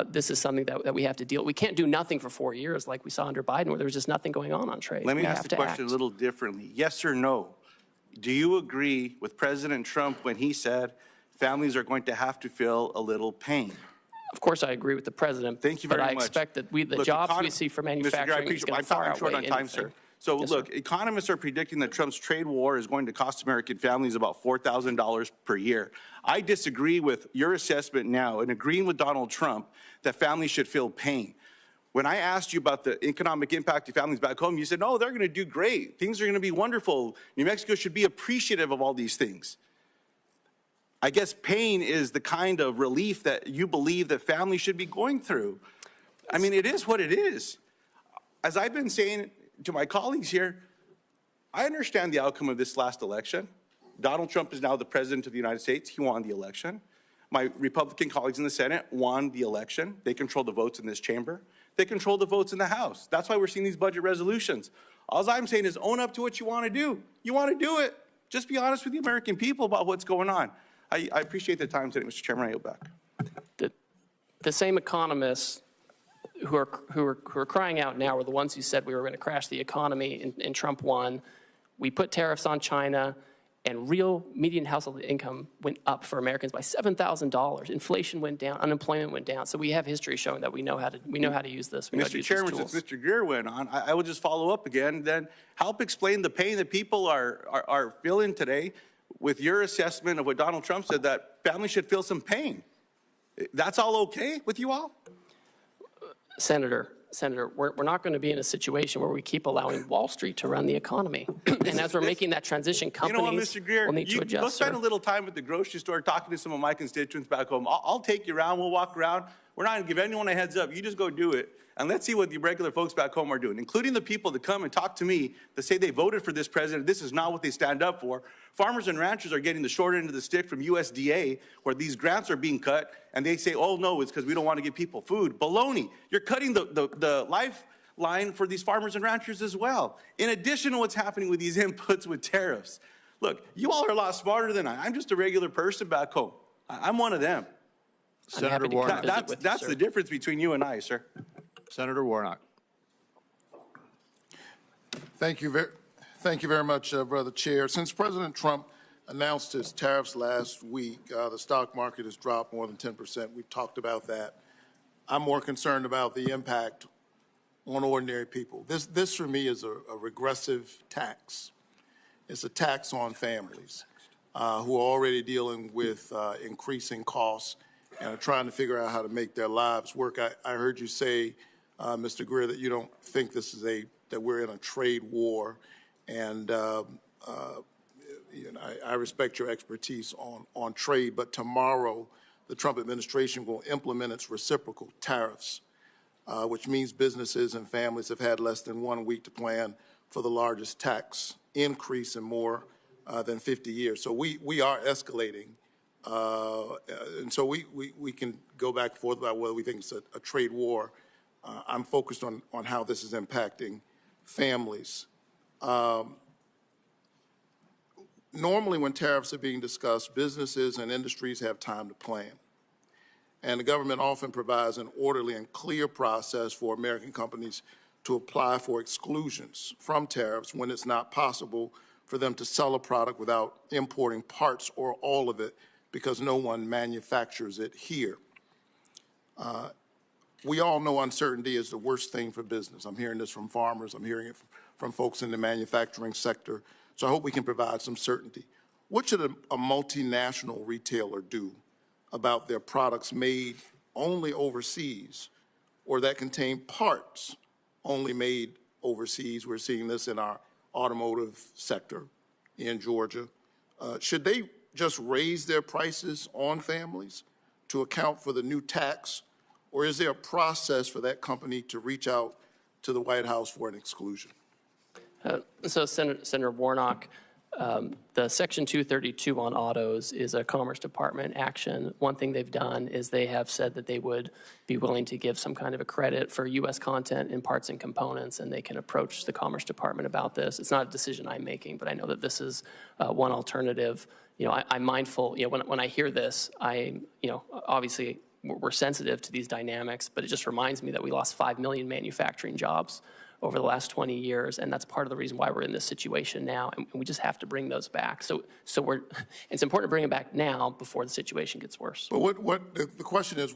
this is something that we have to deal with. We can't do nothing for 4 years like we saw under Biden, where there was just nothing going on trade. Let me We ask have the to question act. a little differently. Yes or no? Do you agree with President Trump when he said families are going to have to feel a little pain? Of course, I agree with the president. Thank you very but I much. expect that the Look, jobs we see for Mr. Greer, I manufacturing is appreciate- going to far I'm short outweigh on time, anything. sir. So Yes, look, sir. economists are predicting that Trump's trade war is going to cost American families about $4,000 per year. I disagree with your assessment now and agreeing with Donald Trump that families should feel pain. When I asked you about the economic impact to families back home, you said, no, they're going to do great. Things are going to be wonderful. New Mexico should be appreciative of all these things. I guess pain is the kind of relief that you believe that families should be going through. I mean, it is what it is. As I've been saying to my colleagues here, I understand the outcome of this last election. Donald Trump is now the president of the United States. He won the election. My Republican colleagues in the Senate won the election. They control the votes in this chamber. They control the votes in the House. That's why we're seeing these budget resolutions. All I'm saying is own up to what you want to do. You want to do it. Just be honest with the American people about what's going on. I appreciate the time today, Mr. Chairman. I yield back. The same economists who are crying out now were the ones who said we were going to crash the economy, and Trump won. We put tariffs on China, and real median household income went up for Americans by $7,000. Inflation went down, unemployment went down. So we have history showing that we know how to use this. We know how to Mr. use Chairman, these since tools. Mr. Greer went on, I will just follow up again. Then help explain the pain that people are feeling today with your assessment of what Donald Trump said, that families should feel some pain. That's all okay with you all? Senator, we're not going to be in a situation where we keep allowing Wall Street to run the economy. And as we're making that transition, You know what, companies Mr. Greer, will need to adjust. go spend sir. a little time at the grocery store talking to some of my constituents back home. I'll take you around. We'll walk around. We're not going to give anyone a heads up. You just go do it. And let's see what the regular folks back home are doing, including the people that come and talk to me that say they voted for this president. This is not what they stand up for. Farmers and ranchers are getting the short end of the stick from USDA, where these grants are being cut, and they say, oh, no, it's because we don't want to give people food. Baloney. You're cutting the lifeline for these farmers and ranchers as well, in addition to what's happening with these inputs with tariffs. Look, you all are a lot smarter than I. I'm just a regular person back home. I'm one of them. Senator Warnock. That's the difference between you and I, sir. Senator Warnock. Thank you very much, Brother Chair. Since President Trump announced his tariffs last week, the stock market has dropped more than 10%. We've talked about that. I'm more concerned about the impact on ordinary people. This for me is a regressive tax. It's a tax on families who are already dealing with increasing costs and are trying to figure out how to make their lives work. I heard you say, Mr. Greer, that you don't think this is that we're in a trade war, and I respect your expertise on trade, but tomorrow the Trump administration will implement its reciprocal tariffs, which means businesses and families have had less than 1 week to plan for the largest tax increase in more than 50 years. So we are escalating, and so we can go back and forth about whether we think it's a trade war. I'm focused on how this is impacting families. Normally when tariffs are being discussed, businesses and industries have time to plan. And the government often provides an orderly and clear process for American companies to apply for exclusions from tariffs when it's not possible for them to sell a product without importing parts or all of it because no one manufactures it here. We all know uncertainty is the worst thing for business. I'm hearing this from farmers. I'm hearing it from folks in the manufacturing sector. So I hope we can provide some certainty. What should a multinational retailer do about their products made only overseas or that contain parts only made overseas? We're seeing this in our automotive sector in Georgia. Should they just raise their prices on families to account for the new tax? Or is there a process for that company to reach out to the White House for an exclusion? So, Senator Warnock, The Section 232 on autos is a Commerce Department action. One thing they've done is they have said that they would be willing to give some kind of a credit for U.S. content in parts and components, and they can approach the Commerce Department about this. It's not a decision I'm making, but I know that this is one alternative. You know, I'm mindful, you know, when I hear this, obviously we're sensitive to these dynamics, but it just reminds me that we lost 5 million manufacturing jobs over the last 20 years, and that's part of the reason why we're in this situation now, and we just have to bring those back. So it's important to bring them back now before the situation gets worse. But the question is,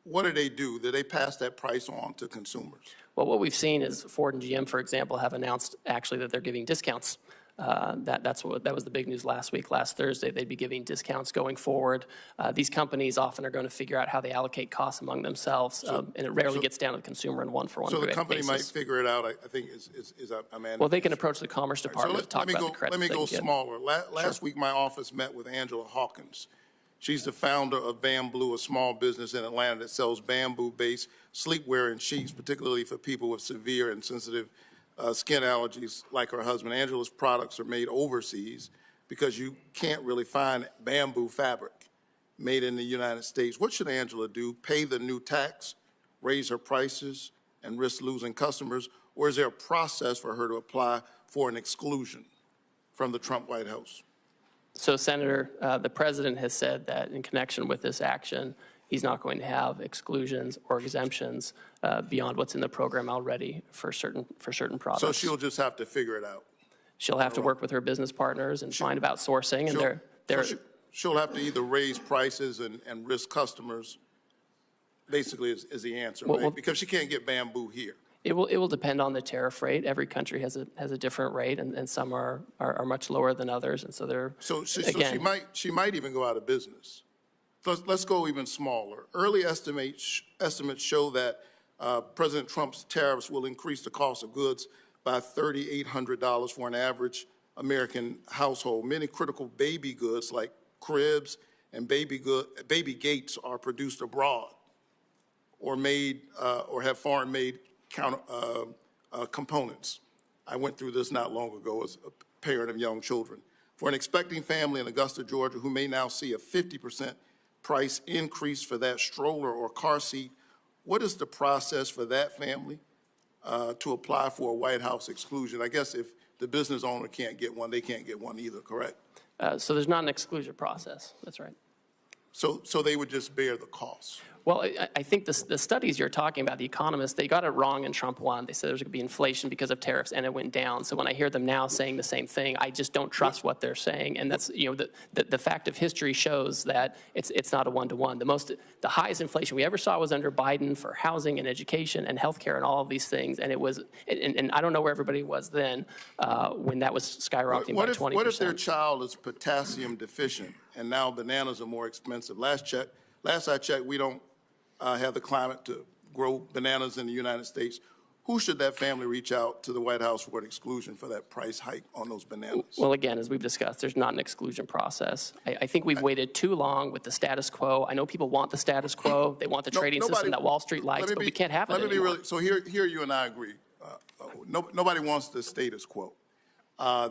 what do? Did they pass that price on to consumers? Well, what we've seen is Ford and GM, for example, have announced actually that they're giving discounts. That was the big news last week. Last Thursday, they'd be giving discounts going forward. These companies often are going to figure out how they allocate costs among themselves, and it rarely gets down to the consumer in one-for-one basis. So the company might figure it out, I think, is a man. Well, they can approach the Commerce Department to talk about the credits. Let me go smaller. Last week, my office met with Angela Hawkins. She's the founder of Bamboo, a small business in Atlanta that sells bamboo-based sleepwear and sheets, particularly for people with severe and sensitive skin allergies like her husband. Angela's products are made overseas because you can't really find bamboo fabric made in the United States. What should Angela do? Pay the new tax, raise her prices, and risk losing customers? Or is there a process for her to apply for an exclusion from the Trump White House? So, Senator, the president has said that in connection with this action, he's not going to have exclusions or exemptions beyond what's in the program already for certain products. So she'll just have to figure it out. She'll have to work with her business partners and find about sourcing, and she'll have to either raise prices and risk customers. Basically, is the answer, right? Because she can't get bamboo here. It will depend on the tariff rate. Every country has a different rate, and some are much lower than others, and so they're she might even go out of business. Let's go even smaller. Early estimates show that President Trump's tariffs will increase the cost of goods by $3,800 for an average American household. Many critical baby goods like cribs and baby gates are produced abroad or made or have foreign-made components. I went through this not long ago as a parent of young children. For an expecting family in Augusta, Georgia, who may now see a 50% price increase for that stroller or car seat, what is the process for that family to apply for a White House exclusion? I guess if the business owner can't get one, they can't get one either, correct? So there's not an exclusion process. That's right. So they would just bear the cost. Well, I think the studies you're talking about, the economists, they got it wrong in Trump 1. They said there was going to be inflation because of tariffs, and it went down. So when I hear them now saying the same thing, I just don't trust what they're saying. And that's, you know, the fact of history shows that it's not a one-to-one. The highest inflation we ever saw was under Biden for housing and education and healthcare and all of these things. And it was, and I don't know where everybody was then when that was skyrocketing by 20%. What if their child is potassium deficient and now bananas are more expensive? Last I checked, we don't have the climate to grow bananas in the United States. Who should that family reach out to the White House for an exclusion for that price hike on those bananas? Well, again, as we've discussed, there's not an exclusion process. I think we've waited too long with the status quo. I know people want the status quo. They want the trading system that Wall Street likes, but we can't have it anymore. So here you and I agree. Nobody wants the status quo.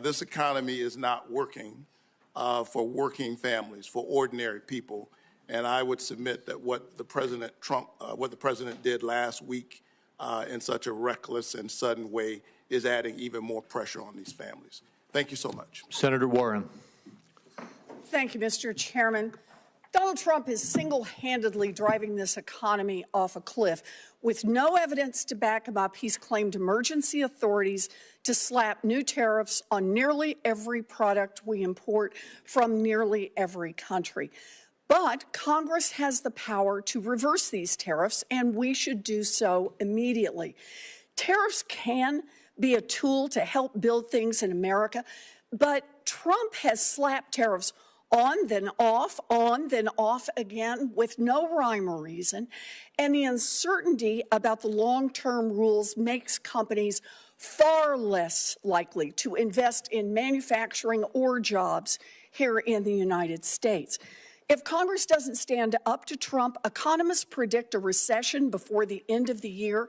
This economy is not working for working families, for ordinary people. And I would submit that what the President did last week in such a reckless and sudden way is adding even more pressure on these families. Thank you so much. Senator Warren. Thank you, Mr. Chairman. Donald Trump is single-handedly driving this economy off a cliff. With no evidence to back him up, he's claimed emergency authorities to slap new tariffs on nearly every product we import from nearly every country. But Congress has the power to reverse these tariffs, and we should do so immediately. Tariffs can be a tool to help build things in America, but Trump has slapped tariffs on, then off again with no rhyme or reason, and the uncertainty about the long-term rules makes companies far less likely to invest in manufacturing or jobs here in the United States. If Congress doesn't stand up to Trump, economists predict a recession before the end of the year,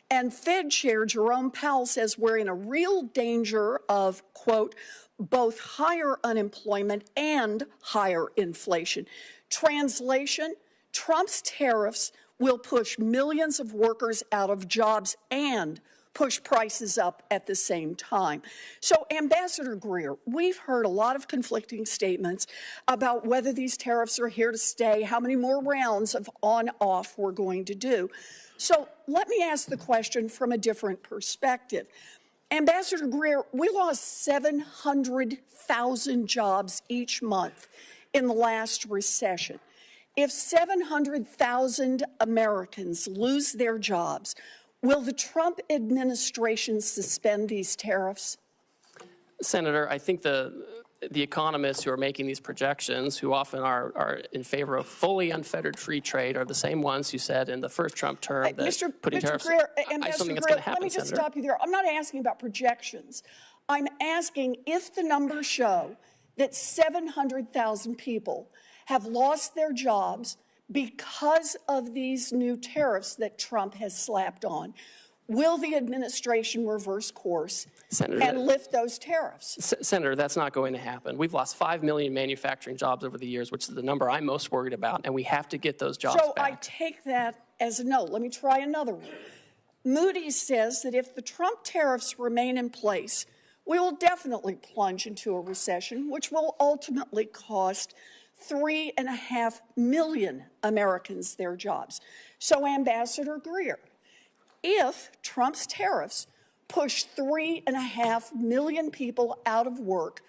and Fed Chair Jerome Powell says we're in a real danger of, quote, both higher unemployment and higher inflation. Translation, Trump's tariffs will push millions of workers out of jobs and push prices up at the same time. So, Ambassador Greer, we've heard a lot of conflicting statements about whether these tariffs are here to stay, how many more rounds of on-off we're going to do. So let me ask the question from a different perspective. Ambassador Greer, we lost 700,000 jobs each month in the last recession. If 700,000 Americans lose their jobs, will the Trump administration suspend these tariffs? Senator, I think the economists who are making these projections, who often are in favor of fully unfettered free trade, are the same ones who said in the first Trump term that putting tariffs. Greer, I still think it's Greer, going to happen, let me just Senator. stop you there. I'm not asking about projections. I'm asking if the numbers show that 700,000 people have lost their jobs because of these new tariffs that Trump has slapped on, will the administration reverse course and lift those tariffs? Senator, that's not going to happen. We've lost 5 million manufacturing jobs over the years, which is the number I'm most worried about, and we have to get those jobs So back. I take that as a no. Let me try another one. Moody's says that if the Trump tariffs remain in place, we will definitely plunge into a recession, which will ultimately cost 3.5 million Americans their jobs. So, Ambassador Greer, if Trump's tariffs push 3.5 million people out of work,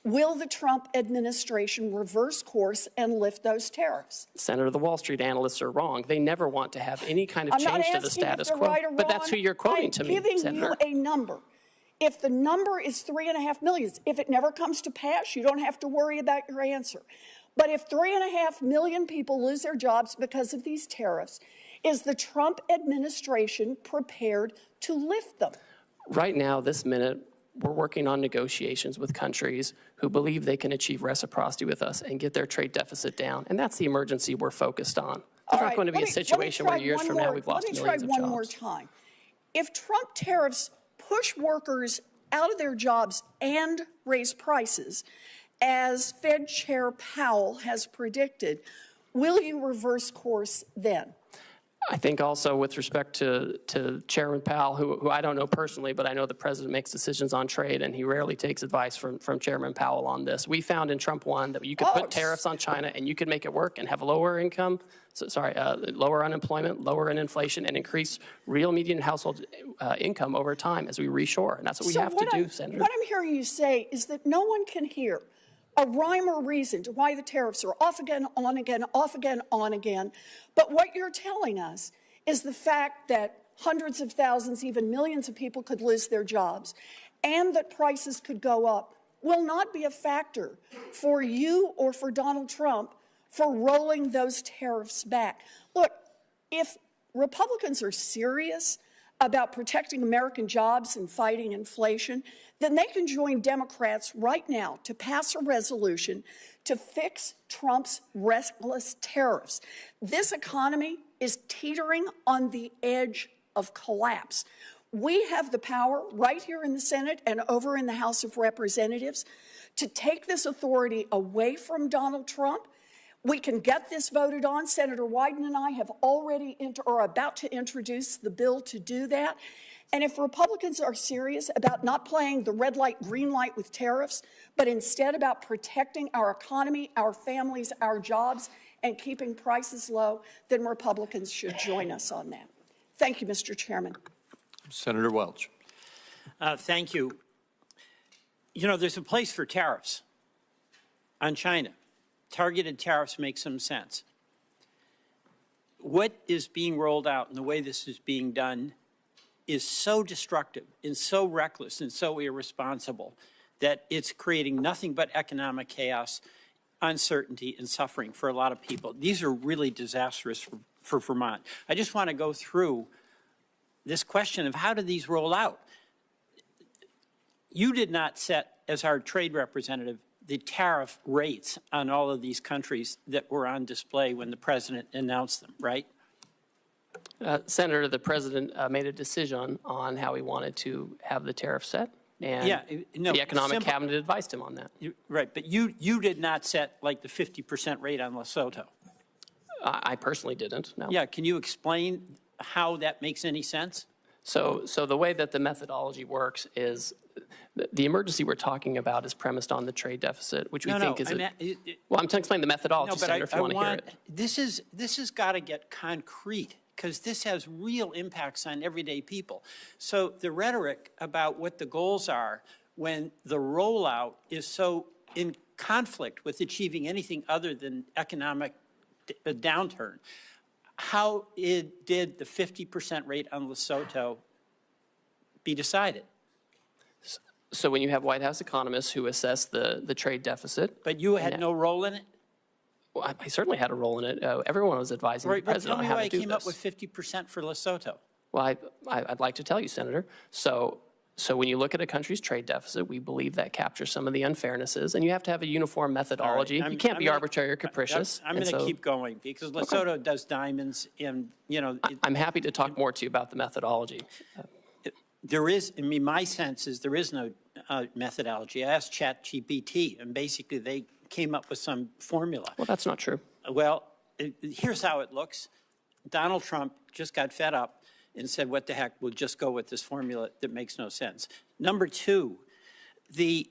will the Trump administration reverse course and lift those tariffs? Senator, the Wall Street analysts are wrong. They never want to have any kind of change to the status quo. Right or but that's who you're quoting to me, Senator. I'm giving you a number. If the number is 3.5 million, if it never comes to pass, you don't have to worry about your answer. But if 3.5 million people lose their jobs because of these tariffs, is the Trump administration prepared to lift them? Right now, this minute, we're working on negotiations with countries who believe they can achieve reciprocity with us and get their trade deficit down. And that's the emergency we're focused on. There's not going to be a situation where years from now we've lost millions of jobs. Let me try one more time. If Trump tariffs push workers out of their jobs and raise prices, as Fed Chair Powell has predicted, will you reverse course then? I think also with respect to Chairman Powell, who I don't know personally, but I know the president makes decisions on trade, and he rarely takes advice from Chairman Powell on this. We found in Trump 1 that you could put tariffs on China and you could make it work and have lower income, lower unemployment, lower inflation, and increase real median household income over time as we reshore. And that's what we have to do, Senator. What I'm hearing you say is that no one can hear a rhyme or reason to why the tariffs are off again, on again, off again, on again. But what you're telling us is the fact that hundreds of thousands, even millions of people could lose their jobs and that prices could go up will not be a factor for you or for Donald Trump for rolling those tariffs back. Look, if Republicans are serious about protecting American jobs and fighting inflation, then they can join Democrats right now to pass a resolution to fix Trump's reckless tariffs. This economy is teetering on the edge of collapse. We have the power right here in the Senate and over in the House of Representatives to take this authority away from Donald Trump. We can get this voted on. Senator Wyden and I have already are about to introduce the bill to do that. And if Republicans are serious about not playing the red light, green light with tariffs, but instead about protecting our economy, our families, our jobs, and keeping prices low, then Republicans should join us on that. Thank you, Mr. Chairman. Senator Welch. Thank you. You know, there's a place for tariffs on China. Targeted tariffs make some sense. What is being rolled out and the way this is being done is so destructive and so reckless and so irresponsible that it's creating nothing but economic chaos, uncertainty, and suffering for a lot of people. These are really disastrous for Vermont. I just want to go through this question of how do these roll out? You did not set, as our trade representative, the tariff rates on all of these countries that were on display when the president announced them, right? Senator, the president made a decision on how he wanted to have the tariff set, and the economic cabinet advised him on that. Right, but you did not set like the 50% rate on Lesotho. I personally didn't, no. Yeah, can you explain how that makes any sense? So the way that the methodology works is the emergency we're talking about is premised on the trade deficit, which we think is well, I'm to explain the methodology, Senator, if you want to hear it. This has got to get concrete, because this has real impacts on everyday people. So the rhetoric about what the goals are when the rollout is so in conflict with achieving anything other than economic downturn, how did the 50% rate on Lesotho be decided? So when you have White House economists who assess the trade deficit. But you had no role in it? Well, I certainly had a role in it. Everyone was advising the president on how to do this. Tell me why I came up with 50% for Lesotho. Well, I'd like to tell you, Senator. So when you look at a country's trade deficit, we believe that captures some of the unfairnesses, and you have to have a uniform methodology. You can't be arbitrary or capricious. I'm going to keep going, because Lesotho does diamonds, and, you know. I'm happy to talk more to you about the methodology. There is, I mean, my sense is there is no methodology. I asked ChatGPT, and basically they came up with some formula. Well, that's not true. Well, here's how it looks. Donald Trump just got fed up and said, what the heck, we'll just go with this formula that makes no sense. Number two, the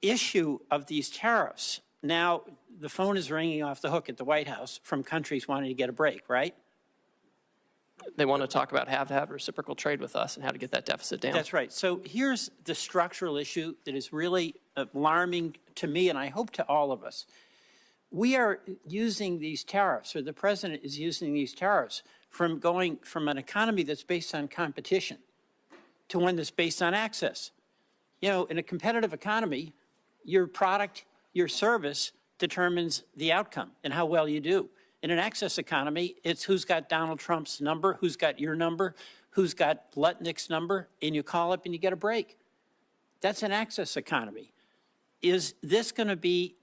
issue of these tariffs. Now, the phone is ringing off the hook at the White House from countries wanting to get a break, right? They want to talk about how to have reciprocal trade with us and how to get that deficit down. That's right. So here's the structural issue that is really alarming to me, and I hope to all of us. We are using these tariffs, or the president is using these tariffs, from going from an economy that's based on competition to one that's based on access. You know, in a competitive economy, your product, your service determines the outcome and how well you do. In an access economy, it's who's got Donald Trump's number, who's got your number, who's got Lutnick's number, and you call up and you get a break. That's an access economy. Is this going to be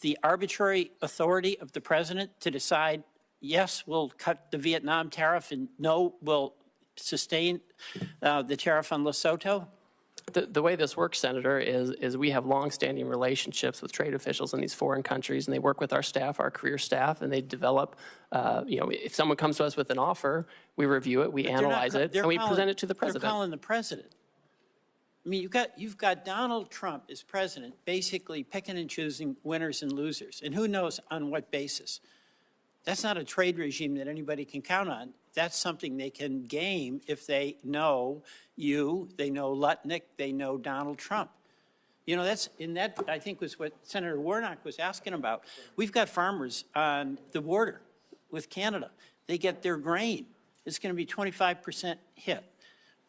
the arbitrary authority of the president to decide, yes, we'll cut the Vietnam tariff, and no, we'll sustain the tariff on Lesotho? The way this works, Senator, is we have longstanding relationships with trade officials in these foreign countries, and they work with our staff, our career staff, and they develop, you know, if someone comes to us with an offer, we review it, we analyze it, and we present it to the president. They're calling the president. I mean, you've got Donald Trump as president basically picking and choosing winners and losers, and who knows on what basis. That's not a trade regime that anybody can count on. That's something they can game if they know you, they know Lutnick, they know Donald Trump. You know, that I think was what Senator Warnock was asking about. We've got farmers on the border with Canada. They get their grain. It's going to be 25% hit.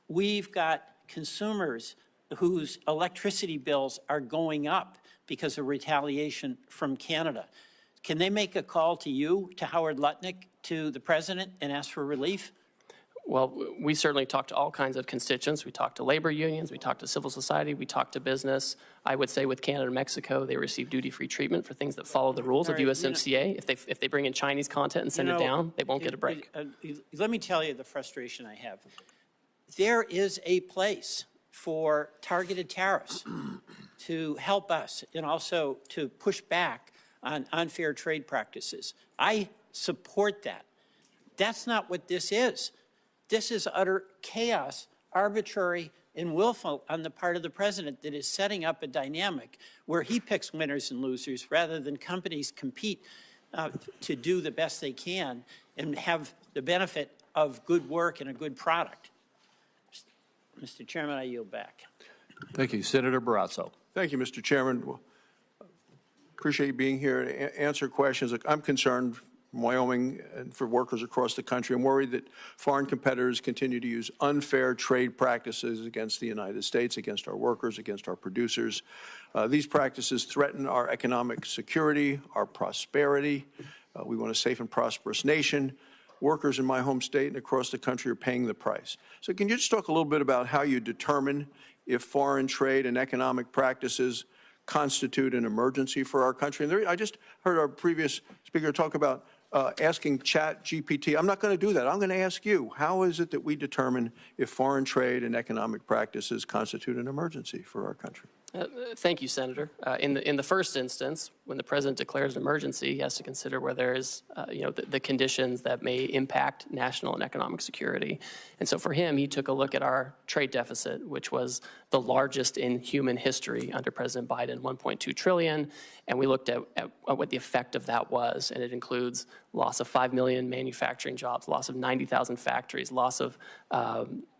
We've got consumers whose electricity bills are going up because of retaliation from Canada. Can they make a call to you, to Howard Lutnick, to the president, and ask for relief? Well, we certainly talk to all kinds of constituents. We talk to labor unions, we talk to civil society, we talk to business. I would say with Canada and Mexico, they receive duty-free treatment for things that follow the rules of USMCA. If they bring in Chinese content and send it down, they won't get a break. Let me tell you the frustration I have. There is a place for targeted tariffs to help us and also to push back on unfair trade practices. I support that. That's not what this is. This is utter chaos, arbitrary and willful on the part of the president that is setting up a dynamic where he picks winners and losers rather than companies compete to do the best they can and have the benefit of good work and a good product. Mr. Chairman, I yield back. Thank you. Senator Barrasso. Thank you, Mr. Chairman. Appreciate you being here to answer questions. I'm concerned from Wyoming and for workers across the country. I'm worried that foreign competitors continue to use unfair trade practices against the United States, against our workers, against our producers. These practices threaten our economic security, our prosperity. We want a safe and prosperous nation. Workers in my home state and across the country are paying the price. So can you just talk a little bit about how you determine if foreign trade and economic practices constitute an emergency for our country. And I just heard our previous speaker talk about asking ChatGPT. I'm not going to do that. I'm going to ask you, how is it that we determine if foreign trade and economic practices constitute an emergency for our country? Thank you, Senator. In the first instance, when the president declares an emergency, he has to consider where there is, the conditions that may impact national and economic security. And so for him, he took a look at our trade deficit, which was the largest in human history under President Biden, 1.2 trillion. And we looked at what the effect of that was. And it includes loss of 5 million manufacturing jobs, loss of 90,000 factories, loss of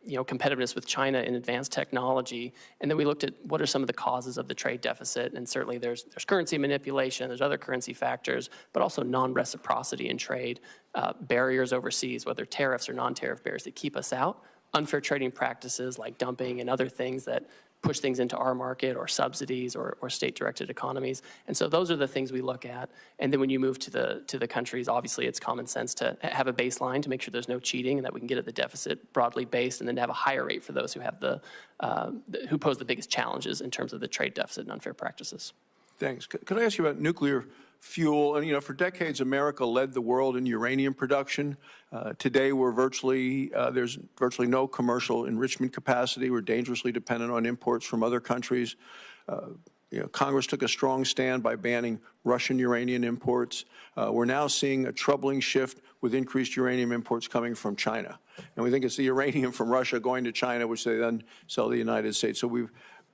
competitiveness with China in advanced technology. And then we looked at what are some of the causes of the trade deficit. And certainly there's currency manipulation, there's other currency factors, but also non-reciprocity in trade, barriers overseas, whether tariffs or non-tariff barriers that keep us out, unfair trading practices like dumping and other things that push things into our market, or subsidies, or state-directed economies. And so those are the things we look at. And then when you move to the countries, obviously it's common sense to have a baseline to make sure there's no cheating and that we can get at the deficit broadly based, and then to have a higher rate for those who have who pose the biggest challenges in terms of the trade deficit and unfair practices. Thanks. Could I ask you about nuclear fuel? And, for decades, America led the world in uranium production. Today, there's virtually no commercial enrichment capacity. We're dangerously dependent on imports from other countries. Congress took a strong stand by banning Russian uranium imports. We're now seeing a troubling shift with increased uranium imports coming from China. And we think it's the uranium from Russia going to China, which they then sell to the United States. So we've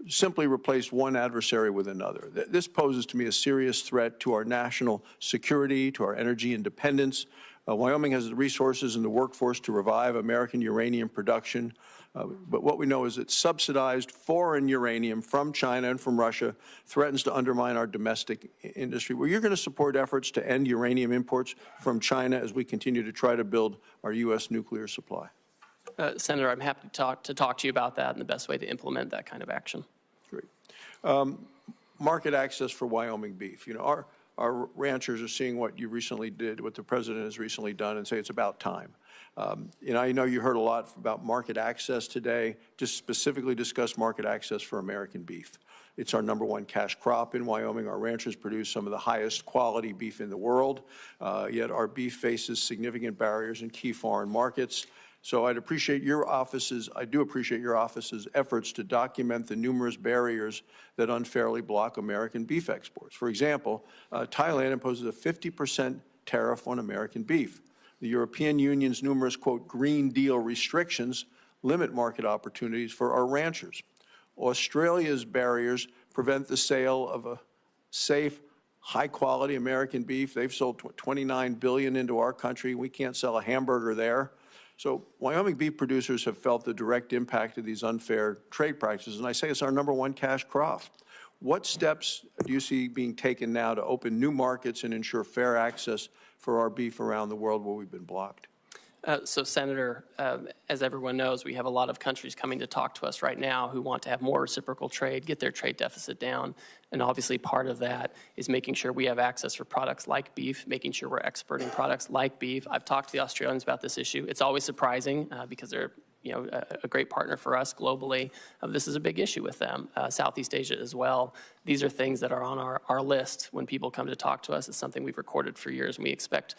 simply replaced one adversary with another. This poses to me a serious threat to our national security, to our energy independence. Wyoming has the resources and the workforce to revive American uranium production. But what we know is that subsidized foreign uranium from China and from Russia threatens to undermine our domestic industry. Well, you're going to support efforts to end uranium imports from China as we continue to try to build our U.S. nuclear supply. Senator, I'm happy to talk to you about that and the best way to implement that kind of action. Great. Market access for Wyoming beef. Our ranchers are seeing what you recently did, what the president has recently done, and say it's about time. I know you heard a lot about market access today. Just specifically discuss market access for American beef. It's our #1 cash crop in Wyoming. Our ranchers produce some of the highest quality beef in the world, yet our beef faces significant barriers in key foreign markets. So I do appreciate your office's efforts to document the numerous barriers that unfairly block American beef exports. For example, Thailand imposes a 50% tariff on American beef. The European Union's numerous, quote, Green Deal restrictions limit market opportunities for our ranchers. Australia's barriers prevent the sale of a safe, high-quality American beef. They've sold $29 billion into our country. We can't sell a hamburger there. So Wyoming beef producers have felt the direct impact of these unfair trade practices, and I say it's our #1 cash crop. What steps do you see being taken now to open new markets and ensure fair access for our beef around the world where we've been blocked? So, Senator, as everyone knows, we have a lot of countries coming to talk to us right now who want to have more reciprocal trade, get their trade deficit down. And obviously part of that is making sure we have access for products like beef, making sure we're exporting products like beef. I've talked to the Australians about this issue. It's always surprising because they're a great partner for us globally. This is a big issue with them. Southeast Asia as well. These are things that are on our list when people come to talk to us. It's something we've recorded for years, and we expect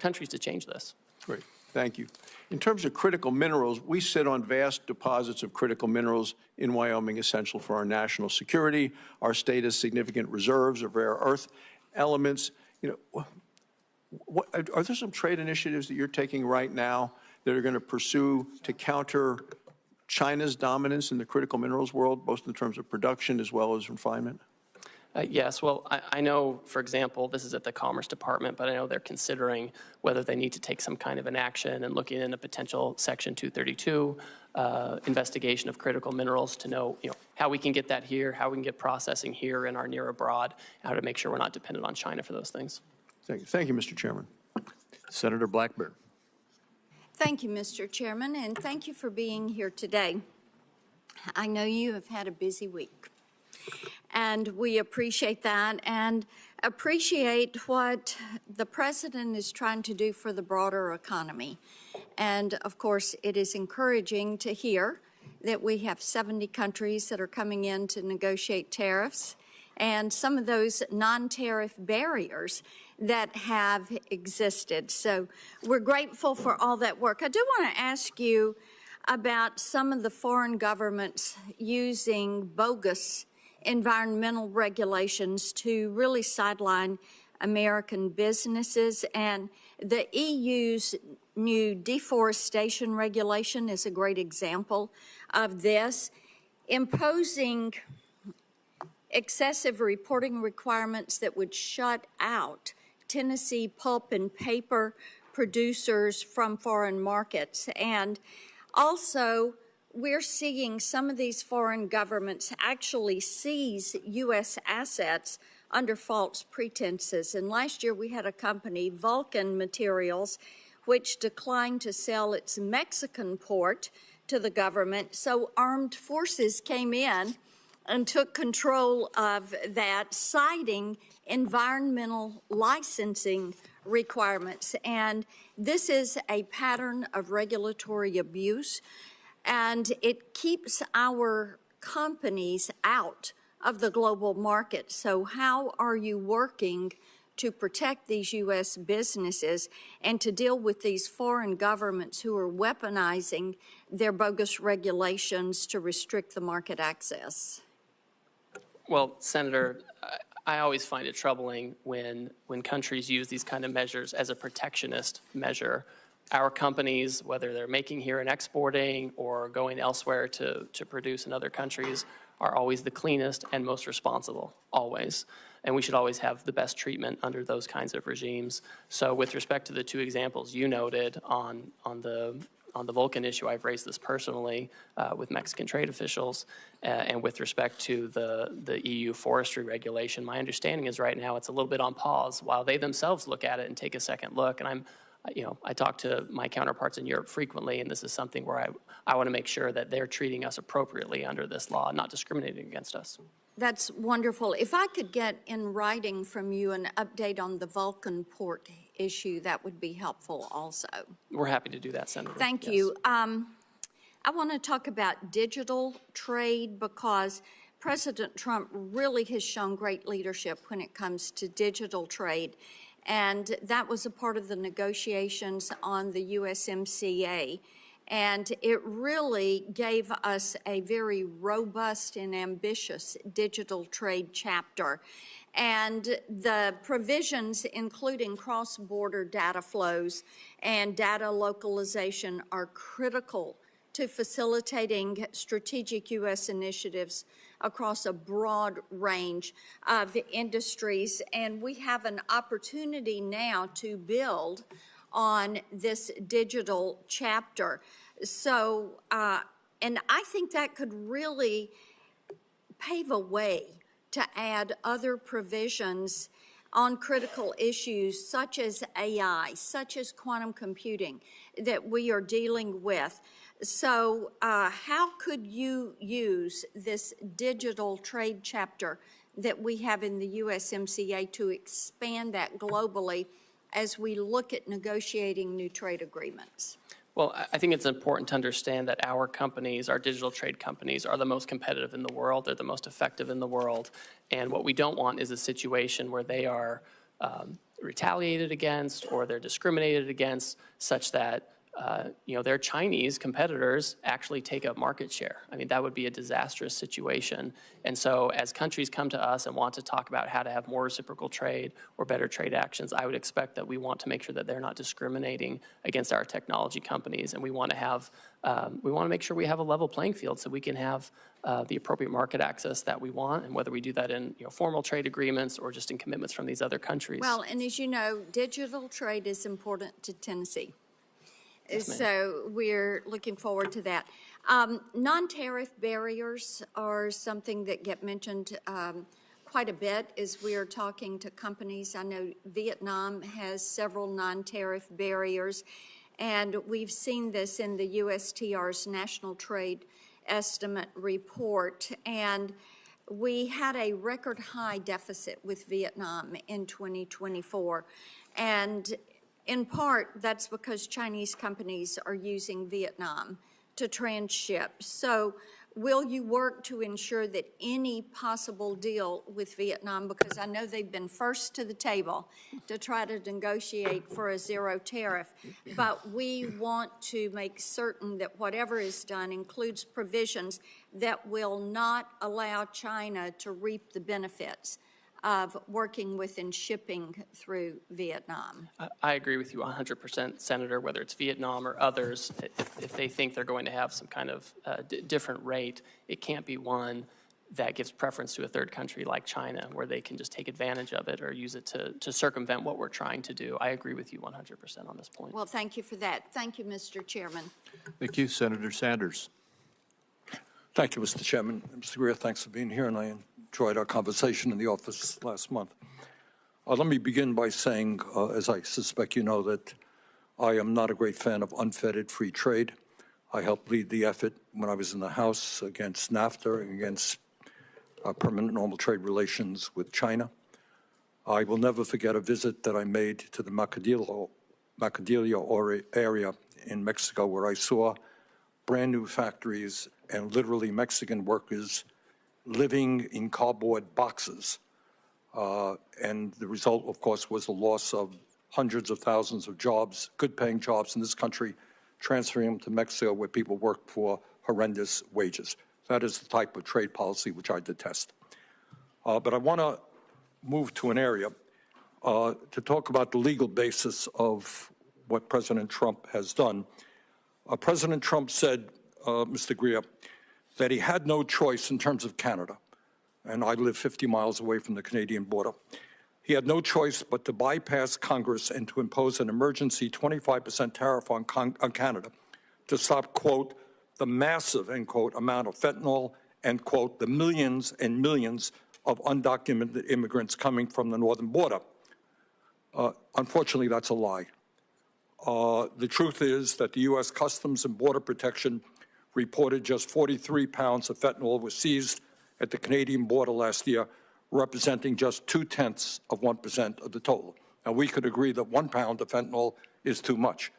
countries to change this. Great. Thank you. In terms of critical minerals, we sit on vast deposits of critical minerals in Wyoming essential for our national security. Our state has significant reserves of rare earth elements. Are there some trade initiatives that you're taking right now that are going to pursue to counter China's dominance in the critical minerals world, both in terms of production as well as refinement? Yes, well, I know, for example, this is at the Commerce Department, but I know they're considering whether they need to take some kind of an action and looking in a potential Section 232 investigation of critical minerals to know, how we can get that here, how we can get processing here in our near abroad, how to make sure we're not dependent on China for those things. Thank you. Thank you, Mr. Chairman. Senator Blackburn. Thank you, Mr. Chairman, and thank you for being here today. I know you have had a busy week. And we appreciate that and appreciate what the president is trying to do for the broader economy. And of course, it is encouraging to hear that we have 70 countries that are coming in to negotiate tariffs. and some of those non-tariff barriers that have existed. So we're grateful for all that work. I do want to ask you about some of the foreign governments using bogus environmental regulations to really sideline American businesses. And the EU's new deforestation regulation is a great example of this, imposing excessive reporting requirements that would shut out Tennessee pulp and paper producers from foreign markets. And also, we're seeing some of these foreign governments actually seize U.S. assets under false pretenses. And last year we had a company, Vulcan Materials, which declined to sell its Mexican port to the government. So armed forces came in and took control of that, citing environmental licensing requirements. And this is a pattern of regulatory abuse, and it keeps our companies out of the global market. So how are you working to protect these U.S. businesses and to deal with these foreign governments who are weaponizing their bogus regulations to restrict the market access? Well, Senator, I always find it troubling when countries use these kind of measures as a protectionist measure. Our companies, whether they're making here and exporting or going elsewhere to produce in other countries, are always the cleanest and most responsible, always. And we should always have the best treatment under those kinds of regimes. So with respect to the two examples you noted on the Vulcan issue, I've raised this personally with Mexican trade officials. And with respect to the EU forestry regulation, my understanding is right now it's a little bit on pause while they themselves look at it and take a second look. And I talk to my counterparts in Europe frequently, and this is something where I want to make sure that they're treating us appropriately under this law, not discriminating against us. That's wonderful. If I could get in writing from you an update on the Vulcan port issue, that would be helpful also. We're happy to do that, Senator. Thank you. I want to talk about digital trade because President Trump really has shown great leadership when it comes to digital trade. And that was a part of the negotiations on the USMCA. And it really gave us a very robust and ambitious digital trade chapter. And the provisions, including cross-border data flows and data localization, are critical to facilitating strategic U.S. initiatives across a broad range of industries. And we have an opportunity now to build on this digital chapter. So, and I think that could really pave a way to add other provisions on critical issues such as AI, such as quantum computing that we are dealing with. So how could you use this digital trade chapter that we have in the USMCA to expand that globally as we look at negotiating new trade agreements? Well, I think it's important to understand that our companies, our digital trade companies, are the most competitive in the world. They're the most effective in the world. And what we don't want is a situation where they are retaliated against or they're discriminated against such that their Chinese competitors actually take up market share. I mean, that would be a disastrous situation. And so as countries come to us and want to talk about how to have more reciprocal trade or better trade actions, I would expect that we want to make sure that they're not discriminating against our technology companies. And we want to make sure we have a level playing field so we can have the appropriate market access that we want, and whether we do that in formal trade agreements or just in commitments from these other countries. Well, and as you know, digital trade is important to Tennessee. So we're looking forward to that. Non-tariff barriers are something that get mentioned quite a bit as we are talking to companies. I know Vietnam has several non-tariff barriers, and we've seen this in the USTR's National Trade Estimate report. And we had a record high deficit with Vietnam in 2024. And in part, that's because Chinese companies are using Vietnam to transship. So will you work to ensure that any possible deal with Vietnam, because I know they've been first to the table to try to negotiate for a zero tariff, but we want to make certain that whatever is done includes provisions that will not allow China to reap the benefits of working with and shipping through Vietnam. I agree with you 100%, Senator, whether it's Vietnam or others, if they think they're going to have some kind of different rate, it can't be one that gives preference to a third country like China, where they can just take advantage of it or use it to circumvent what we're trying to do. I agree with you 100% on this point. Well, thank you for that. Thank you, Mr. Chairman. Thank you, Senator Sanders. Thank you, Mr. Chairman. Mr. Greer, thanks for being here, and I enjoyed our conversation in the office last month. Let me begin by saying, as I suspect you know, that I am not a great fan of unfettered free trade. I helped lead the effort when I was in the House against NAFTA and against permanent normal trade relations with China. I will never forget a visit that I made to the Macadillo area in Mexico, where I saw brand new factories and literally Mexican workers living in cardboard boxes. And the result, of course, was the loss of hundreds of thousands of jobs, good-paying jobs in this country, transferring them to Mexico where people work for horrendous wages. That is the type of trade policy which I detest. But I want to move to an area to talk about the legal basis of what President Trump has done. President Trump said, Mr. Greer, that he had no choice in terms of Canada, and I live 50 miles away from the Canadian border. He had no choice but to bypass Congress and to impose an emergency 25% tariff on Canada to stop, quote, the massive, end quote, amount of fentanyl and, quote, the millions and millions of undocumented immigrants coming from the northern border. Unfortunately, that's a lie. The truth is that the U.S. Customs and Border Protection reported just 43 pounds of fentanyl was seized at the Canadian border last year, representing just 0.2% of the total. Now, we could agree that 1 pound of fentanyl is too much.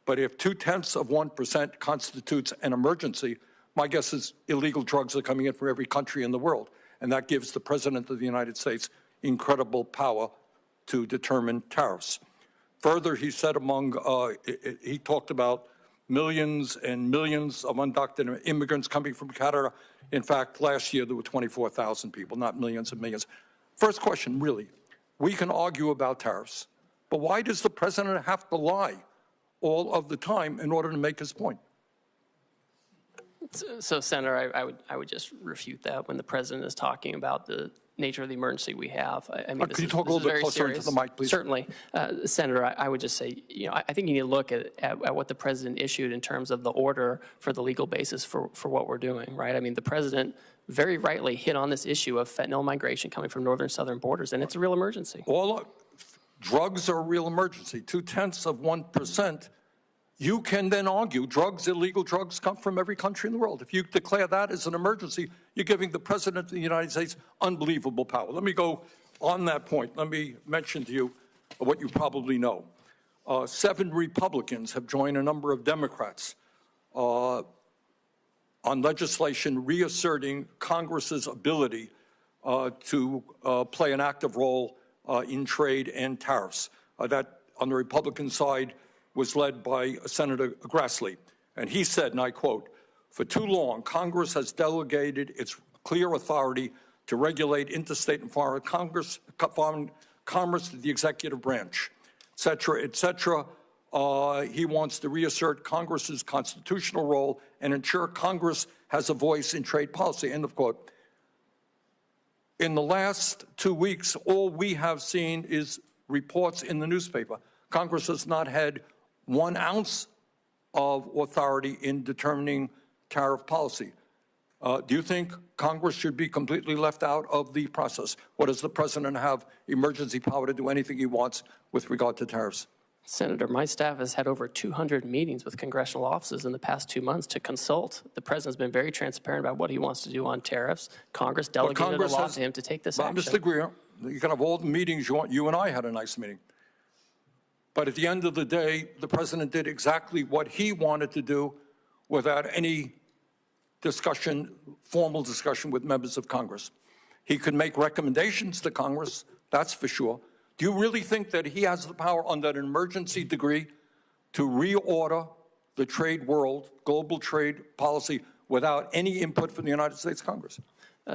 But if 0.2% constitutes an emergency, my guess is illegal drugs are coming in from every country in the world. And that gives the President of the United States incredible power to determine tariffs. Further, he said he talked about millions and millions of undocumented immigrants coming from Canada. In fact, last year there were 24,000 people, not millions and millions. First question, really, we can argue about tariffs, but why does the president have to lie all of the time in order to make his point? So, Senator, I would just refute that when the president is talking about the nature of the emergency we have. I mean, Could you talk a little bit closer into the mic, please? Certainly. Senator, I would just say, I think you need to look at what the president issued in terms of the order for the legal basis for what we're doing, right? I mean, the president very rightly hit on this issue of fentanyl migration coming from northern southern borders, and it's a real emergency. Drugs are a real emergency. 0.2%. You can then argue illegal drugs come from every country in the world. If you declare that as an emergency, you're giving the President of the United States unbelievable power. Let me go on that point. Let me mention to you what you probably know. 7 Republicans have joined a number of Democrats on legislation reasserting Congress's ability to play an active role in trade and tariffs. That, on the Republican side, was led by Senator Grassley. And he said, and I quote, "For too long, Congress has delegated its clear authority to regulate interstate and foreign commerce to the executive branch, et cetera, et cetera." He wants to reassert Congress's constitutional role and ensure Congress has a voice in trade policy, end of quote. In the last 2 weeks, all we have seen is reports in the newspaper. Congress has not had 1 ounce of authority in determining tariff policy. Do you think Congress should be completely left out of the process? Or does the president have emergency power to do anything he wants with regard to tariffs? Senator, my staff has had over 200 meetings with congressional offices in the past 2 months to consult. The president's been very transparent about what he wants to do on tariffs. Congress delegated a law to him to take this action. Mr. Greer, you can have all the meetings you want. You and I had a nice meeting. But at the end of the day, the president did exactly what he wanted to do without any discussion, formal discussion with members of Congress. He could make recommendations to Congress, that's for sure. Do you really think that he has the power under an emergency degree to reorder the trade world, global trade policy, without any input from the United States Congress?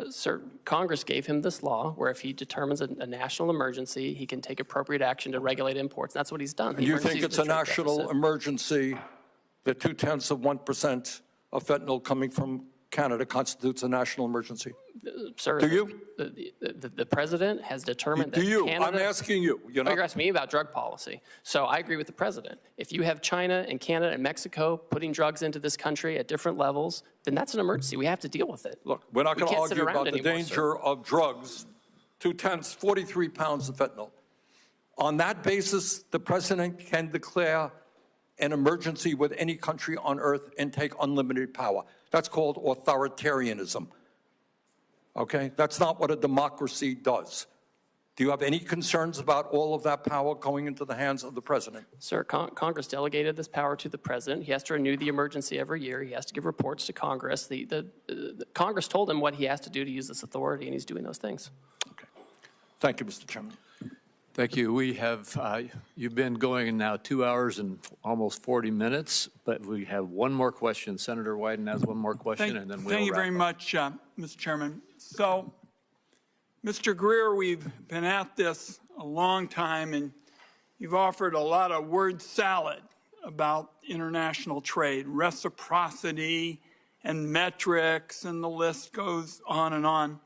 Sir, Congress gave him this law where if he determines a national emergency, he can take appropriate action to regulate imports. That's what he's done. And you think it's a national emergency that 0.2% of fentanyl coming from Canada constitutes a national emergency? Sir, do you? The president has determined that do you? Canada, I'm asking you. You're asking me about drug policy. So I agree with the president. If you have China and Canada and Mexico putting drugs into this country at different levels, then that's an emergency. We have to deal with it. Look, we're not going to can't sit argue around about the anymore, danger sir. of drugs, 43 pounds of fentanyl. On that basis, the president can declare an emergency with any country on earth and take unlimited power. That's called authoritarianism. Okay? That's not what a democracy does. Do you have any concerns about all of that power going into the hands of the president? Sir, Congress delegated this power to the president. He has to renew the emergency every year. He has to give reports to Congress. The Congress told him what he has to do to use this authority, and he's doing those things. Okay. Thank you, Mr. Chairman. Thank you. We have, you've been going now 2 hours and almost 40 minutes, but we have one more question. Senator Wyden has one more question, and then we'll Thank you very much, Mr. Chairman. So, Mr. Greer, we've been at this a long time, and you've offered a lot of word salad about international trade, reciprocity and metrics, and the list goes on and on.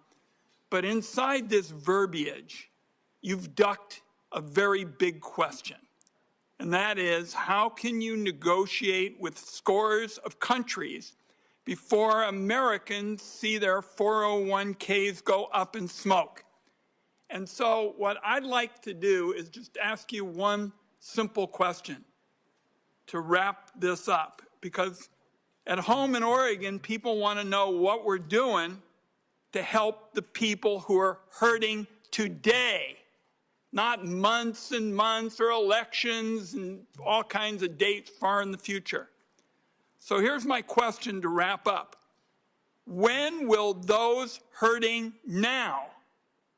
But inside this verbiage, you've ducked a very big question, and that is, how can you negotiate with scores of countries before Americans see their 401ks go up in smoke? And so what I'd like to do is just ask you one simple question to wrap this up, because at home in Oregon, people want to know what we're doing to help the people who are hurting today, not months and months or elections and all kinds of dates far in the future. So here's my question to wrap up. When will those hurting now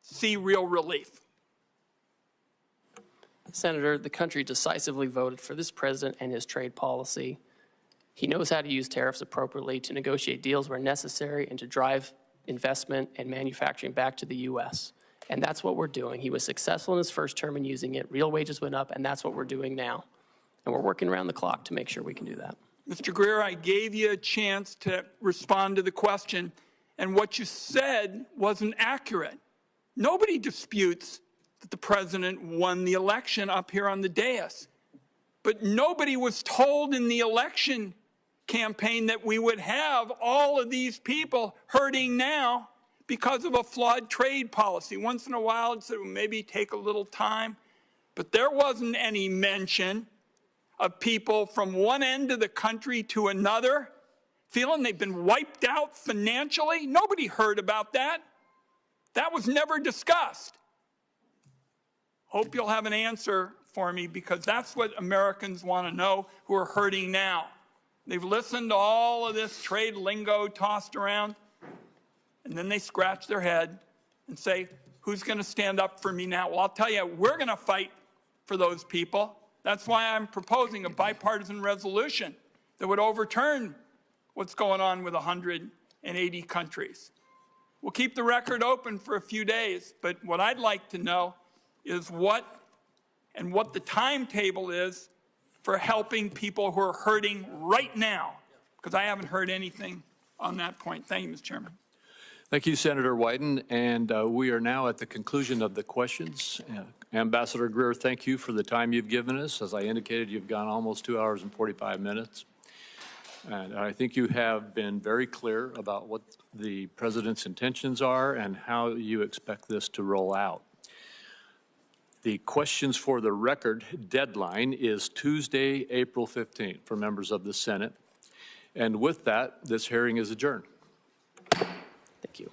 see real relief? Senator, the country decisively voted for this president and his trade policy. He knows how to use tariffs appropriately to negotiate deals where necessary and to drive investment and manufacturing back to the U.S. And that's what we're doing. He was successful in his first term in using it. Real wages went up, and that's what we're doing now. And we're working around the clock to make sure we can do that. Mr. Greer, I gave you a chance to respond to the question, and what you said wasn't accurate. Nobody disputes that the president won the election up here on the dais. But nobody was told in the election campaign that we would have all of these people hurting now because of a flawed trade policy. Once in a while, it said, well, maybe take a little time. But there wasn't any mention of people from one end of the country to another feeling they've been wiped out financially. Nobody heard about that. That was never discussed. Hope you'll have an answer for me, because that's what Americans want to know who are hurting now. They've listened to all of this trade lingo tossed around, and then they scratch their head and say, who's going to stand up for me now? Well, I'll tell you, we're going to fight for those people. That's why I'm proposing a bipartisan resolution that would overturn what's going on with 180 countries. We'll keep the record open for a few days, but what I'd like to know is what the timetable is for helping people who are hurting right now, because I haven't heard anything on that point. Thank you, Mr. Chairman. Thank you, Senator Wyden. And we are now at the conclusion of the questions. Ambassador Greer, thank you for the time you've given us. As I indicated, you've gone almost 2 hours and 45 minutes. And I think you have been very clear about what the president's intentions are and how you expect this to roll out. The questions for the record deadline is Tuesday, April 15th for members of the Senate. And with that, this hearing is adjourned. Thank you.